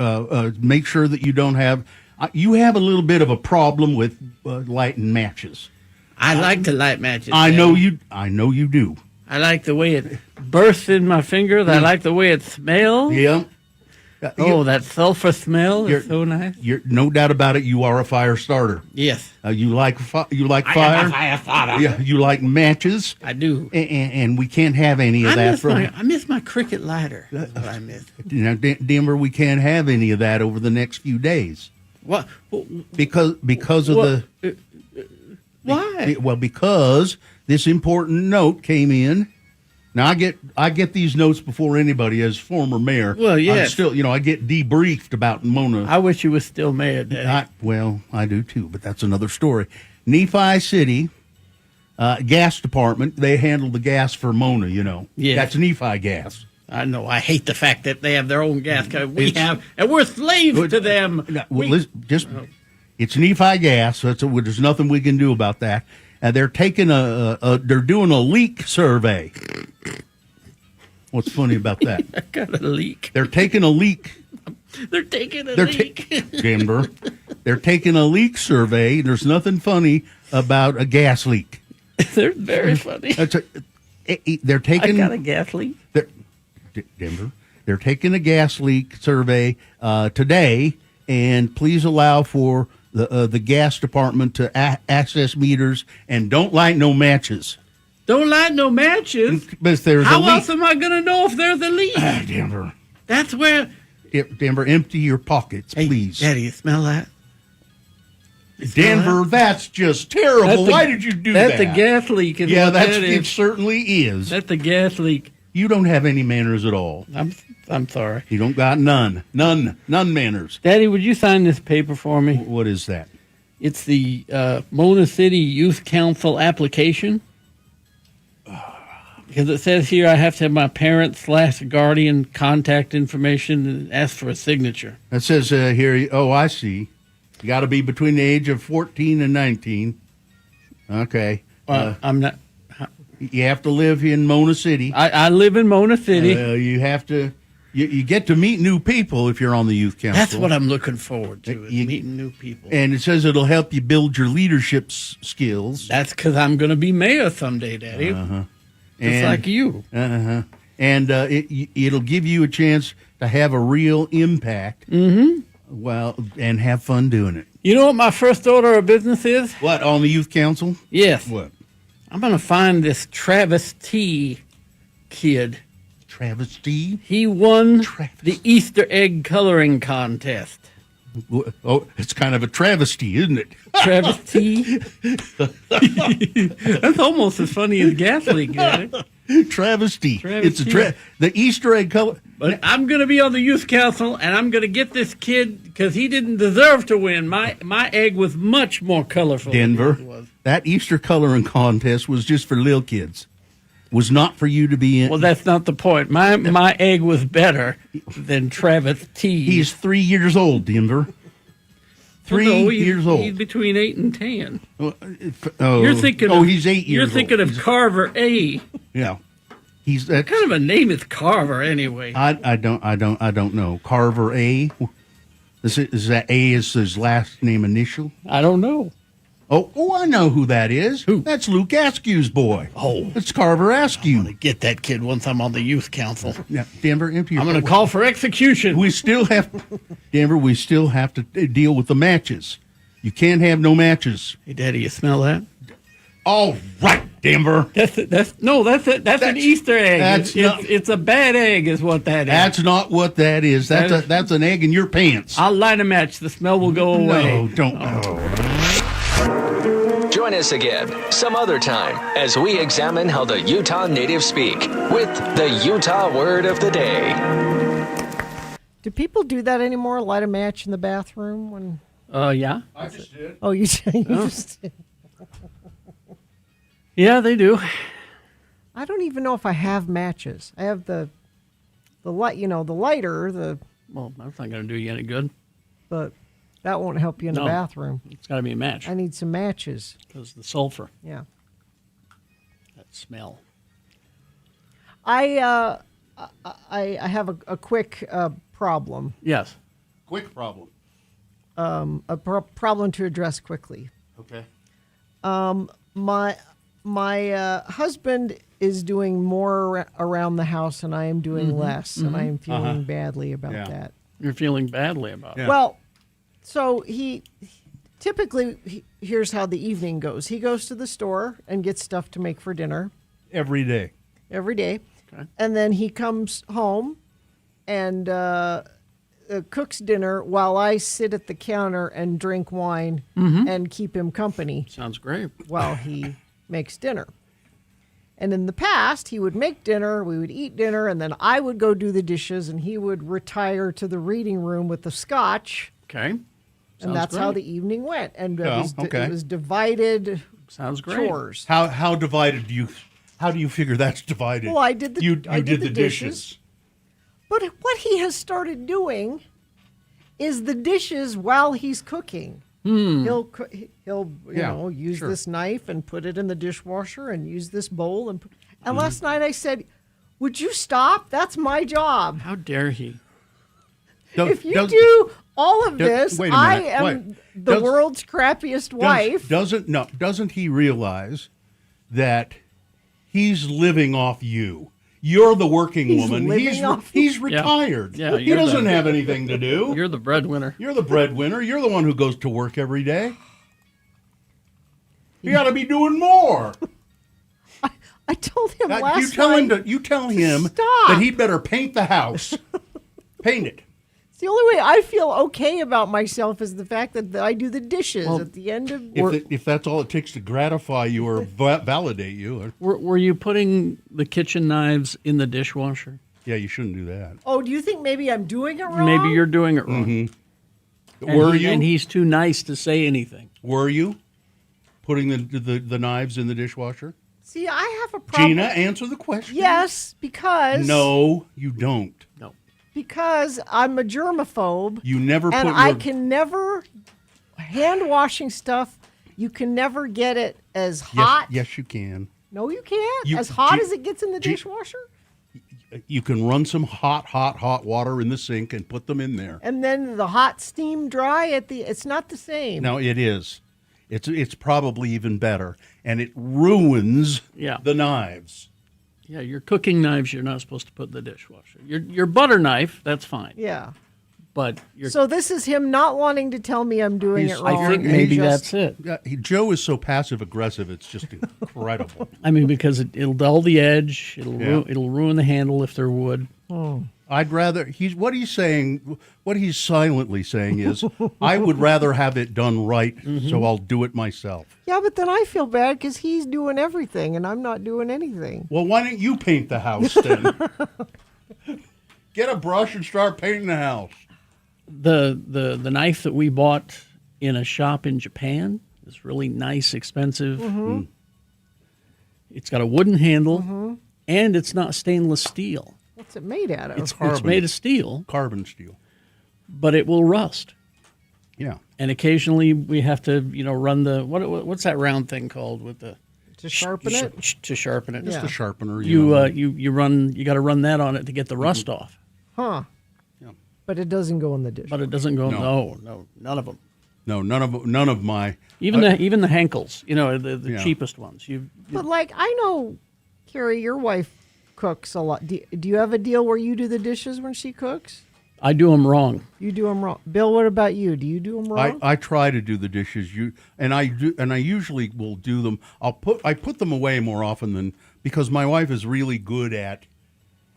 Make sure that you don't have. You have a little bit of a problem with lighting matches.
I like to light matches.
I know you do.
I like the way it bursts in my fingers. I like the way it smells.
Yeah.
That sulfur smell is so nice.
You're no doubt about it. You are a fire starter.
Yes.
You like fire.
I am a fire starter.
Yeah. You like matches.
I do.
And we can't have any of that.
I miss my cricket lighter. That's what I miss.
Now, Denver, we can't have any of that over the next few days.
What?
Because of the.
Why?
Well, because this important note came in. Now I get these notes before anybody as former mayor.
Well, yes.
I get debriefed about Mona.
I wish you was still mayor, Daddy.
I do too, but that's another story. Nephi City gas department, they handle the gas for Mona.
Yeah.
That's Nephi gas.
I know. I hate the fact that they have their own gas. And we're slaves to them.
It's Nephi gas. There's nothing we can do about that. And they're taking they're doing a leak survey. What's funny about that?
I got a leak.
They're taking a leak.
They're taking a leak.
Denver. They're taking a leak survey. There's nothing funny about a gas leak.
They're very funny.
They're taking.
I got a gas leak.
Denver. They're taking a gas leak survey today, and please allow for the gas department to access meters and don't light no matches.
Don't light no matches?
But if there's
How
a leak,
else am I going to know if there's a leak?
Denver.
That's where...
Denver, empty your pockets, please.
Daddy, you smell that?
Denver, that's just terrible. Why did you do that?
That's a gas leak.
It certainly is.
That's a gas leak.
You don't have any manners at all.
I'm sorry.
You don't got none manners.
Daddy, would you sign this paper for me?
What is that?
It's the Mona City Youth Council application. Because it says here I have to have my parent/guardian contact information and ask for a signature.
It says here, I see. You got to be between the age of 14 and 19. Okay.
I'm not.
You have to live in Mona City.
I live in Mona City.
You have to. You get to meet new people if you're on the youth council.
That's what I'm looking forward to, is meeting new people.
And it says it'll help you build your leadership skills.
That's because I'm going to be mayor someday, Daddy. Just like you.
And it'll give you a chance to have a real impact. Well, and have fun doing it.
You know what my first order of business is?
What, on the youth council?
Yes.
What?
I'm going to find this Travis T. kid.
Travis T?
He won the Easter egg coloring contest.
Oh, it's kind of a travesty, isn't it?
Travis T. That's almost as funny as gas leak,
Travesty. It's the Easter egg color.
But I'm going to be on the youth council, and I'm going to get this kid because he didn't deserve to win. My egg was much more colorful.
Denver,
than it was.
That Easter coloring contest was just for little kids. Was not for you to be in.
Well, that's not the point. My egg was better than Travis T.
He's 3 years old, Denver. 3 years old.
He's between 8 and 10.
Oh,
you're thinking.
He's 8 years old.
You're thinking of Carver A.
Yeah,
what kind of a name is Carver anyway?
I don't know. Carver A. Is that A is his last name initial?
I don't know.
Oh, I know who that is. Who? That's Luke Askew's boy.
Oh.
It's Carver Askew.
I'm going to get that kid once I'm on the youth council.
Yeah, Denver, empty your...
I'm going to call for execution.
We still have to deal with the matches. You can't have no matches.
Hey, Daddy, you smell that?
All right, Denver.
That's an Easter egg. It's a bad egg is what that is.
That's not what that is. That's an egg in your pants.
I'll light a match. The smell will go away.
No, don't.
Join us again some other time as we examine how the Utah natives speak with the Utah word of the day.
Do people do that anymore? Light a match in the bathroom when?
Yeah.
I just did.
Oh, you just did.
Yeah, they do.
I don't even know if I have matches. I have the light, the lighter,
Well, that's not going to do you any good.
But that won't help you in the bathroom.
It's got to be a match.
I need some matches.
Because the sulfur.
Yeah.
That smell.
I have a quick problem.
Yes.
Quick problem.
A problem to address quickly.
Okay.
My husband is doing more around the house and I am doing less, and I am feeling badly about that.
You're feeling badly about it.
Well, so he typically, here's how the evening goes. He goes to the store and gets stuff to make for dinner.
Every day.
Okay. And then he comes home and cooks dinner while I sit at the counter and drink wine and keep him company.
Sounds great.
While he makes dinner. And in the past, he would make dinner, we would eat dinner, and then I would go do the dishes, and he would retire to the reading room with the scotch.
Okay.
And that's how the evening went. And it was divided.
Sounds great.
Chores.
How divided how do you figure that's divided?
Well, I did the
you
did
the dishes.
But what he has started doing is the dishes while he's cooking. He'll
Yeah,
use
sure.
this knife and put it in the dishwasher and use this bowl and last night I said, "Would you stop? That's my job."
How dare he?
If you do all of this,
wait a
I
minute,
am
wait.
the world's crappiest wife.
Doesn't he realize that he's living off you? You're the working
He's
woman.
living off you?
He's retired.
Yeah,
he doesn't have anything to do.
You're the breadwinner.
You're the breadwinner. You're the one who goes to work every day. You got to be doing more.
I told him last
You tell him
stop.
that he'd better paint the house. Paint it.
It's the only way I feel okay about myself is the fact that I do the dishes
Well,
at the end of
If that's all it takes to gratify you or validate you.
Were you putting the kitchen knives in the dishwasher?
Yeah, you shouldn't do that.
Oh, do you think maybe I'm doing it wrong?
Maybe you're doing it wrong.
Mm-hmm.
And
Were
he-
you?
And he's too nice to say anything.
Were you putting the knives in the dishwasher?
See, I have a problem.
Gina, answer the question.
Yes, because
No, you don't.
No.
Because I'm a germaphobe.
You never
and
put
I
your-
can never hand washing stuff. You can never get it as hot.
Yes, you can.
No, you can't.
You-
as hot
G-
as it gets in the
G-
dishwasher.
You can run some hot water in the sink and put them in there.
And then the hot steam dry at the. It's not the same.
No, it is. It's probably even better, and it ruins the knives.
Yeah, your cooking knives you're not supposed to put in the dishwasher. Your butter knife, that's fine.
Yeah.
But your
So this is him not wanting to tell me I'm doing it wrong.
I think
and
maybe
just-
that's it.
Yeah, Joe is so passive aggressive; it's just incredible.
I mean, because it'll dull the edge.
Yeah.
It'll ruin the handle if they're wood.
I'd rather what he's silently saying is, I would rather have it done right, so I'll do it myself.
Yeah, but then I feel bad because he's doing everything and I'm not doing anything.
Well, why don't you paint the house then? Get a brush and start painting the house.
The knife that we bought in a shop in Japan is really nice, expensive.
Mhm.
It's got a wooden handle, and it's not stainless steel.
What's it made out of?
It's made of steel,
carbon steel,
but it will rust.
Yeah.
And occasionally we have to, run the what's that round thing called with the
to sharpen it.
To sharpen it,
Just a sharpener.
You got to run that on it to get the rust off.
Huh.
Yeah.
But it doesn't go in the dish.
But it doesn't go.
No.
No, none of them.
No, none of my
Even the Henkels, the
Yeah.
cheapest ones.
But like I know, Carrie, your wife cooks a lot. Do you have a deal where you do the dishes when she cooks?
I do them wrong.
You do them wrong. Bill, what about you? Do you do them wrong?
I try to do the dishes. I usually will do them. I put them away more often than because my wife is really good at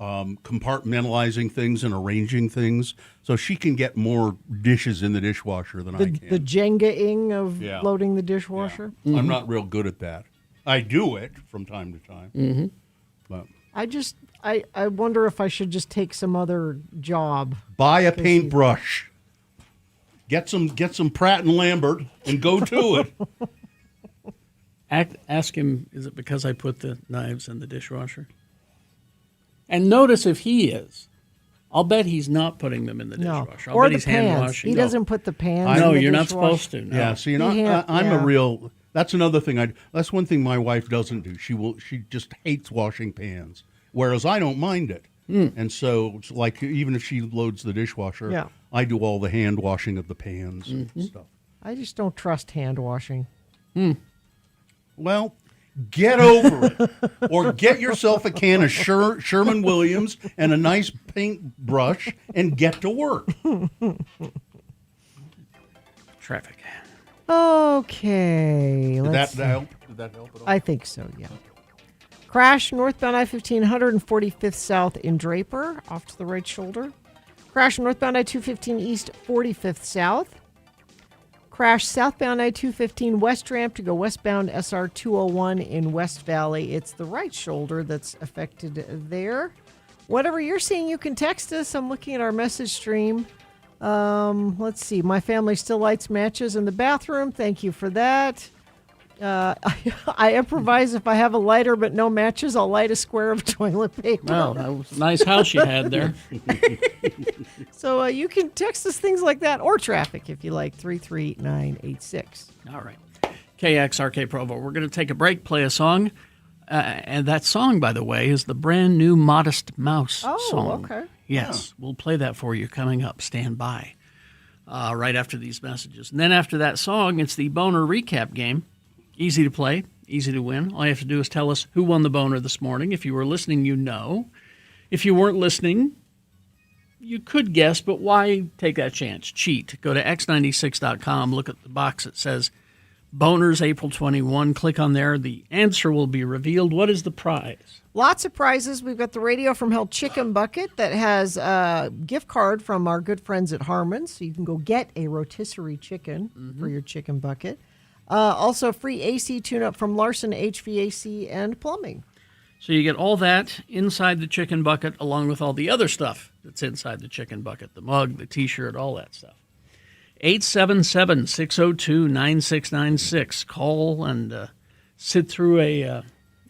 compartmentalizing things and arranging things, so she can get more dishes in the dishwasher than I can.
the Jenga-ing of
Yeah.
loading the dishwasher.
I'm not real good at that. I do it from time to time,
Mm-hmm.
but
I wonder if I should just take some other job.
buy a paintbrush, get some Pratt and Lambert, and go to it.
Ask him, is it because I put the knives in the dishwasher? And notice if he is. I'll bet he's not putting them in the
No.
dishwasher. I'll
Or
bet
the
he's hand
pans.
washing.
He doesn't put the pans
No,
in the
you're not
dishwasher.
supposed to. No.
Yeah, see, that's another thing. That's one thing my wife doesn't do. She just hates washing pans, whereas I don't mind it. And so, it's like, even if she loads the dishwasher,
Yeah.
I do all the hand washing of the pans and stuff.
I just don't trust hand washing.
Well, get over it, or get yourself a can of Sherman Williams and a nice paintbrush, and get to work.
Traffic.
Okay.
Did
let's
that help? Did that help at all?
I think so, yeah. Crash northbound I-15, 145th south in Draper, off to the right shoulder. Crash northbound I-215 east, 45th south. Crash southbound I-215 west ramp to go westbound SR 201 in West Valley. It's the right shoulder that's affected there. Whatever you're seeing, you can text us. I'm looking at our message stream. Let's see. My family still lights matches in the bathroom. Thank you for that. I improvise. If I have a lighter but no matches, I'll light a square of toilet paper.
Well, that was a nice house you had there.
So you can text us things like that or traffic if you like, 33986.
All right. KXRK Provo. We're going to take a break, play a song. And that song, by the way, is the brand new Modest Mouse song.
Okay.
Yes, we'll play that for you coming up. Stand by right after these messages. And then after that song, it's the Boner Recap game. Easy to play, easy to win. All you have to do is tell us who won the Boner this morning. If you were listening, you know. If you weren't listening, you could guess, but why take that chance? Cheat. Go to x96.com, look at the box that says Boners April 21. Click on there. The answer will be revealed. What is the prize?
Lots of prizes. We've got the Radio from Hell Chicken Bucket that has a gift card from our good friends at Harmon's, so you can go get a rotisserie chicken for your chicken bucket. Also, free AC tune-up from Larson HVAC and Plumbing.
So you get all that inside the chicken bucket along with all the other stuff that's inside the chicken bucket, the mug, the T-shirt, all that stuff. 877-602-9696. Call and sit through a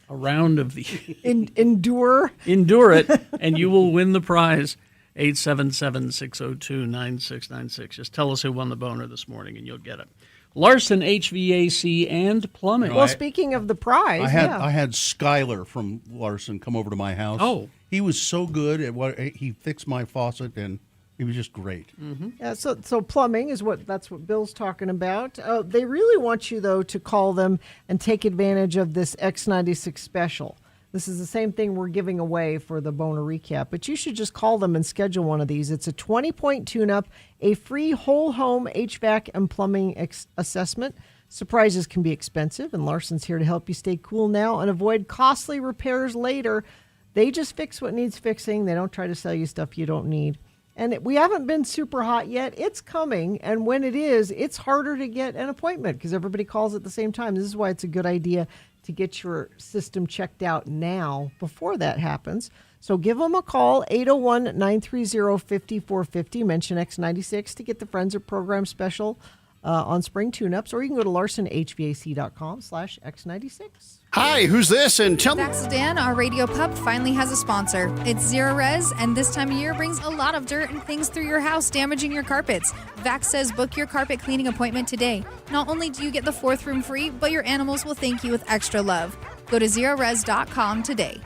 round of the...
Endure.
Endure it, and you will win the prize. 877-602-9696. Just tell us who won the Boner this morning, and you'll get it. Larson HVAC and Plumbing.
Well, speaking of the prize,
I had Skyler from Larson come over to my house.
Oh.
He was so good at what he fixed my faucet, and he was just great.
Yeah, so plumbing is that's what Bill's talking about. They really want you, though, to call them and take advantage of this X96 special. This is the same thing we're giving away for the Boner Recap, but you should just call them and schedule one of these. It's a 20-point tune-up, a free whole home HVAC and plumbing assessment. Surprises can be expensive, and Larson's here to help you stay cool now and avoid costly repairs later. They just fix what needs fixing. They don't try to sell you stuff you don't need. And we haven't been super hot yet. It's coming, and when it is, it's harder to get an appointment because everybody calls at the same time. This is why it's a good idea to get your system checked out now before that happens. So give them a call, 801-930-5450. Mention X96 to get the Friends of Program special on spring tune-ups, or you can go to larsonhvac.com/X96.
Hi, who's this? And tell me.
Dan, our radio pub, finally has a sponsor. It's Zero Res, and this time of year brings a lot of dirt and things through your house, damaging your carpets. Vax says book your carpet cleaning appointment today. Not only do you get the fourth room free, but your animals will thank you with extra love. Go to zerores.com today.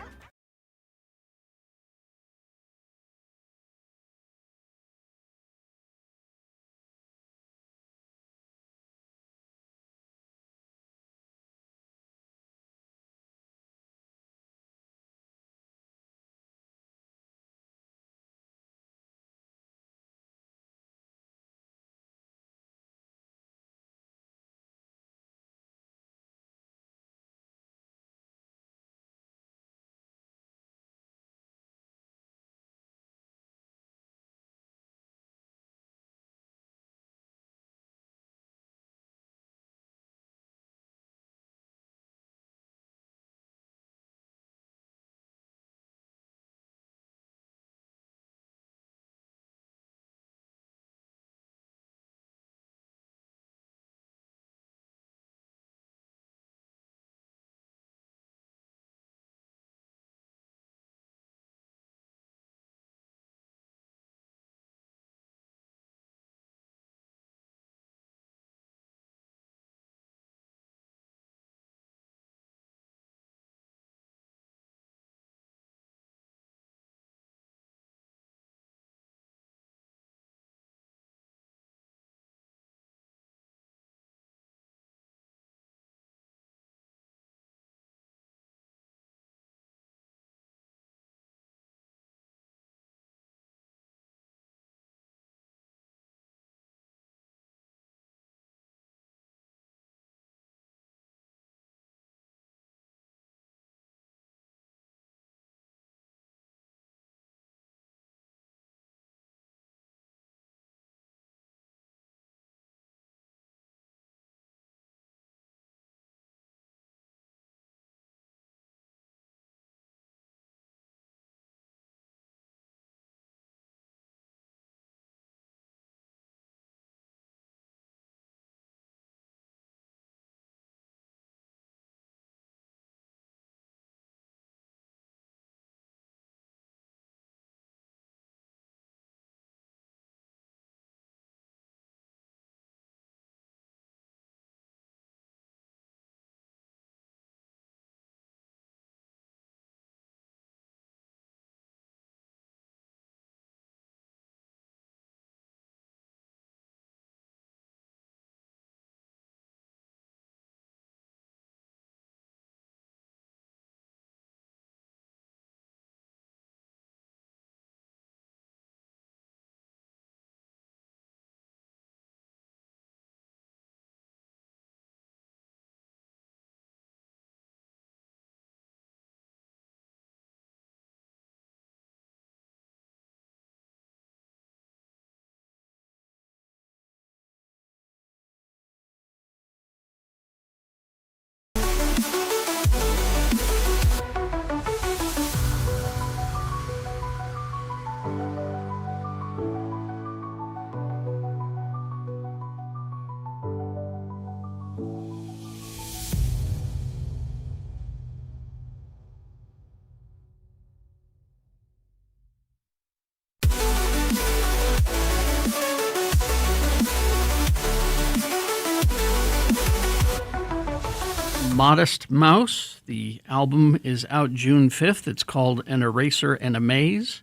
Modest Mouse. The album is out June 5th. It's called An Eraser and a Maze.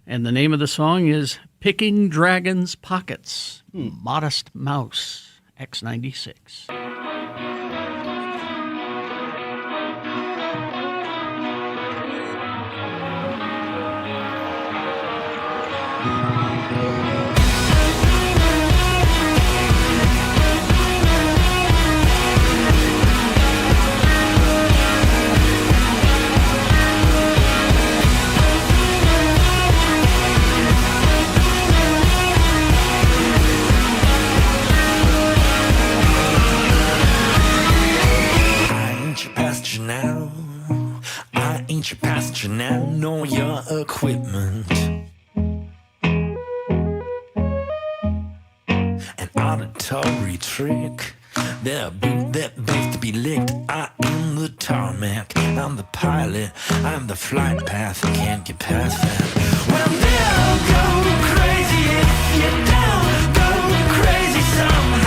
And the name of the song is Picking Dragons' Pockets. Modest Mouse, X96.
Now, I ain't your passenger now, nor your equipment. An auditory trick, they're both to be licked. I am the tarmac, I'm the pilot, I'm the flight path, can't get past that. Well, they'll go crazy if you don't go crazy somehow.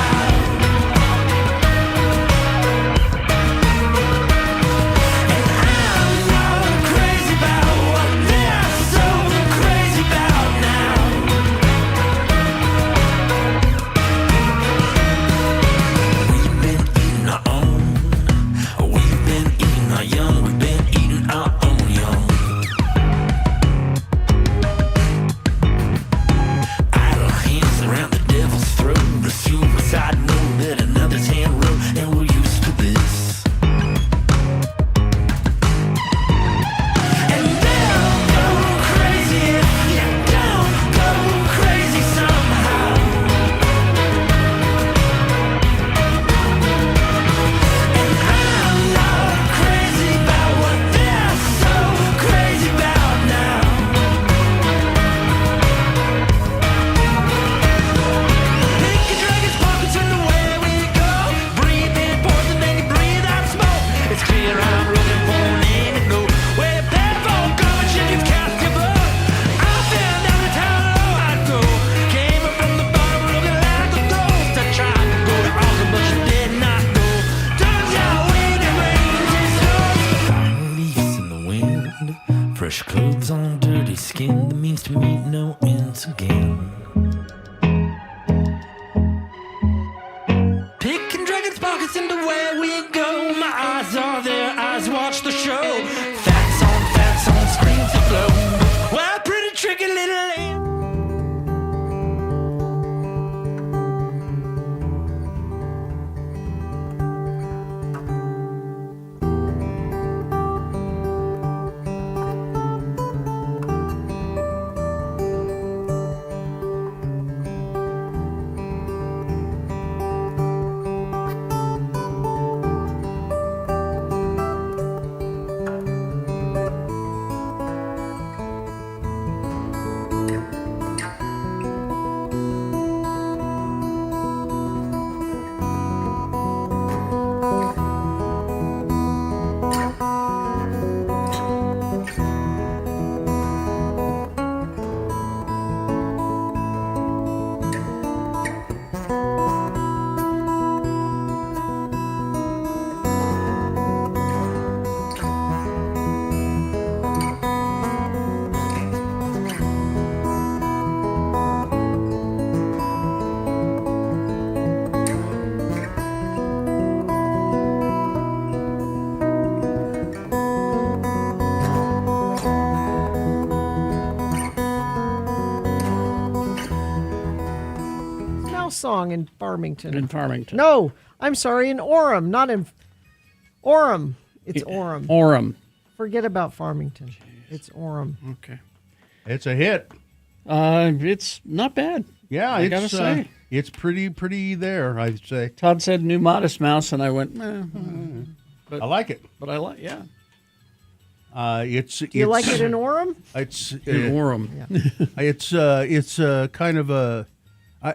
Fresh clothes on dirty skin, that means to meet no ends again. Picking dragons' pockets into where we go. My eyes are there, eyes watch the show. Facts on, screens to flow. Well, pretty tricky little lamb.
Song in Farmington.
In Farmington.
No, I'm sorry, in Orem, not in Orem. It's Orem.
Orem.
Forget about Farmington. It's Orem.
Okay.
It's a hit.
It's not bad.
Yeah,
I gotta say.
It's pretty there, I'd say.
Todd said new Modest Mouse, and I went,
but I like it.
But I like, yeah.
Do you like it in Orem?
It's
in Orem.
Yeah.
It's kind of a.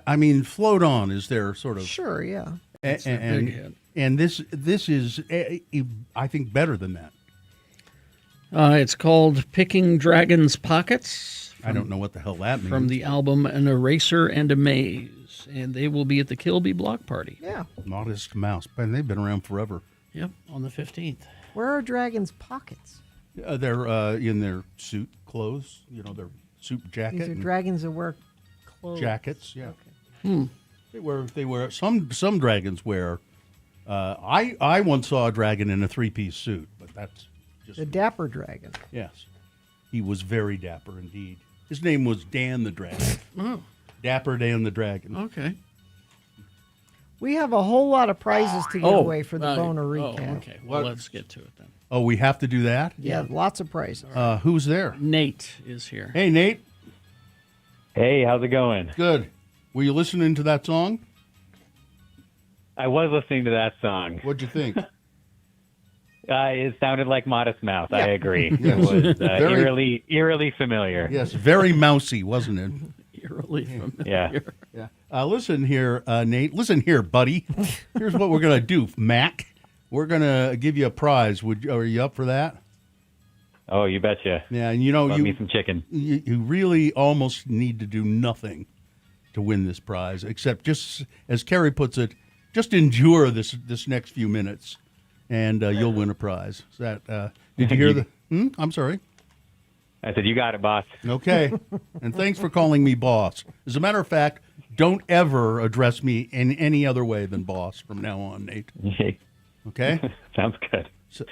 I mean, Float On is their sort of
sure, yeah.
And this is I think better than that.
It's called Picking Dragons' Pockets.
I don't know what the hell that means.
From the album An Eraser and a Maze, and they will be at the Kilby Block Party.
Yeah,
Modest Mouse, and they've been around forever.
Yep, on the 15th.
Where are dragons' pockets?
They're in their suit clothes, their suit jacket.
These are dragons that wear clothes.
Jackets, yeah.
Hmm.
They wear some dragons wear. I once saw a dragon in a 3-piece suit, but that's just
the dapper dragon.
Yes, he was very dapper indeed. His name was Dan the Dragon.
Oh,
Dapper Dan the Dragon.
okay.
We have a whole lot of prizes to give away for the Boner recap.
Oh, okay. Well, let's get to it then.
Oh, we have to do that?
Yeah, lots of prizes.
Who's there?
Nate is here.
Hey, Nate.
Hey, how's it going?
Good. Were you listening to that song?
I was listening to that song.
What'd you think?
It sounded like Modest Mouse.
Yeah.
I agree.
Yes.
It was eerily familiar.
Yes, very mousy, wasn't it?
Eerily familiar.
Yeah.
Listen here, Nate. Listen here, buddy. Here's what we're going to do, Mac. We're going to give you a prize. Are you up for that?
Oh, you betcha.
Yeah, and
Love me some chicken.
You really almost need to do nothing to win this prize, except just, as Carrie puts it, just endure this next few minutes, and you'll win a prize. Is that? Did you hear the? I'm sorry.
I said, you got it, boss.
Okay. And thanks for calling me boss. As a matter of fact, don't ever address me in any other way than boss from now on, Nate. Okay?
Sounds good.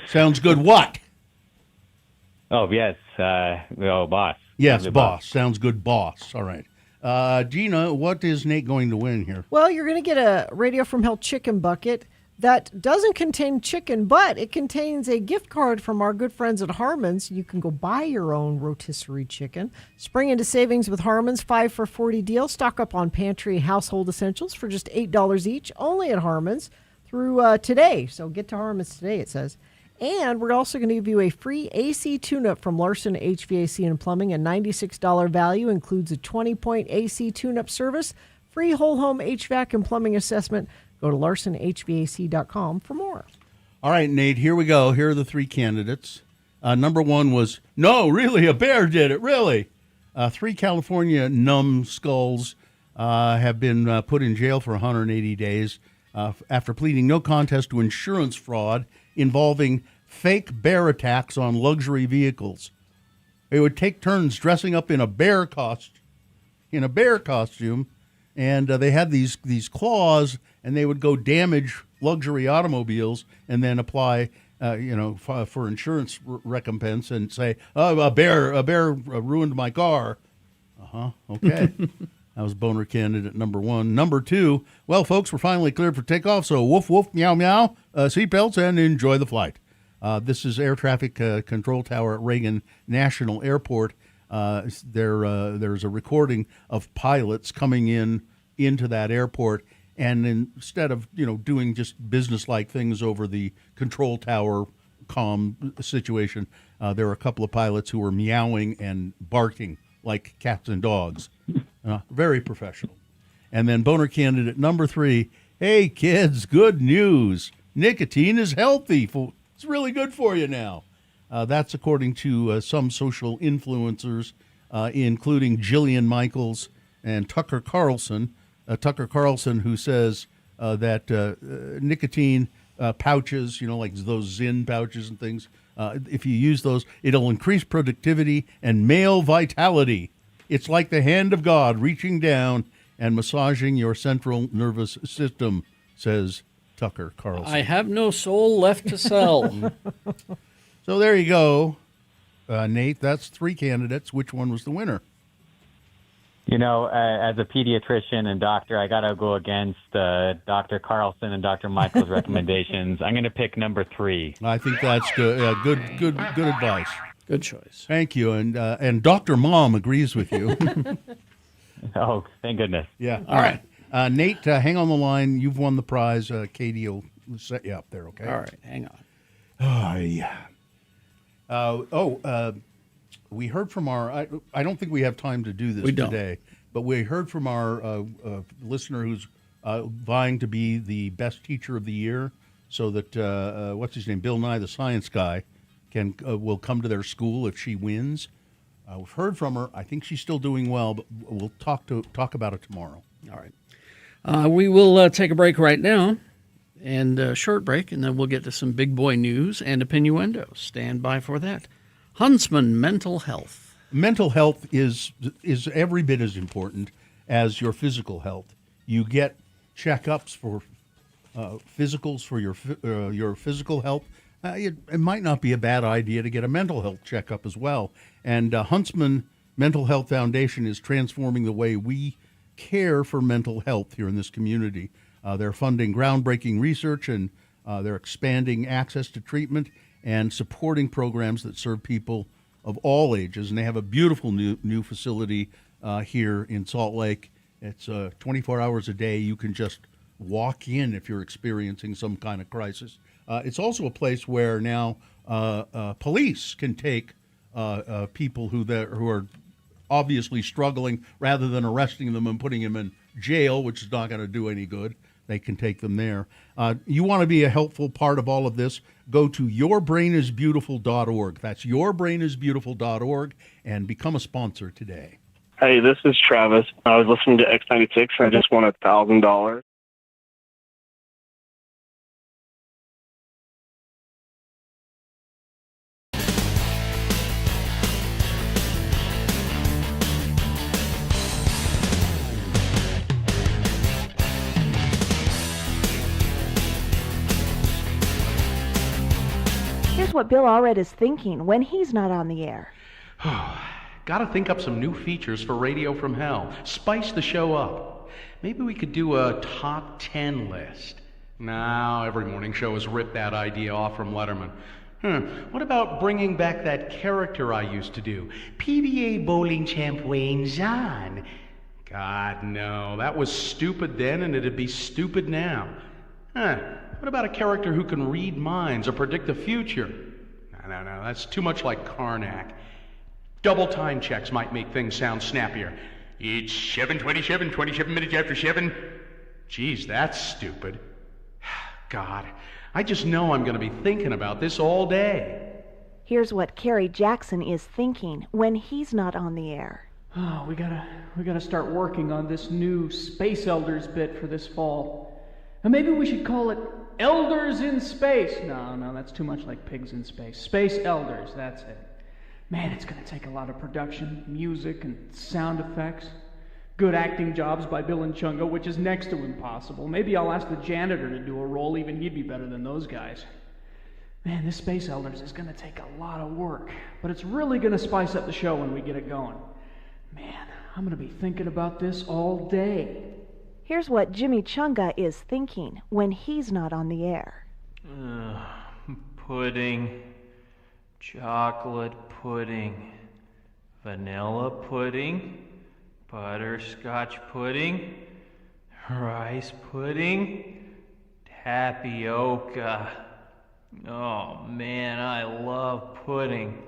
Sounds good what?
Oh, yes. Boss.
Yes,
Sounds
boss. Sounds good, boss. All right. Gina, what is Nate going to win here?
Well, you're going to get a Radio from Hell chicken bucket that doesn't contain chicken, but it contains a gift card from our good friends at Harmon's. You can go buy your own rotisserie chicken. Spring into savings with Harmon's 5 for $40 deal. Stock up on pantry household essentials for just $8 each, only at Harmon's through today. So get to Harmon's today, it says. And we're also going to give you a free AC tune-up from Larson HVAC and Plumbing. A $96 value includes a 20-point AC tune-up service, free whole home HVAC and plumbing assessment. Go to larsonhvac.com for more.
All right, Nate, here we go. Here are the 3 candidates. Number 1 was, no, really, a bear did it, really. 3 California numbskulls have been put in jail for 180 days after pleading no contest to insurance fraud involving fake bear attacks on luxury vehicles. They would take turns dressing up in a bear costume, and they had these claws, and they would go damage luxury automobiles and then apply, for insurance recompense and say, "Oh, a bear ruined my car." Okay. That was boner candidate number 1. Number 2, well, folks, we're finally cleared for takeoff, so woof, woof, meow, meow, seatbelts, and enjoy the flight. This is air traffic control tower at Reagan National Airport. There's a recording of pilots coming into that airport, and instead of doing just business-like things over the control tower comm situation, there were a couple of pilots who were meowing and barking like cats and dogs. Very professional. And then boner candidate number 3, hey, kids, good news. Nicotine is healthy. It's really good for you now. That's according to some social influencers, including Jillian Michaels and Tucker Carlson. Tucker Carlson, who says that nicotine pouches, like those Zyn pouches and things, if you use those, it'll increase productivity and male vitality. It's like the hand of God reaching down and massaging your central nervous system, says Tucker Carlson.
I have no soul left to sell.
So there you go, Nate. That's 3 candidates. Which one was the winner?
As a pediatrician and doctor, I got to go against Dr. Carlson and Dr. Michael's recommendations. I'm going to pick number 3.
I think that's good. Good advice.
Good choice.
Thank you. And Dr. Mom agrees with you.
Oh, thank goodness.
Yeah. All right. Nate, hang on the line. You've won the prize. Katie will set you up there, okay?
All right. Hang on.
Oh, yeah. We heard from our, I don't think we have time to do this today, but we heard from our listener who's vying to be the best teacher of the year, so that, what's his name, Bill Nye, the science guy, will come to their school if she wins. We've heard from her. I think she's still doing well, but we'll talk about it tomorrow.
All right. We will take a break right now. and a short break, and then we'll get to some big boy news and Opinuendo. Stand by for that. Huntsman, mental health.
Mental health is every bit as important as your physical health. You get checkups for physicals for your physical health. It might not be a bad idea to get a mental health checkup as well. And Huntsman Mental Health Foundation is transforming the way we care for mental health here in this community. They're funding groundbreaking research, and they're expanding access to treatment and supporting programs that serve people of all ages. And they have a beautiful new facility here in Salt Lake. It's 24 hours a day. You can just walk in if you're experiencing some kind of crisis. It's also a place where now police can take people who are obviously struggling, rather than arresting them and putting them in jail, which is not going to do any good. They can take them there. You want to be a helpful part of all of this, go to yourbrainisbeautiful.org. That's yourbrainisbeautiful.org, and become a sponsor today.
Hey, this is Travis. I was listening to X96, and I just won $1,000.
Here's what Bill Allred is thinking when he's not on the air.
Gotta think up some new features for Radio from Hell. Spice the show up. Maybe we could do a top 10 list. No, every morning show has ripped that idea off from Letterman. What about bringing back that character I used to do? PBA bowling champ Wayne Zahn. God, no. That was stupid then, and it'd be stupid now. What about a character who can read minds or predict the future? No. That's too much like Karnak. Double time checks might make things sound snappier. It's 7:27, 27 minutes after 7. Geez, that's stupid. God, I just know I'm going to be thinking about this all day.
Here's what Kerry Jackson is thinking when he's not on the air.
Oh, we gotta start working on this new Space Elders bit for this fall. And maybe we should call it Elders in Space. No, that's too much like pigs in space. Space Elders, that's it. Man, it's going to take a lot of production, music, and sound effects. Good acting jobs by Bill and Chunga, which is next to impossible. Maybe I'll ask the janitor to do a role, even he'd be better than those guys. Man, this Space Elders is going to take a lot of work, but it's really going to spice up the show when we get it going. Man, I'm going to be thinking about this all day.
Here's what Jimmy Chunga is thinking when he's not on the air.
Pudding, chocolate pudding, vanilla pudding, butterscotch pudding, rice pudding, tapioca. Oh man, I love pudding.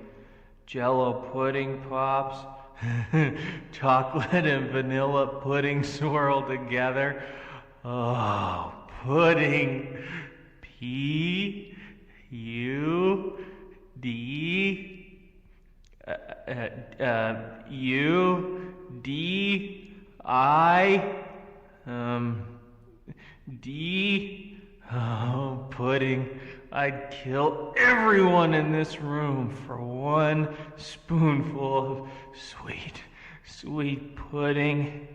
Jello pudding pops, chocolate and vanilla pudding swirled together. Oh, pudding. P-U-D U-D-I Oh, pudding. I'd kill everyone in this room for one spoonful of sweet pudding.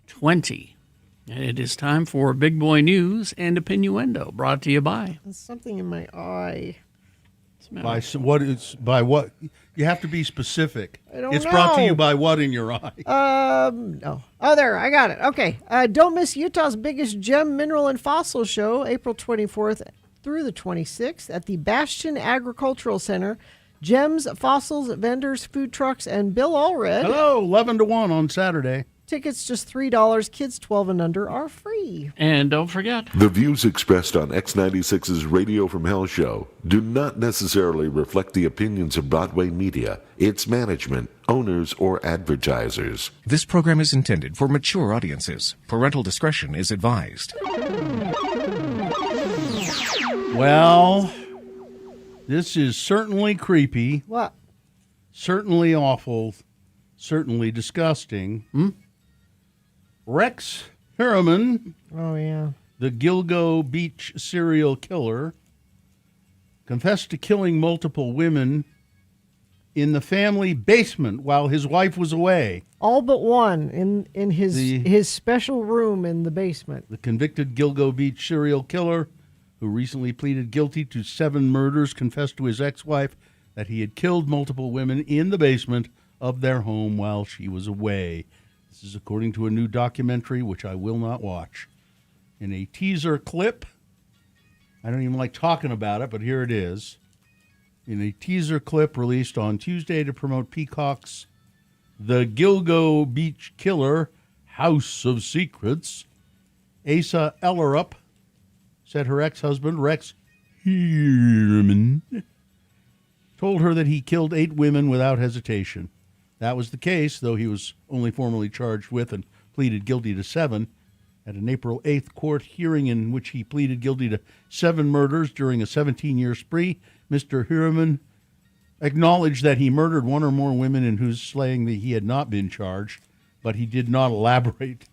$20.
And it is time for Big Boy News and Opinuendo, brought to you by.
There's something in my eye.
By what? You have to be specific.
I don't
It's
know.
brought to you by what in your eye?
No. Oh, there, I got it. Okay. Don't miss Utah's biggest gem, mineral, and fossil show, April 24th through the 26th at the Bastion Agricultural Center. Gems, fossils, vendors, food trucks, and Bill Allred.
Hello, 11 to 1 on Saturday.
Tickets just $3. Kids 12 and under are free.
And don't forget,
The views expressed on X96's Radio from Hell show do not necessarily reflect the opinions of Broadway media, its management, owners, or advertisers.
This program is intended for mature audiences. Parental discretion is advised.
Well, this is certainly creepy.
What?
Certainly awful. Certainly disgusting. Rex Harriman,
Oh, yeah.
the Gilgo Beach serial killer, confessed to killing multiple women in the family basement while his wife was away.
All but one in his special room in the basement.
The convicted Gilgo Beach serial killer, who recently pleaded guilty to 7 murders, confessed to his ex-wife that he had killed multiple women in the basement of their home while she was away. This is according to a new documentary, which I will not watch. In a teaser clip, I don't even like talking about it, but here it is. In a teaser clip released on Tuesday to promote Peacock's The Gilgo Beach Killer, House of Secrets, Asa Ellerup said her ex-husband, Rex Harriman, told her that he killed 8 women without hesitation. That was the case, though he was only formally charged with and pleaded guilty to 7. At an April 8th court hearing in which he pleaded guilty to 7 murders during a 17-year spree, Mr. Harriman acknowledged that he murdered 1 or more women in whose slaying that he had not been charged, but he did not elaborate.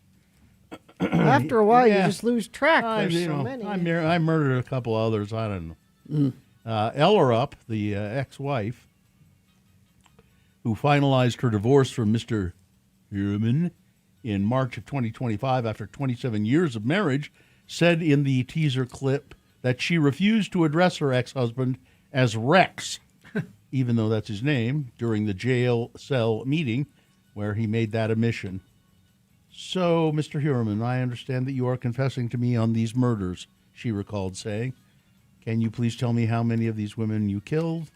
After a while,
Yeah.
you just lose track. There's
You
so
know,
many.
I murdered a couple others. I don't know. Ellerup, the ex-wife, who finalized her divorce from Mr. Harriman in March of 2025 after 27 years of marriage, said in the teaser clip that she refused to address her ex-husband as Rex, even though that's his name, during the jail cell meeting where he made that admission. So, Mr. Harriman, I understand that you are confessing to me on these murders, she recalled saying. Can you please tell me how many of these women you killed?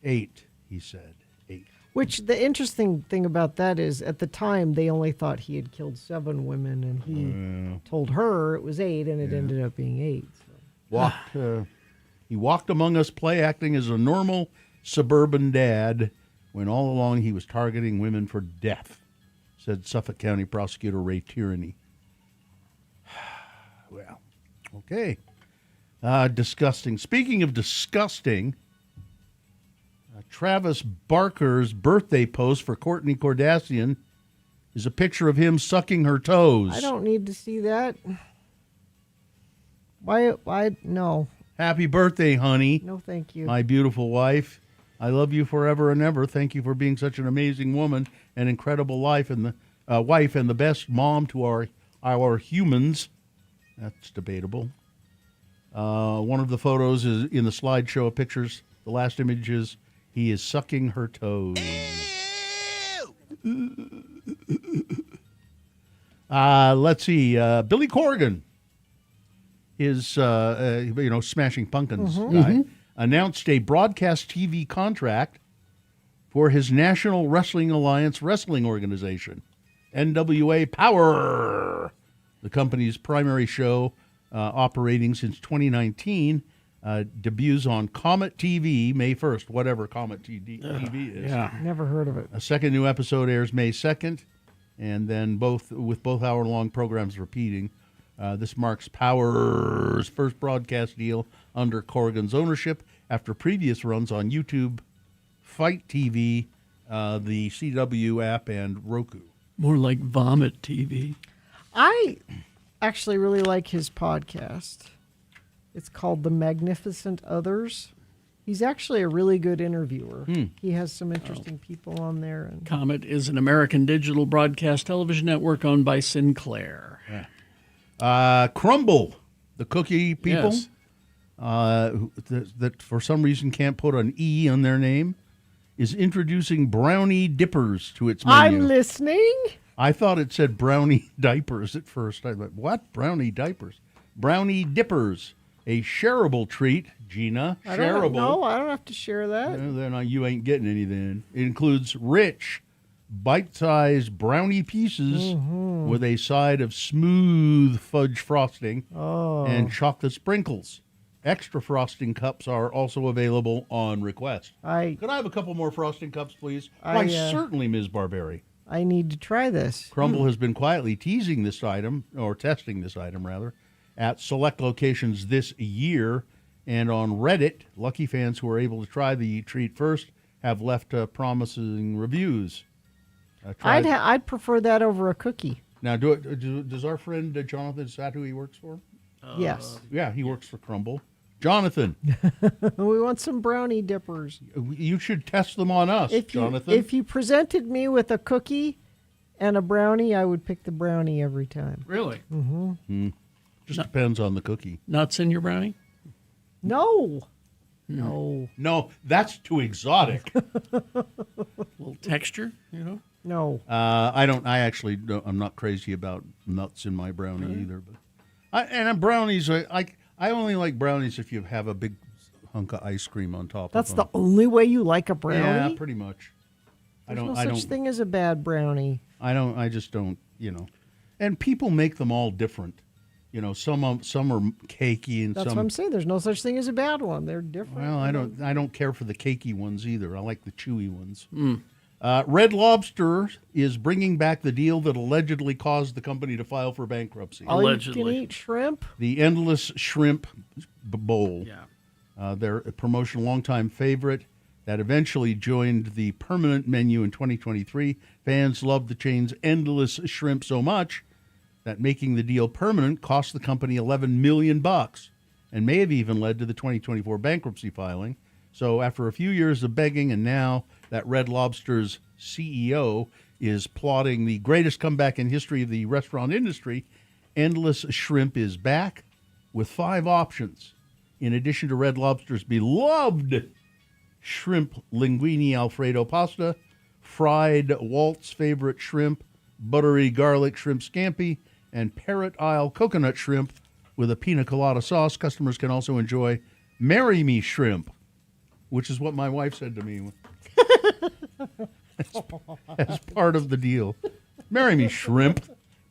8, he said. 8.
Which the interesting thing about that is, at the time, they only thought he had killed 7 women, and he told her it was 8, and it ended up being 8. So.
He walked among us, play acting as a normal suburban dad, when all along he was targeting women for death, said Suffolk County Prosecutor Ray Tierney. Well, okay. Disgusting. Speaking of disgusting, Travis Barker's birthday post for Kourtney Kardashian is a picture of him sucking her toes.
I don't need to see that. Why? No.
Happy birthday, honey.
No, thank you.
My beautiful wife. I love you forever and ever. Thank you for being such an amazing woman, an incredible wife, and the best mom to our humans. That's debatable. One of the photos is in the slideshow of pictures. The last image is he is sucking her toes. Let's see. Billy Corgan, his Smashing Pumpkins guy, announced a broadcast TV contract for his National Wrestling Alliance wrestling organization, NWA Power. The company's primary show, operating since 2019, debuts on Comet TV May 1st, whatever Comet TV is.
Yeah, never heard of it.
A second new episode airs May 2nd, and then both hour-long programs repeating. This marks Power's first broadcast deal under Corrigan's ownership after previous runs on YouTube, Fight TV, the CW app, and Roku.
More like Vomit TV.
I actually really like his podcast. It's called The Magnificent Others. He's actually a really good interviewer. He has some interesting people on there. And
Comet is an American digital broadcast television network owned by Sinclair.
Crumble, the cookie people,
Yes.
that for some reason can't put an E on their name, is introducing brownie dippers to its menu.
I'm listening.
I thought it said brownie diapers at first. I thought, what? Brownie diapers? Brownie dippers, a shareable treat, Gina. Shareable.
No, I don't have to share that.
No, then you ain't getting any then. It includes rich, bite-sized brownie pieces with a side of smooth fudge frosting and chocolate sprinkles. Extra frosting cups are also available on request. Could I have a couple more frosting cups, please? Why, certainly, Ms. Barberry.
I need to try this.
Crumble has been quietly teasing this item, or testing this item, rather, at select locations this year. And on Reddit, lucky fans who are able to try the treat first have left promising reviews.
I'd prefer that over a cookie.
Now, does our friend Jonathan, is that who he works for?
Yes.
Yeah, he works for Crumble. Jonathan.
We want some brownie dippers.
You should test them on us, Jonathan.
If you presented me with a cookie and a brownie, I would pick the brownie every time.
Really?
Mm-hmm.
Just depends on the cookie.
Nuts in your brownie?
No.
No, that's too exotic.
A little texture, you know?
No.
I actually don't. I'm not crazy about nuts in my brownie either. But brownies, I only like brownies if you have a big hunk of ice cream on top
That's
of them.
the only way you like a brownie?
Yeah, pretty much.
There's no such thing as a bad brownie.
I just don't, And people make them all different. Some are cakey and
That's
some.
what I'm saying. There's no such thing as a bad one. They're different.
Well, I don't care for the cakey ones either. I like the chewy ones. Red Lobster is bringing back the deal that allegedly caused the company to file for bankruptcy.
Allegedly. You can eat shrimp?
The Endless Shrimp Bowl.
Yeah.
Their promotional longtime favorite that eventually joined the permanent menu in 2023. Fans loved the chain's Endless Shrimp so much that making the deal permanent cost the company $11 million and may have even led to the 2024 bankruptcy filing. So after a few years of begging, and now that Red Lobster's CEO is plotting the greatest comeback in history of the restaurant industry, Endless Shrimp is back with 5 options. In addition to Red Lobster's beloved shrimp linguine Alfredo pasta, fried Walt's favorite shrimp, buttery garlic shrimp scampi, and Parrot Isle coconut shrimp with a pina colada sauce. Customers can also enjoy Marry Me Shrimp, which is what my wife said to me as part of the deal. Marry Me Shrimp.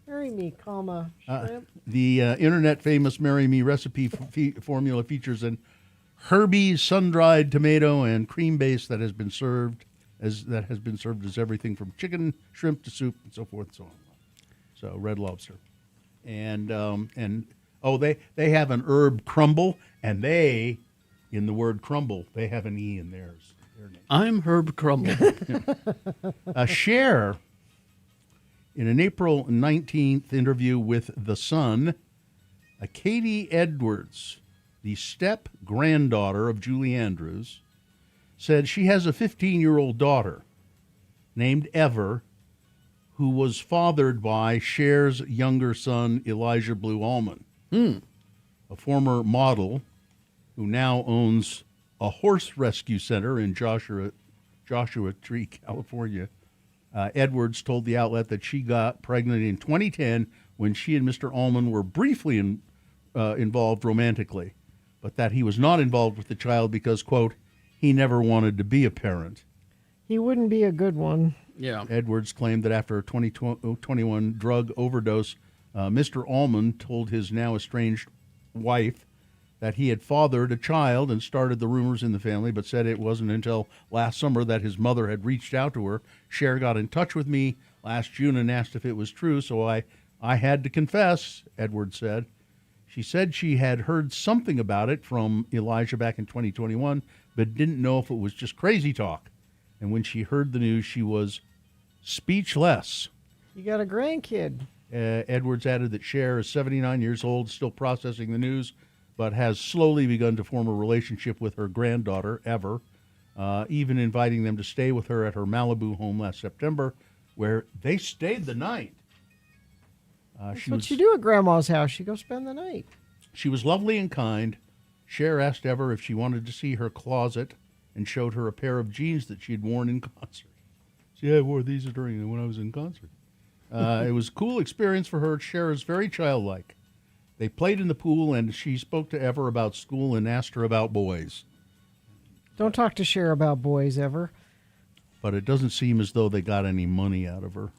Marry me, shrimp.
The internet famous Marry Me recipe formula features an herby sun-dried tomato and cream base that has been served as everything from chicken, shrimp to soup, and so forth and so on. So Red Lobster. And they have an herb crumble, and they, in the word crumble, they have an E in theirs. Their name.
I'm Herb Crumble.
Cher, in an April 19th interview with The Sun, Katie Edwards, the step-granddaughter of Julie Andrews, said she has a 15-year-old daughter named Ever, who was fathered by Cher's younger son, Elijah Blue Allman, a former model who now owns a horse rescue center in Joshua Tree, California. Edwards told the outlet that she got pregnant in 2010 when she and Mr. Allman were briefly involved romantically, but that he was not involved with the child because, quote, he never wanted to be a parent.
He wouldn't be a good one.
Yeah.
Edwards claimed that after a 2021 drug overdose, Mr. Allman told his now estranged wife that he had fathered a child and started the rumors in the family, but said it wasn't until last summer that his mother had reached out to her. Cher got in touch with me last June and asked if it was true, so I had to confess, Edwards said. She said she had heard something about it from Elijah back in 2021, but didn't know if it was just crazy talk. And when she heard the news, she was speechless.
You got a grandkid.
Edwards added that Cher is 79 years old, still processing the news, but has slowly begun to form a relationship with her granddaughter, Ever, even inviting them to stay with her at her Malibu home last September, where they stayed the night.
That's what you do at Grandma's house. You go spend the night.
She was lovely and kind. Cher asked Ever if she wanted to see her closet and showed her a pair of jeans that she had worn in concert. See, I wore these when I was in concert. It was a cool experience for her. Cher is very childlike. They played in the pool, and she spoke to Ever about school and asked her about boys.
Don't talk to Cher about boys ever.
But it doesn't seem as though they got any money out of her.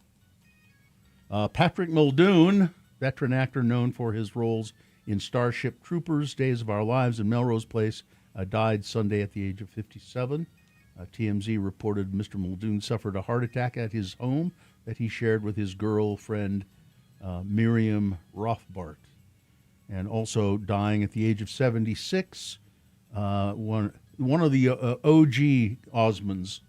Patrick Muldoon, veteran actor known for his roles in Starship Troopers, Days of Our Lives, and Melrose Place, died Sunday at the age of 57. TMZ reported Mr. Muldoon suffered a heart attack at his home that he shared with his girlfriend, Miriam Rothbart. And also dying at the age of 76, one of the OG Osmonds,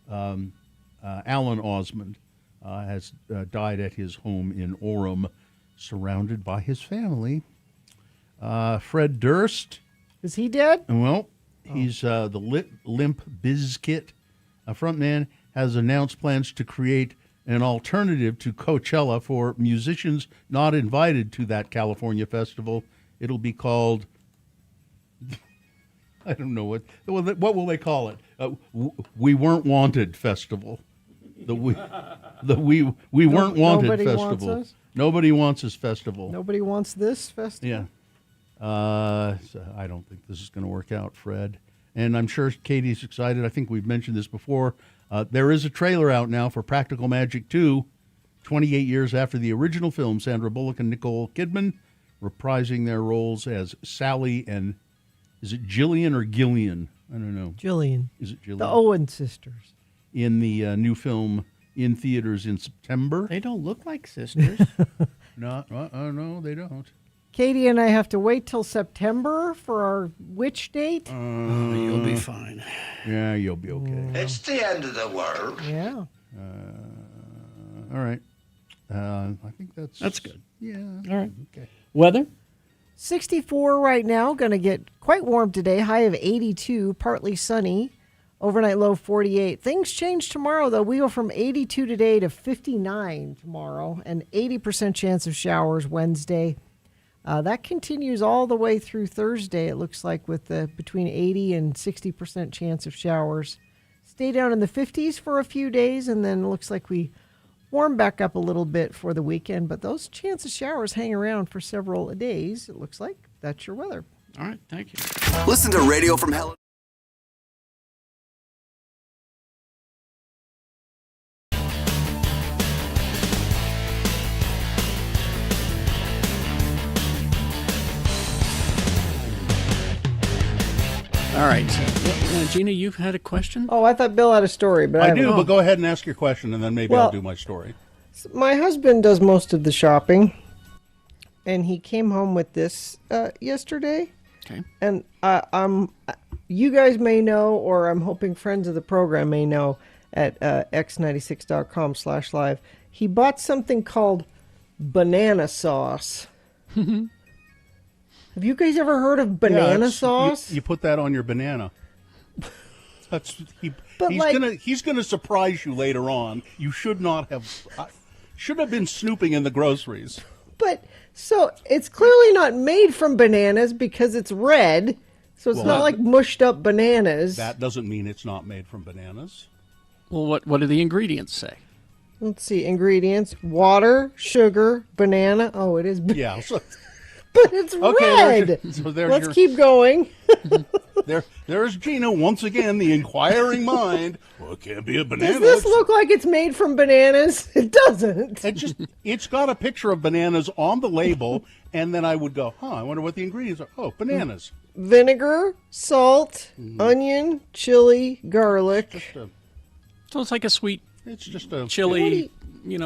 Allan Osmond, has died at his home in Orem, surrounded by his family. Fred Durst.
Is he dead?
Well, he's the Limp Bizkit frontman, has announced plans to create an alternative to Coachella for musicians not invited to that California festival. It'll be called, I don't know what will they call it? We Weren't Wanted Festival. The We Weren't Wanted Festival.
Wants us?
Nobody wants this festival.
Nobody wants this festival?
Yeah. So I don't think this is going to work out, Fred. And I'm sure Katie's excited. I think we've mentioned this before. There is a trailer out now for Practical Magic 2, 28 years after the original film. Sandra Bullock and Nicole Kidman reprising their roles as Sally and, is it Jillian or Gillian? I don't know.
Jillian.
Is it Jillian?
The Owen sisters.
In the new film in theaters in September.
They don't look like sisters.
No, they don't.
Katie and I have to wait till September for our which date?
You'll be fine.
Yeah, you'll be okay.
It's the end of the world.
Yeah.
All right. I think that's
good.
Yeah.
All right.
Okay.
Weather?
64 right now. Going to get quite warm today. High of 82, partly sunny. Overnight low 48. Things change tomorrow, though. We go from 82 today to 59 tomorrow, and 80% chance of showers Wednesday. That continues all the way through Thursday, it looks like, with between 80 and 60% chance of showers. Stay down in the 50s for a few days, and then it looks like we warm back up a little bit for the weekend. But those chance of showers hang around for several days, it looks like. That's your weather.
All right, thank you.
Listen to Radio from Hell.
All right. Gina, you had a question?
Oh, I thought Bill had a story, but
I do, but go ahead and ask your question, and then maybe I'll do my story.
My husband does most of the shopping, and he came home with this yesterday.
Okay.
And you guys may know, or I'm hoping friends of the program may know, at x96.com/live, he bought something called banana sauce. Have you guys ever heard of banana sauce?
You put that on your banana. He's gonna surprise you later on. You should not have been snooping in the groceries.
But so it's clearly not made from bananas because it's red. So it's not like mushed up bananas.
That doesn't mean it's not made from bananas.
Well, what do the ingredients say?
Let's see. Ingredients: water, sugar, banana. Oh, it is.
Yeah.
But it's red. Let's keep going.
There's Gina once again, the inquiring mind. Well, it can't be a banana.
Does this look like it's made from bananas? It doesn't.
It's got a picture of bananas on the label, and then I would go, I wonder what the ingredients are. Oh, bananas.
Vinegar, salt, onion, chili, garlic.
So it's like a sweet.
It's just a
chili,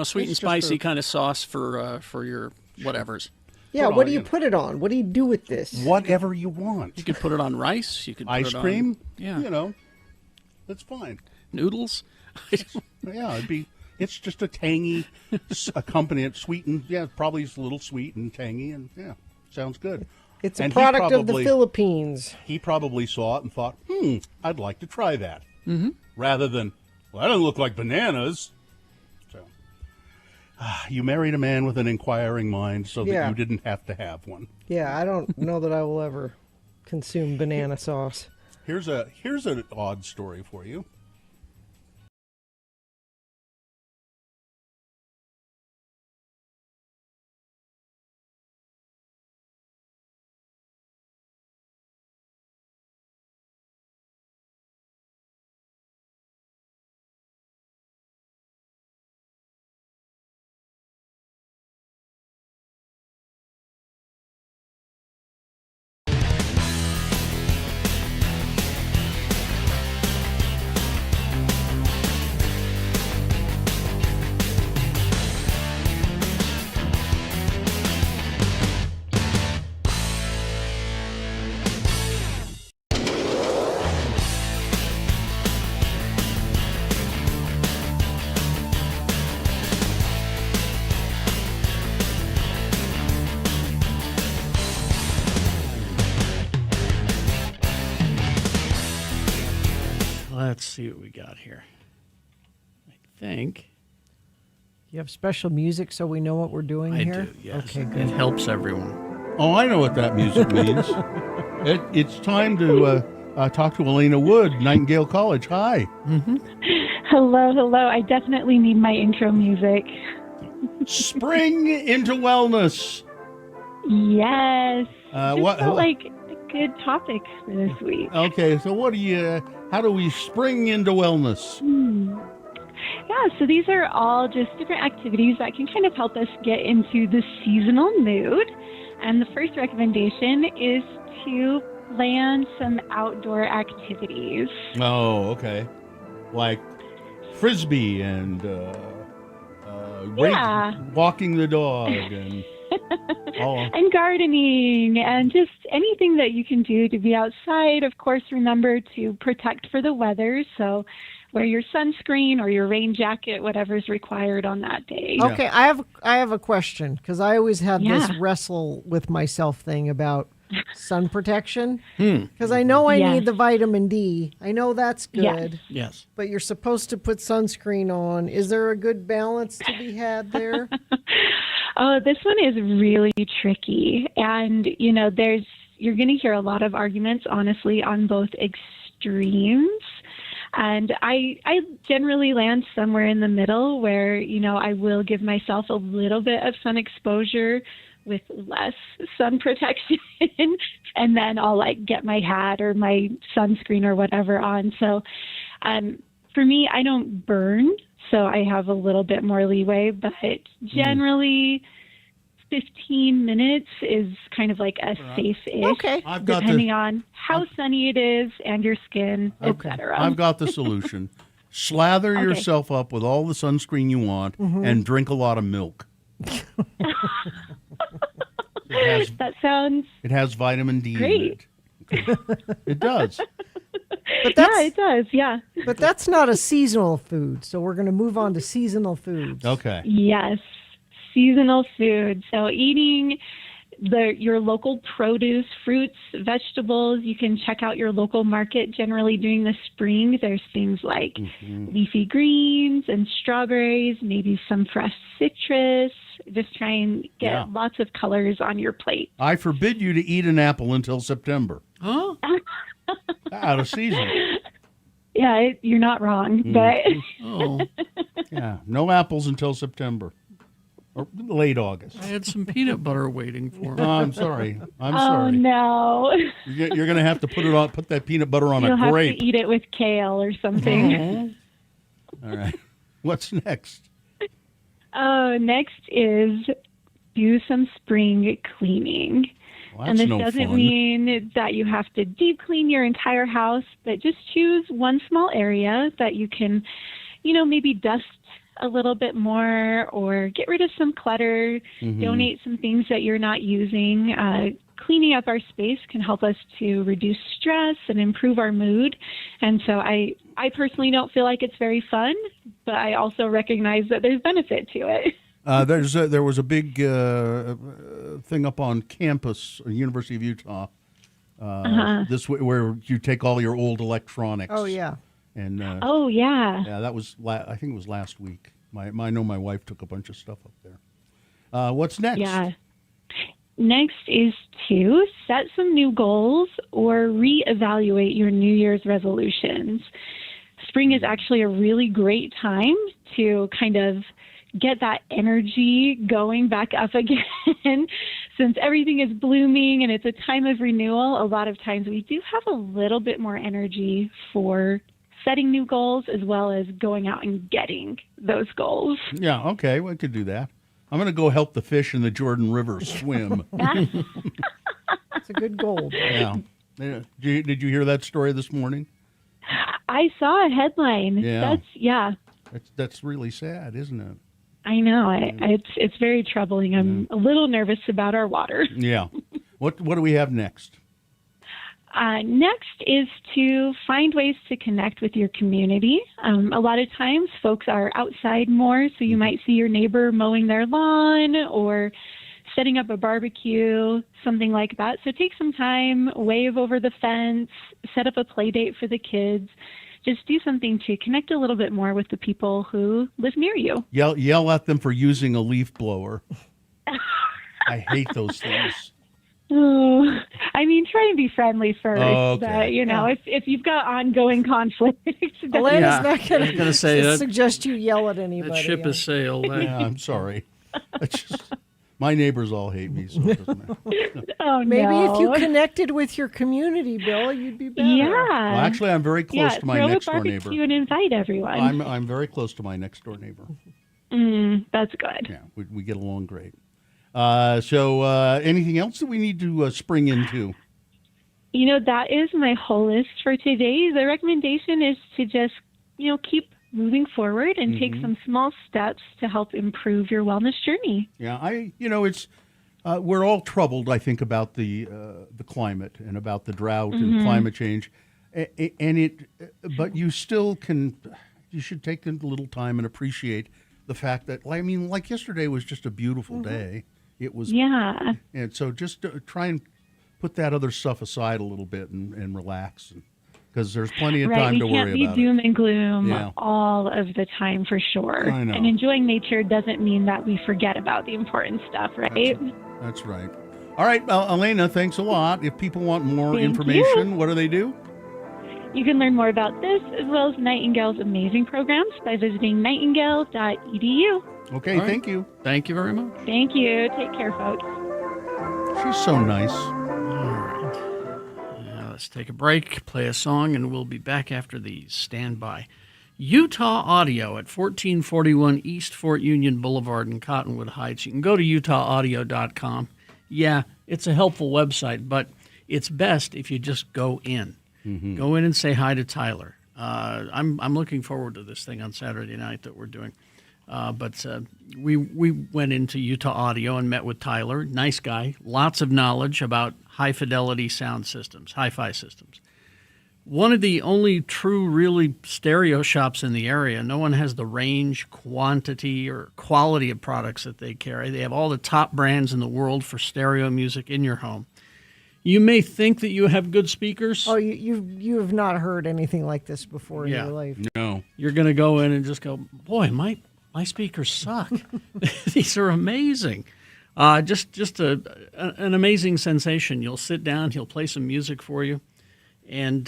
sweet and spicy kind of sauce for your whatevers.
Yeah, what do you put it on? What do you do with this?
Whatever you want.
You could put it on rice. You could put
ice
it on
cream.
Yeah,
that's fine.
Noodles.
Yeah, it's just a tangy accompaniment, sweetened. Yeah, probably it's a little sweet and tangy, and sounds good.
It's a
And he
product of the
probably-
Philippines.
He probably saw it and thought, I'd like to try that.
Mm-hmm.
Rather than, well, that doesn't look like bananas. So, you married a man with an inquiring mind so that
Yeah.
you didn't have to have one.
Yeah, I don't know that I will ever consume banana sauce.
Here's an odd story for you.
Let's see what we got here. I think
You have special music so we know what we're doing
I
here?
do, yes.
Okay,
It
good.
helps everyone.
Oh, I know what that music means. It's time to talk to Elena Wood, Nightingale College. Hi.
Mm-hmm.
Hello. I definitely need my intro music.
Spring into wellness.
Yes.
What?
Felt like a good topic for this week.
Okay, so how do we spring into wellness?
Yeah, so these are all just different activities that can kind of help us get into the seasonal mood. And the first recommendation is to plan some outdoor activities.
Oh, okay. Like frisbee and walking the dog and
and gardening and just anything that you can do to be outside. Of course, remember to protect for the weather. So wear your sunscreen or your rain jacket, whatever's required on that day.
Okay, I have a question because I always have this
Yeah.
wrestle with myself thing about sun protection. Because I know I
Yes.
need the vitamin D. I know that's good.
Yes.
But you're supposed to put sunscreen on. Is there a good balance to be had there?
Oh, this one is really tricky. And, you're going to hear a lot of arguments, honestly, on both extremes. And I generally land somewhere in the middle where, I will give myself a little bit of sun exposure with less sun protection. And then I'll get my hat or my sunscreen or whatever on. So for me, I don't burn. So I have a little bit more leeway, but generally 15 minutes is kind of like a safe-ish,
Okay.
depending on how sunny it is and your skin, etc.
I've got the solution. Slather yourself up with all the sunscreen you want and drink a lot of milk.
That sounds
It has vitamin D
great.
in it. It does.
Yeah, it does. Yeah.
But that's not a seasonal food, so we're going to move on to seasonal foods.
Okay.
Yes, seasonal food. So eating your local produce, fruits, vegetables. You can check out your local market. Generally during the spring, there's things like leafy greens and strawberries, maybe some fresh citrus. Just try and get lots of colors on your plate.
I forbid you to eat an apple until September.
Huh?
Out of season.
Yeah, you're not wrong, but
Yeah, no apples until September. Or late August.
I had some peanut butter waiting for me.
Oh, I'm sorry. I'm
oh
sorry.
no,
You're going to have to put that peanut butter on
you'll
a
have
grape.
to eat it with kale or something.
All right. What's next?
Next is do some spring cleaning.
Well,
And
that's
this
no
doesn't
fun.
mean that you have to deep clean your entire house, but just choose one small area that you can, maybe dust a little bit more or get rid of some clutter, donate some things that you're not using. Cleaning up our space can help us to reduce stress and improve our mood. And so I personally don't feel like it's very fun, but I also recognize that there's benefit to it.
There was a big thing up on campus, University of Utah. Where you take all your old electronics.
Oh yeah.
And
yeah,
that was I think it was last week. I know my wife took a bunch of stuff up there. What's next?
Yeah. Next is to set some new goals or reevaluate your New Year's resolutions. Spring is actually a really great time to kind of get that energy going back up again. Since everything is blooming and it's a time of renewal, a lot of times we do have a little bit more energy for setting new goals as well as going out and getting those goals.
Yeah, okay, we could do that. I'm going to go help the fish in the Jordan River swim.
That's a good goal.
Yeah. Did you hear that story this morning?
I saw a headline.
Yeah. That's really sad, isn't it?
I know. It's very troubling. I'm a little nervous about our water.
Yeah. What do we have next?
Next is to find ways to connect with your community. A lot of times folks are outside more, so you might see your neighbor mowing their lawn or setting up a barbecue, something like that. So take some time, wave over the fence, set up a play date for the kids. Just do something to connect a little bit more with the people who live near you.
Yell at them for using a leaf blower. I hate those things.
Oh, I mean, try and be friendly first.
Okay.
But, if you've got ongoing conflict.
Elena's not going
to say
suggest you yell at anybody.
That ship has sailed.
Yeah, I'm sorry. My neighbors all hate me, so it doesn't matter.
Oh,
Maybe
no.
if you connected with your community, Bill, you'd be better.
Yeah.
Well, actually, I'm very close to my next door neighbor.
Throw a barbecue and invite everyone.
I'm very close to my next door neighbor.
That's good.
Yeah, we get along great. So anything else that we need to spring into?
That is my whole list for today. The recommendation is to just, keep moving forward and take some small steps to help improve your wellness journey.
Yeah, it's we're all troubled, I think, about the climate and about the drought and climate change, but you still you should take a little time and appreciate the fact that, like yesterday was just a beautiful day. It was, and so just try and put that other stuff aside a little bit and relax, because there's plenty of time to worry about it.
We can't be doom and gloom all of the time, for sure.
I know.
And enjoying nature doesn't mean that we forget about the important stuff, right?
That's right. All right, Elena, thanks a lot. If people want more information, what do they do?
You can learn more about this as well as Nightingale's amazing programs by visiting nightingale.edu.
Okay, thank you.
Thank you very much.
Thank you. Take care, folks.
She's so nice.
All right. Let's take a break, play a song, and we'll be back after these. Stand by. Utah Audio at 1441 East Fort Union Boulevard in Cottonwood Heights. You can go to utahaudio.com. Yeah, it's a helpful website, but it's best if you just go in. Go in and say hi to Tyler. I'm looking forward to this thing on Saturday night that we're doing. But we went into Utah Audio and met with Tyler. Nice guy. Lots of knowledge about high-fidelity sound systems, hi-fi systems. One of the only true, really stereo shops in the area. No one has the range, quantity, or quality of products that they carry. They have all the top brands in the world for stereo music in your home. You may think that you have good speakers.
Oh, you have not heard anything like this before in your life.
No.
You're going to go in and just go, boy, my speakers suck. These are amazing. Just an amazing sensation. You'll sit down, he'll play some music for you, and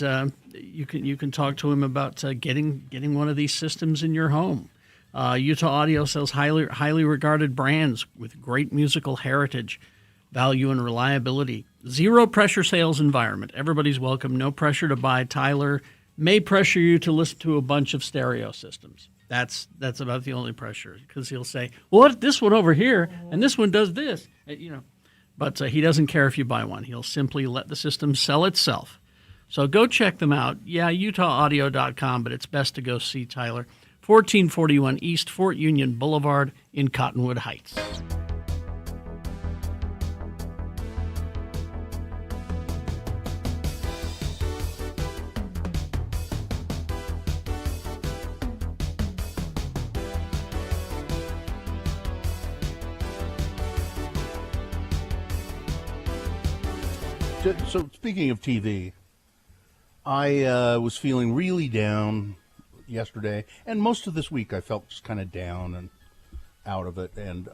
you can talk to him about getting one of these systems in your home. Utah Audio sells highly regarded brands with great musical heritage, value, and reliability. Zero pressure sales environment. Everybody's welcome. No pressure to buy. Tyler may pressure you to listen to a bunch of stereo systems. That's about the only pressure, because he'll say, well, this one over here, and this one does this, But he doesn't care if you buy one. He'll simply let the system sell itself. So go check them out. Yeah, utahaudio.com, but it's best to go see Tyler. 1441 East Fort Union Boulevard in Cottonwood Heights.
So speaking of TV, I was feeling really down yesterday, and most of this week I felt just kind of down and out of it, and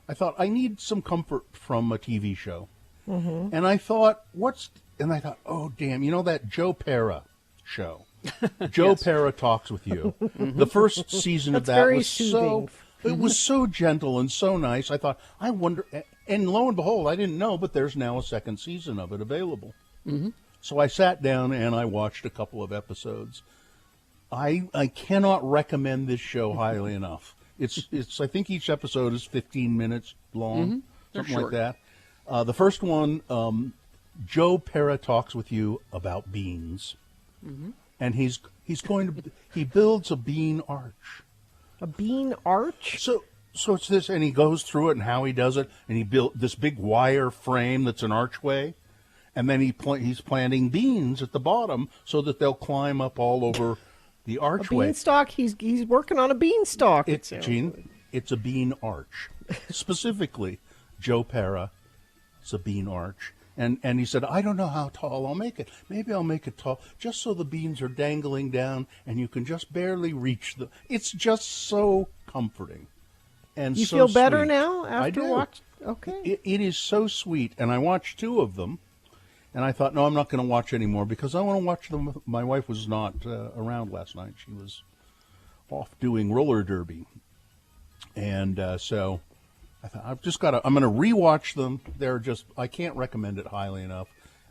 I thought I need some comfort from a TV show. Mm-hmm. And I thought, oh, damn, you know that Joe Pera show? Joe Pera Talks with You. Mm-hmm. The first season of that was soothing. It was so gentle and so nice. I thought, I wonder, and lo and behold, I didn't know, but there's now a second season of it available. Mm-hmm. So I sat down and I watched a couple of episodes. I cannot recommend this show highly enough. It's I think each episode is 15 minutes long, something like that. The first one, Joe Pera talks with you about beans, and he builds a bean arch.
A bean arch?
So it's this, and he goes through it and how he does it, and he built this big wire frame that's an archway, and then he's planting beans at the bottom so that they'll climb up all over the archway.
A beanstalk? He's working on a beanstalk.
Gene, it's a bean arch. Specifically, Joe Pera, it's a bean arch. And he said, I don't know how tall I'll make it. Maybe I'll make it tall, just so the beans are dangling down and you can just barely reach them. It's just so comforting. And
you
so
feel better
sweet.
now after watching?
Okay. It is so sweet. And I watched 2 of them. And I thought, no, I'm not going to watch anymore because I want to watch them. My wife was not around last night. She was off doing roller derby. And so I thought, I'm going to rewatch them. I can't recommend it highly enough.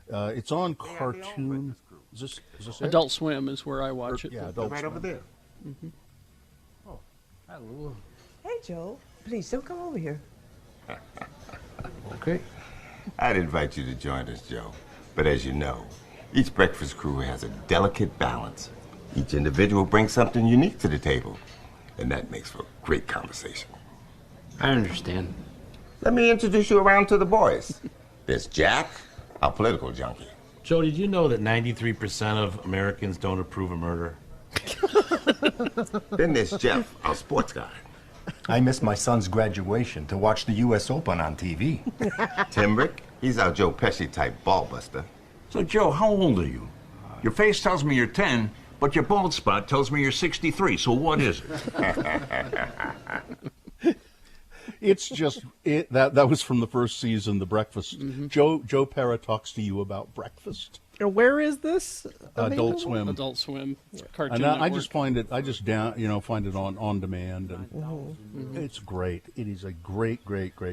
It's on Cartoon. Is this it?
Adult Swim is where I watch it.
Yeah, Adult
right
Swim.
over there.
Mm-hmm.
Oh, hello.
Hey, Joe. Please don't come over here.
Okay. I'd invite you to join us, Joe. But as you know, each breakfast crew has a delicate balance. Each individual brings something unique to the table, and that makes for great conversation.
I understand.
Let me introduce you around to the boys. There's Jack, our political junkie.
Joe, did you know that 93% of Americans don't approve of murder?
Then there's Jeff, our sports guy.
I missed my son's graduation to watch the U.S. Open on TV.
Tim Rick, he's our Joe Pesci type ballbuster.
So, Joe, how old are you? Your face tells me you're 10, but your bald spot tells me you're 63. So what is it?
It's just that was from the first season, The Breakfast. Mm-hmm. Joe Pera talks to you about breakfast.
Where is this?
Adult Swim.
Adult Swim. Cartoon
And I
Network.
just find it. Find it on demand, and it's great. It is a great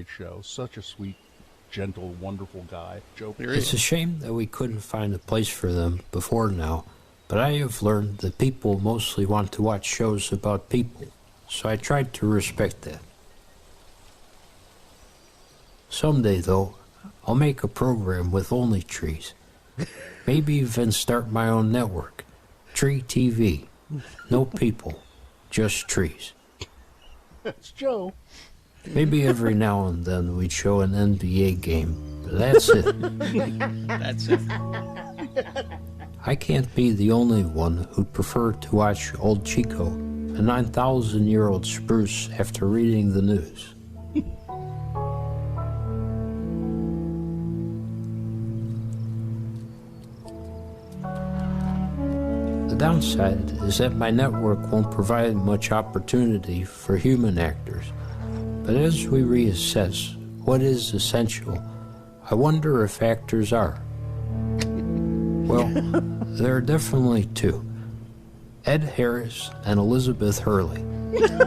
show. Such a sweet, gentle, wonderful guy, Joe.
It's a shame that we couldn't find a place for them before now, but I have learned that people mostly want to watch shows about people, so I tried to respect that. Someday, though, I'll make a program with only trees. Maybe even start my own network. Tree TV. No people, just trees.
That's Joe.
Maybe every now and then we'd show an NBA game, but that's it.
That's it.
I can't be the only one who'd prefer to watch Old Chico, a 9,000-year-old spruce, after reading the news. The downside is that my network won't provide much opportunity for human actors. But as we reassess what is essential, I wonder if actors are. Well, there are definitely 2. Ed Harris and Elizabeth Hurley.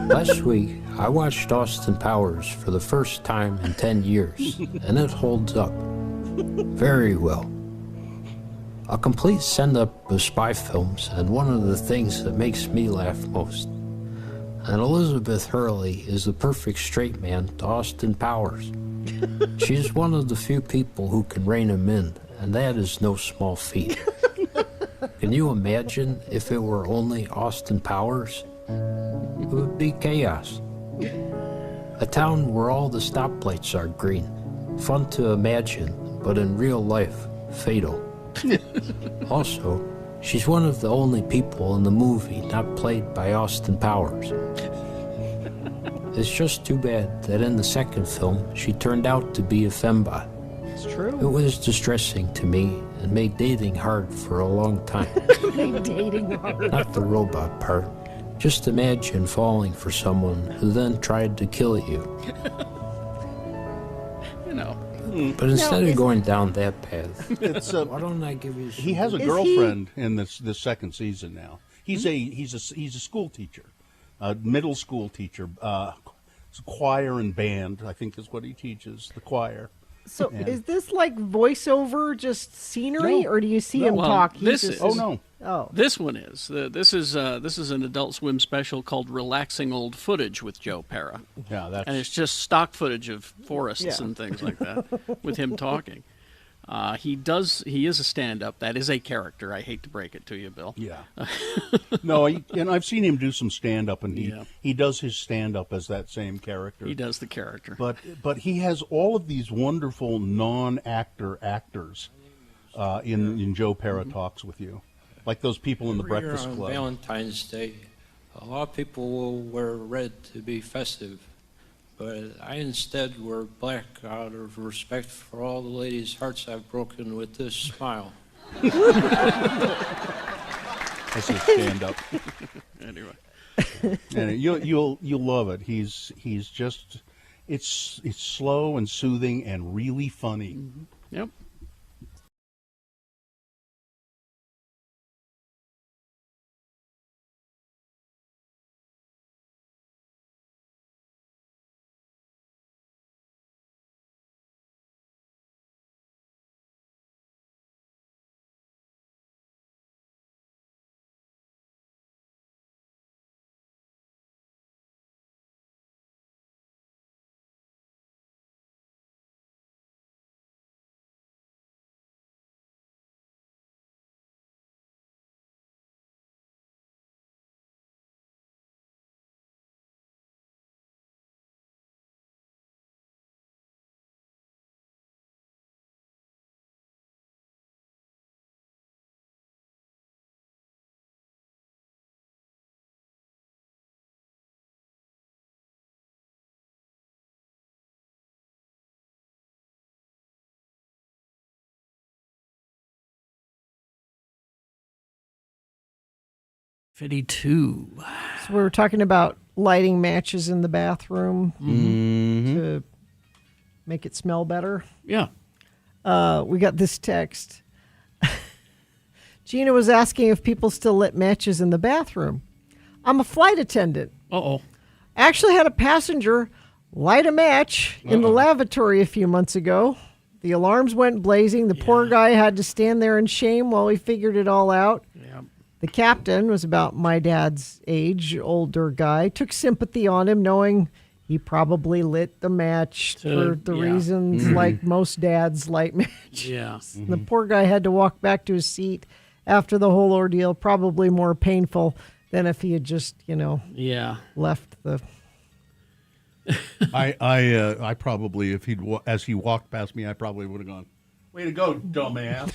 Last week, I watched Austin Powers for the first time in 10 years, and it holds up very well. A complete send-up of spy films, and one of the things that makes me laugh most. And Elizabeth Hurley is the perfect straight man to Austin Powers. She's one of the few people who can rein him in, and that is no small feat. Can you imagine if it were only Austin Powers? It would be chaos. A town where all the stoplights are green. Fun to imagine, but in real life, fatal. Also, she's one of the only people in the movie not played by Austin Powers. It's just too bad that in the second film, she turned out to be a fembot.
true.
It was distressing to me and made dating hard for a long time.
Made dating hard.
Not the robot part. Just imagine falling for someone who then tried to kill you.
You know.
But instead of going down that path,
It's,
why don't I give you?
he has a girlfriend in this second season now. He's a school teacher, middle school teacher, choir and band. I think is what he teaches, the choir.
So
And-
is this like voiceover, just scenery,
No.
or do you see
No.
him
Well,
talk?
this
He's
is-
just,
no.
Oh.
This one is. This is an Adult Swim special called "Relaxing Old Footage" with Joe Pera.
Yeah, that's.
And it's just stock footage of forests
Yeah.
and things like that with him talking. He is a stand-up. That is a character. I hate to break it to you, Bill.
Yeah. No, and I've seen him do some stand-up, and
Yeah.
he does his stand-up as that same character.
He does the character.
But he has all of these wonderful non-actor actors in Joe Pera Talks with You, like those people in the
Every year
Breakfast
on
Club.
Valentine's Day, a lot of people will wear red to be festive, but I instead wear black out of respect for all the ladies' hearts I've broken with this smile.
That's his stand-up.
Anyway,
And you'll love it. He's just it's slow and soothing and really funny.
Yep. '52.
So we were talking about lighting matches in the bathroom to make it smell better.
Yeah.
We got this text. Gina was asking if people still lit matches in the bathroom. I'm a flight attendant.
Uh-oh.
Actually had a passenger light a match in the lavatory a few months ago. The alarms went blazing. The poor guy had to stand there in shame while he figured it all out.
Yeah.
The captain was about my dad's age, older guy, took sympathy on him, knowing he probably lit the match for the reasons like most dads light matches.
Yeah.
The poor guy had to walk back to his seat after the whole ordeal, probably more painful than if he had just, left the...
I probably, if as he walked past me, I probably would have gone, "Way to go, dumbass!"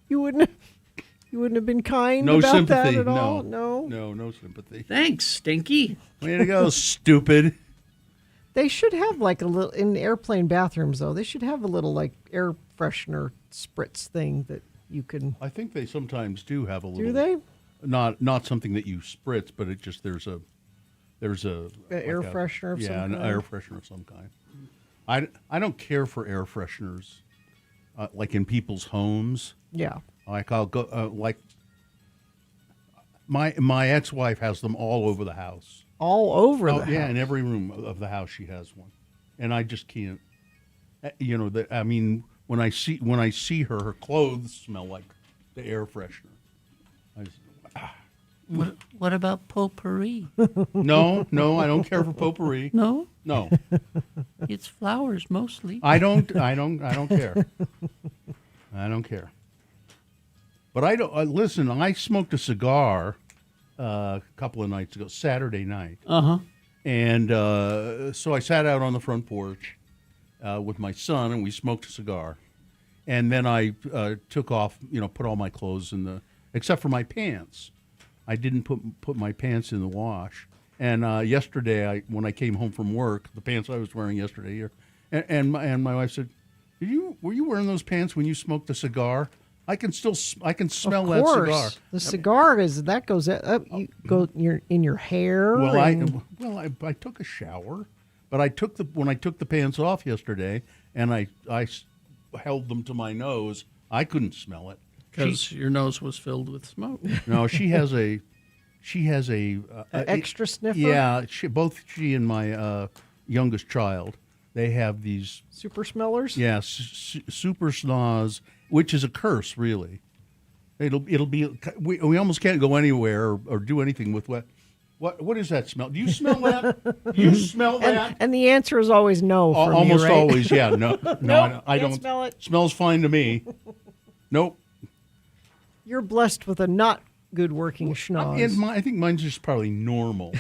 You wouldn't have been kind
No
about
sympathy.
that at all?
No sympathy.
Thanks, Stinky.
Way to go, stupid.
They should have like a little, in airplane bathrooms though, they should have a little like air freshener spritz thing that you can...
I think they sometimes do have a little.
Do they?
Not something that you spritz, but it just there's a
air freshener of some
an
kind?
air freshener of some kind. I don't care for air fresheners, like in people's homes.
Yeah.
Like I'll go like my ex-wife has them all over the house.
All over the house?
Yeah, in every room of the house she has one, and I just can't. I mean, when I see her, her clothes smell like the air freshener.
What about potpourri?
No, I don't care for potpourri.
No?
No.
It's flowers mostly.
I don't care. I don't care. But I don't listen. I smoked a cigar a couple of nights ago, Saturday night. And so I sat out on the front porch with my son, and we smoked a cigar. And then I took off, put all my clothes except for my pants. I didn't put my pants in the wash. And yesterday, when I came home from work, the pants I was wearing yesterday, and my wife said, Were you wearing those pants when you smoked a cigar? I can smell that cigar.
The cigar goes up. You're in your hair.
Well, I took a shower, but when I took the pants off yesterday and I held them to my nose, I couldn't smell it
because your nose was filled with smoke.
No, she has a
an extra sniffer.
Yeah, both she and my youngest child, they have these
super smellers.
Yeah, super snaz, which is a curse, really. It'll be we almost can't go anywhere or do anything with what is that smell? Do you smell that? Do you smell that?
And the answer is always no. For
almost
me, right?
always, yeah. No,
nope,
I don't
smell it.
Smells fine to me. Nope.
You're blessed with a not good working schnoz.
I think mine's just probably normal.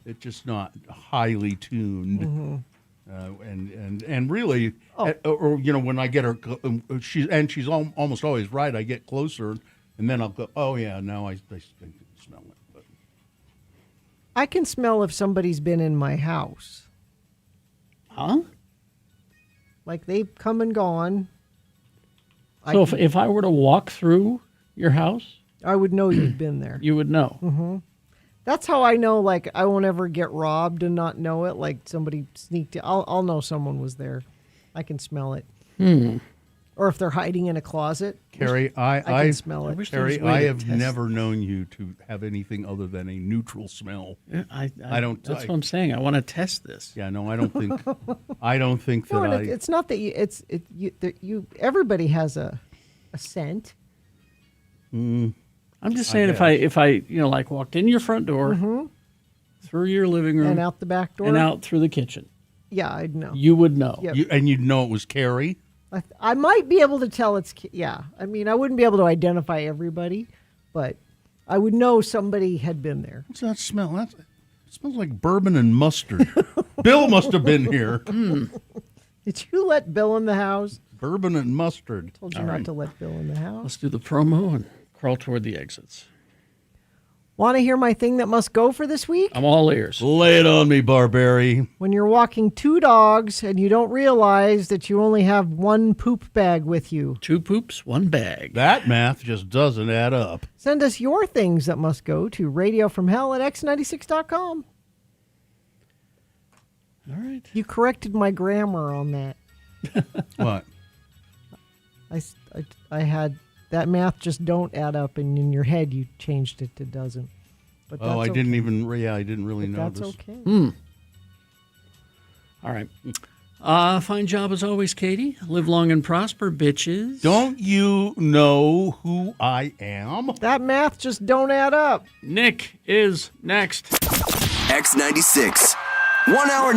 It's just not highly tuned.
Mm-hmm.
And really, or when I get her, she's almost always right. I get closer, and then I'll go, oh yeah, now I can smell it. But.
I can smell if somebody's been in my house.
Huh?
Like they've come and gone.
So if I were to walk through your house,
I would know you'd been there.
You would know.
Mm-hmm. That's how I know. Like I won't ever get robbed and not know it. Like somebody sneaked in. I'll know someone was there. I can smell it. Or if they're hiding in a closet,
Carrie,
I can smell it.
Carrie, I have never known you to have anything other than a neutral smell.
Yeah,
I don't.
That's what I'm saying. I want to test this.
Yeah, no, I don't think. I don't think
No,
that
it's not that you. Everybody has a scent.
I'm just saying, if I like walked in your front door, through your living room,
and out the back door,
and out through the kitchen.
Yeah, I'd know.
You would know.
Yep.
And you'd know it was Carrie.
I might be able to tell it's. Yeah, I mean, I wouldn't be able to identify everybody, but I would know somebody had been there.
What's that smell? It smells like bourbon and mustard. Bill must have been here.
Did you let Bill in the house?
Bourbon and mustard.
Told you not to let Bill in the house.
Let's do the promo and crawl toward the exits.
Want to hear my thing that must go for this week?
I'm all ears.
Lay it on me, Barbary.
When you're walking two dogs and you don't realize that you only have one poop bag with you.
2 poops, 1 bag.
That math just doesn't add up.
Send us your things that must go to radiofromhell@x96.com.
All right.
You corrected my grammar on that.
What?
I had that math just don't add up, and in your head you changed it to doesn't. But that's
I didn't even. Yeah, I didn't really know
that's
this.
Okay.
All right. Fine job as always, Katie. Live long and prosper, bitches.
Don't you know who I am?
That math just don't add up.
Nick is next.
X96. 1 hour.